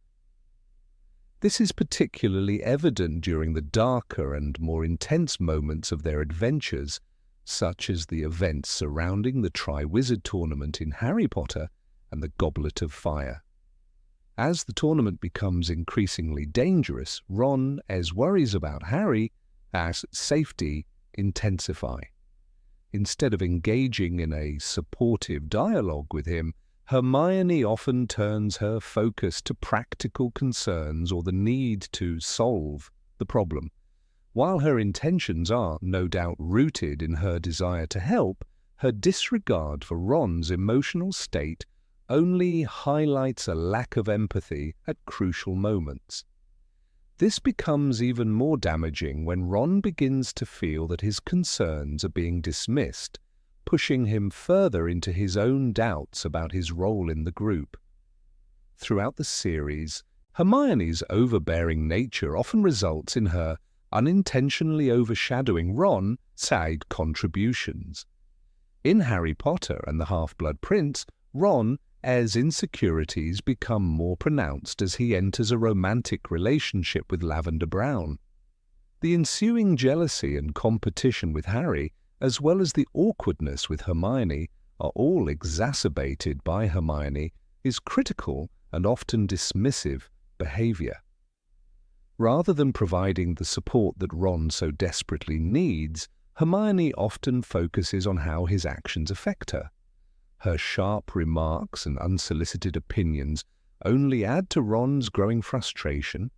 This is particularly evident during the darker and more intense moments of their adventures, such as the events surrounding the Triwizard Tournament in Harry Potter and the Goblet of Fire. As the tournament becomes increasingly dangerous, Ron's worries about Harry's safety intensify. Instead of engaging in a supportive dialogue with him, Hermione often turns her focus to practical concerns or the need to solve the problem. While her intentions are, no doubt, rooted in her desire to help, her disregard for Ron's emotional state only highlights a lack of empathy at crucial moments. This becomes even more damaging when Ron begins to feel that his concerns are being dismissed, pushing him further into his own doubts about his role in the group. Throughout the series, Hermione's overbearing nature often results in her unintentionally overshadowing Ron's side contributions. In Harry Potter and the Half-Blood Prince, Ron's insecurities become more pronounced as he enters a romantic relationship with Lavender Brown. The ensuing jealousy and competition with Harry, as well as the awkwardness with Hermione, are all exacerbated by Hermione's critical and often dismissive behavior. Rather than providing the support that Ron so desperately needs, Hermione often focuses on how his actions affect her. Her sharp remarks and unsolicited opinions only add to Ron's growing frustration,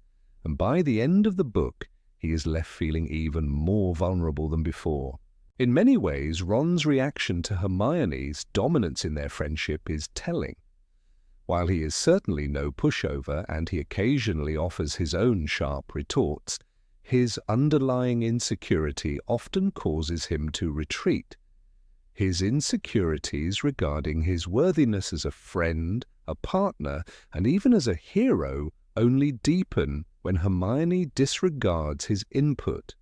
and by the end of the book, he is left feeling even more vulnerable than before. In many ways, Ron's reaction to Hermione's dominance in their friendship is telling. While he is certainly no pushover and he occasionally offers his own sharp retorts, his underlying insecurity often causes him to retreat. His insecurities regarding his worthiness as a friend, a partner, and even as a hero only deepen when Hermione disregards his input.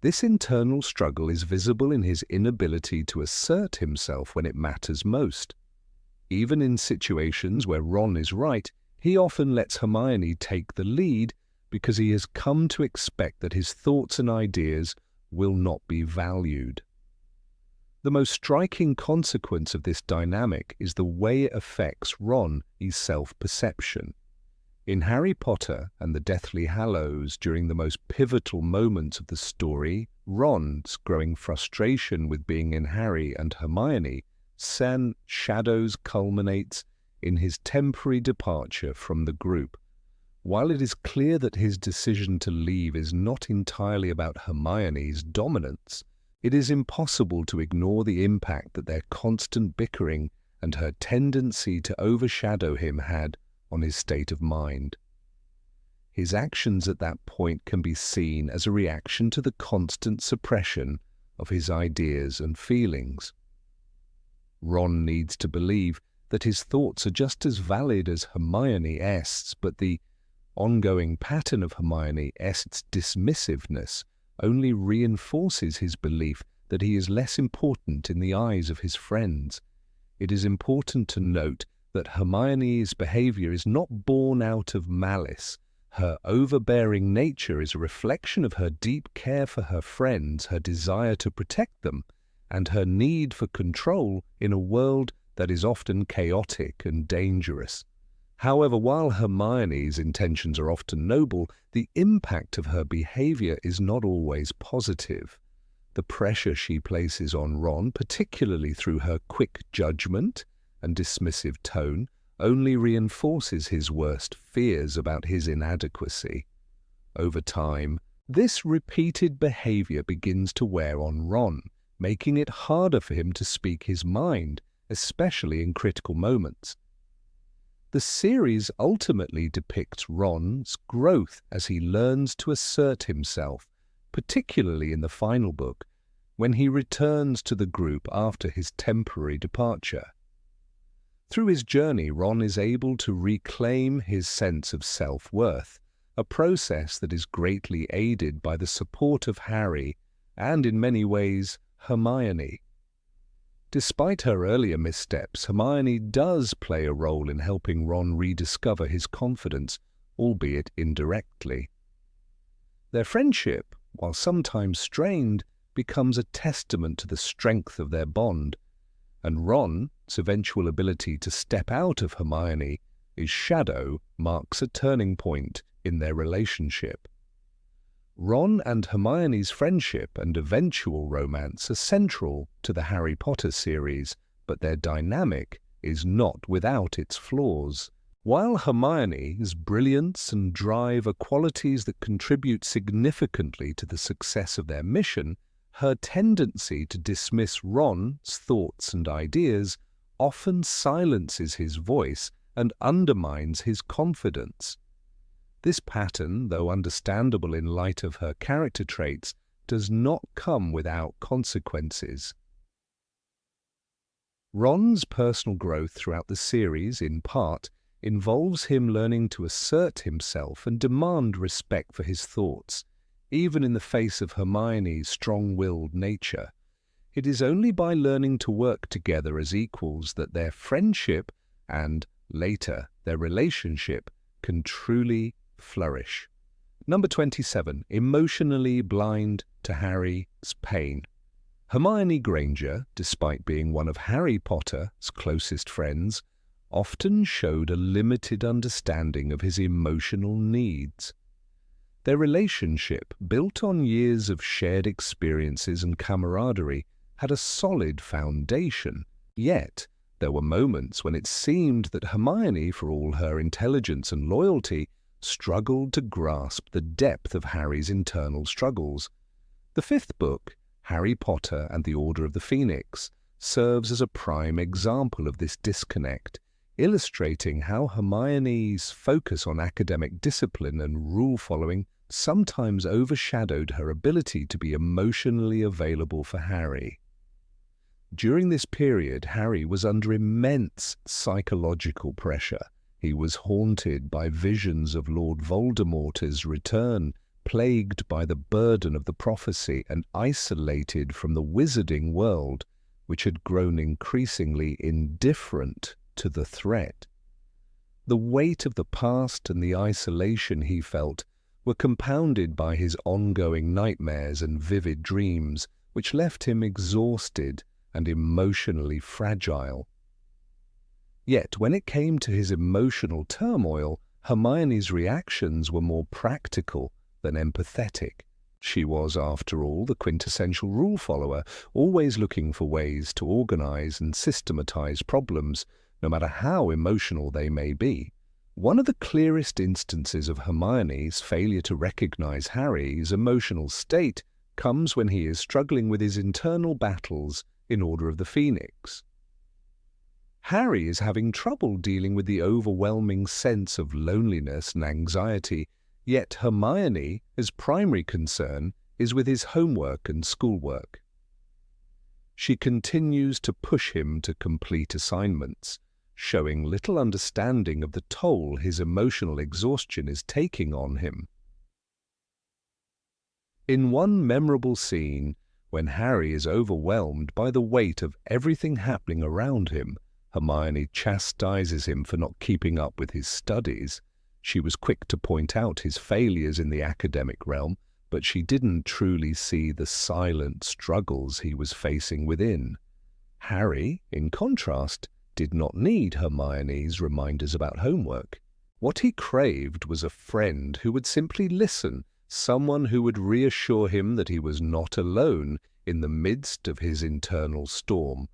This internal struggle is visible in his inability to assert himself when it matters most. Even in situations where Ron is right, he often lets Hermione take the lead because he has come to expect that his thoughts and ideas will not be valued. The most striking consequence of this dynamic is the way it affects Ron's self-perception. In Harry Potter and the Deathly Hallows, during the most pivotal moments of the story, Ron's growing frustration with being in Harry and Hermione shadows culminates in his temporary departure from the group. While it is clear that his decision to leave is not entirely about Hermione's dominance, it is impossible to ignore the impact that their constant bickering and her tendency to overshadow him had on his state of mind. His actions at that point can be seen as a reaction to the constant suppression of his ideas and feelings. Ron needs to believe that his thoughts are just as valid as Hermione's, but the ongoing pattern of Hermione's dismissiveness only reinforces his belief that he is less important in the eyes of his friends. It is important to note that Hermione's behavior is not born out of malice. Her overbearing nature is a reflection of her deep care for her friends, her desire to protect them, and her need for control in a world that is often chaotic and dangerous. However, while Hermione's intentions are often noble, the impact of her behavior is not always positive. The pressure she places on Ron, particularly through her quick judgment and dismissive tone, only reinforces his worst fears about his inadequacy. Over time, this repeated behavior begins to wear on Ron, making it harder for him to speak his mind, especially in critical moments. The series ultimately depicts Ron's growth as he learns to assert himself, particularly in the final book, when he returns to the group after his temporary departure. Through his journey, Ron is able to reclaim his sense of self-worth, a process that is greatly aided by the support of Harry and, in many ways, Hermione. Despite her earlier missteps, Hermione does play a role in helping Ron rediscover his confidence, albeit indirectly. Their friendship, while sometimes strained, becomes a testament to the strength of their bond, and Ron's eventual ability to step out of Hermione's shadow marks a turning point in their relationship. Ron and Hermione's friendship and eventual romance are central to the Harry Potter series, but their dynamic is not without its flaws. While Hermione's brilliance and drive are qualities that contribute significantly to the success of their mission, her tendency to dismiss Ron's thoughts and ideas often silences his voice and undermines his confidence. This pattern, though understandable in light of her character traits, does not come without consequences. Ron's personal growth throughout the series, in part, involves him learning to assert himself and demand respect for his thoughts, even in the face of Hermione's strong-willed nature. It is only by learning to work together as equals that their friendship and, later, their relationship can truly flourish. Number 27. Emotionally blind to Harry's pain. Hermione Granger, despite being one of Harry Potter's closest friends, often showed a limited understanding of his emotional needs. Their relationship, built on years of shared experiences and camaraderie, had a solid foundation. Yet, there were moments when it seemed that Hermione, for all her intelligence and loyalty, struggled to grasp the depth of Harry's internal struggles. The fifth book, Harry Potter and the Order of the Phoenix, serves as a prime example of this disconnect, illustrating how Hermione's focus on academic discipline and rule-following sometimes overshadowed her ability to be emotionally available for Harry. During this period, Harry was under immense psychological pressure. He was haunted by visions of Lord Voldemort's return, plagued by the burden of the prophecy, and isolated from the wizarding world, which had grown increasingly indifferent to the threat. The weight of the past and the isolation he felt were compounded by his ongoing nightmares and vivid dreams, which left him exhausted and emotionally fragile. Yet when it came to his emotional turmoil, Hermione's reactions were more practical than empathetic. She was, after all, the quintessential rule follower, always looking for ways to organize and systematize problems, no matter how emotional they may be. One of the clearest instances of Hermione's failure to recognize Harry's emotional state comes when he is struggling with his internal battles in Order of the Phoenix. Harry is having trouble dealing with the overwhelming sense of loneliness and anxiety, yet Hermione, his primary concern, is with his homework and schoolwork. She continues to push him to complete assignments, showing little understanding of the toll his emotional exhaustion is taking on him. In one memorable scene, when Harry is overwhelmed by the weight of everything happening around him, Hermione chastises him for not keeping up with his studies. She was quick to point out his failures in the academic realm, but she didn't truly see the silent struggles he was facing within. Harry, in contrast, did not need Hermione's reminders about homework. What he craved was a friend who would simply listen, someone who would reassure him that he was not alone in the midst of his internal storm.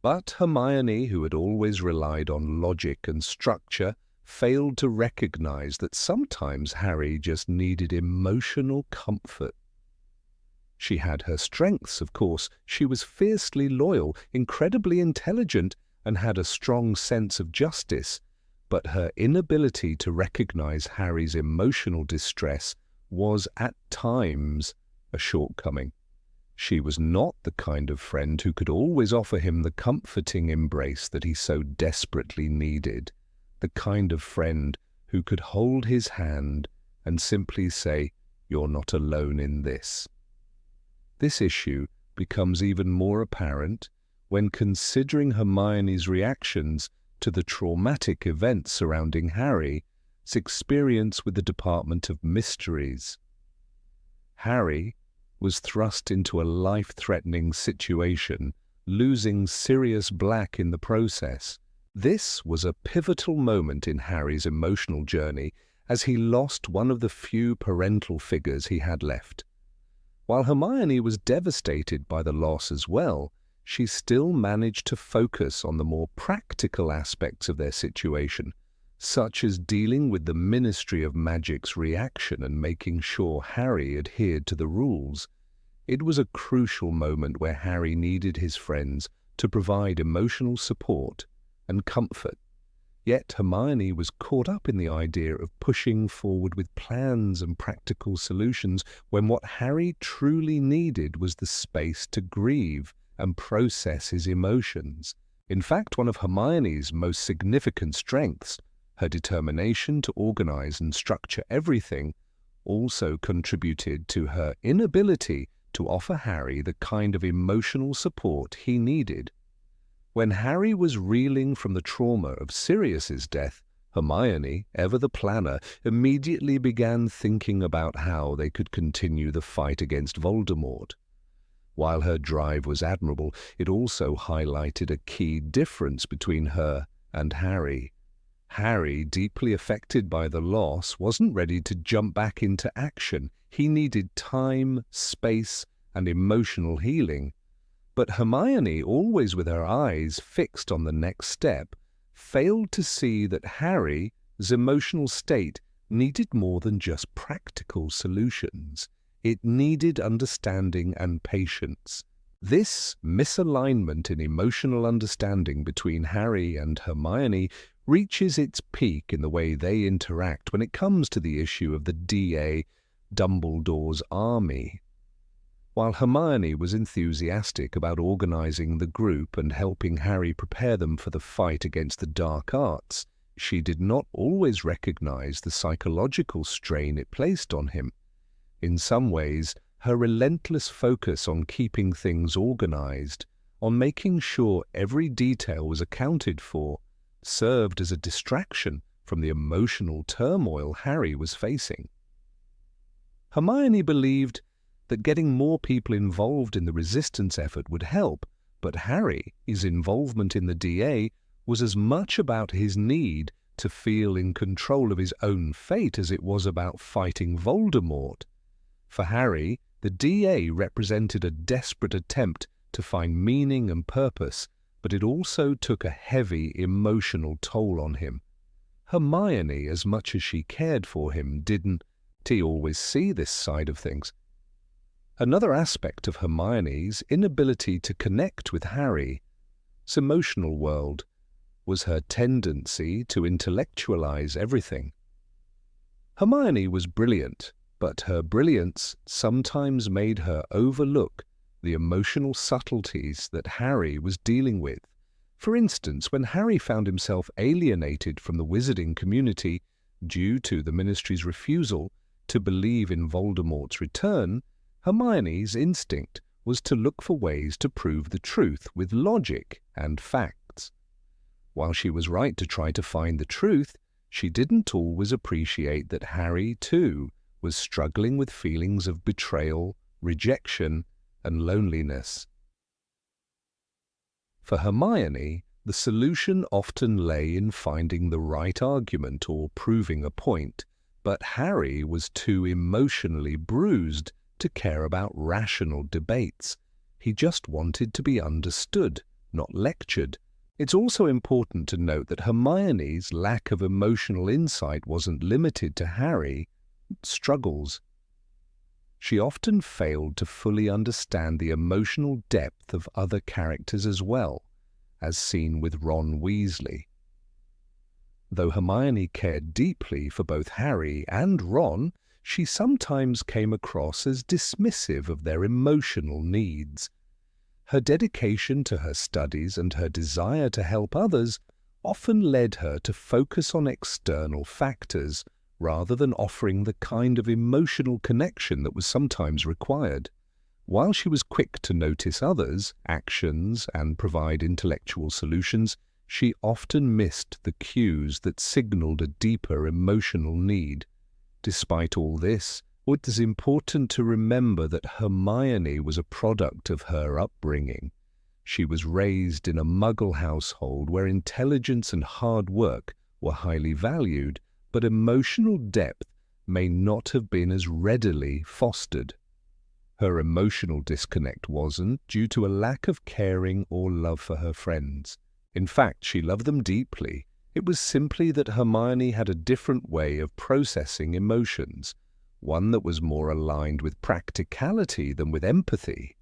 But Hermione, who had always relied on logic and structure, failed to recognize that sometimes Harry just needed emotional comfort. She had her strengths, of course. She was fiercely loyal, incredibly intelligent, and had a strong sense of justice. But her inability to recognize Harry's emotional distress was, at times, a shortcoming. She was not the kind of friend who could always offer him the comforting embrace that he so desperately needed, the kind of friend who could hold his hand and simply say, "You're not alone in this." This issue becomes even more apparent when considering Hermione's reactions to the traumatic events surrounding Harry's experience with the Department of Mysteries. Harry was thrust into a life-threatening situation, losing Sirius Black in the process. This was a pivotal moment in Harry's emotional journey, as he lost one of the few parental figures he had left. While Hermione was devastated by the loss as well, she still managed to focus on the more practical aspects of their situation, such as dealing with the Ministry of Magic's reaction and making sure Harry adhered to the rules. It was a crucial moment where Harry needed his friends to provide emotional support and comfort. Yet Hermione was caught up in the idea of pushing forward with plans and practical solutions when what Harry truly needed was the space to grieve and process his emotions. In fact, one of Hermione's most significant strengths, her determination to organize and structure everything, also contributed to her inability to offer Harry the kind of emotional support he needed. When Harry was reeling from the trauma of Sirius's death, Hermione, ever the planner, immediately began thinking about how they could continue the fight against Voldemort. While her drive was admirable, it also highlighted a key difference between her and Harry. Harry, deeply affected by the loss, wasn't ready to jump back into action. He needed time, space, and emotional healing. But Hermione, always with her eyes fixed on the next step, failed to see that Harry's emotional state needed more than just practical solutions. It needed understanding and patience. This misalignment in emotional understanding between Harry and Hermione reaches its peak in the way they interact when it comes to the issue of the DA, Dumbledore's army. While Hermione was enthusiastic about organizing the group and helping Harry prepare them for the fight against the dark arts, she did not always recognize the psychological strain it placed on him. In some ways, her relentless focus on keeping things organized, on making sure every detail was accounted for, served as a distraction from the emotional turmoil Harry was facing. Hermione believed that getting more people involved in the resistance effort would help, but Harry's involvement in the DA was as much about his need to feel in control of his own fate as it was about fighting Voldemort. For Harry, the DA represented a desperate attempt to find meaning and purpose, but it also took a heavy emotional toll on him. Hermione, as much as she cared for him, didn't always see this side of things. Another aspect of Hermione's inability to connect with Harry's emotional world was her tendency to intellectualize everything. Hermione was brilliant, but her brilliance sometimes made her overlook the emotional subtleties that Harry was dealing with. For instance, when Harry found himself alienated from the wizarding community due to the Ministry's refusal to believe in Voldemort's return, Hermione's instinct was to look for ways to prove the truth with logic and facts. While she was right to try to find the truth, she didn't always appreciate that Harry, too, was struggling with feelings of betrayal, rejection, and loneliness. For Hermione, the solution often lay in finding the right argument or proving a point, but Harry was too emotionally bruised to care about rational debates. He just wanted to be understood, not lectured. It's also important to note that Hermione's lack of emotional insight wasn't limited to Harry's struggles. She often failed to fully understand the emotional depth of other characters as well, as seen with Ron Weasley. Though Hermione cared deeply for both Harry and Ron, she sometimes came across as dismissive of their emotional needs. Her dedication to her studies and her desire to help others often led her to focus on external factors rather than offering the kind of emotional connection that was sometimes required. While she was quick to notice others' actions and provide intellectual solutions, she often missed the cues that signaled a deeper emotional need. Despite all this, it is important to remember that Hermione was a product of her upbringing. She was raised in a Muggle household where intelligence and hard work were highly valued, but emotional depth may not have been as readily fostered. Her emotional disconnect wasn't due to a lack of caring or love for her friends. In fact, she loved them deeply. It was simply that Hermione had a different way of processing emotions, one that was more aligned with practicality than with empathy.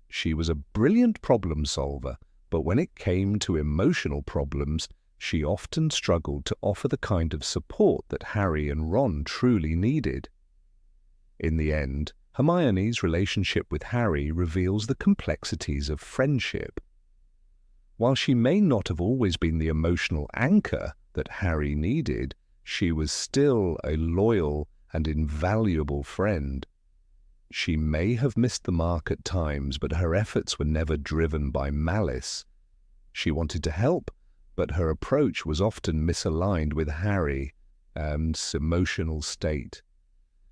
She was a brilliant problem solver, but when it came to emotional problems, she often struggled to offer the kind of support that Harry and Ron truly needed. In the end, Hermione's relationship with Harry reveals the complexities of friendship. While she may not have always been the emotional anchor that Harry needed, she was still a loyal and invaluable friend. She may have missed the mark at times, but her efforts were never driven by malice. She wanted to help, but her approach was often misaligned with Harry's emotional state.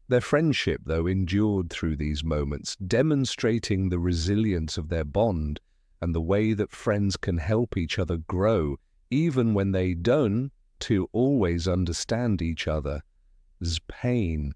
Their friendship, though, endured through these moments, demonstrating the resilience of their bond and the way that friends can help each other grow, even when they don't always understand each other's pain.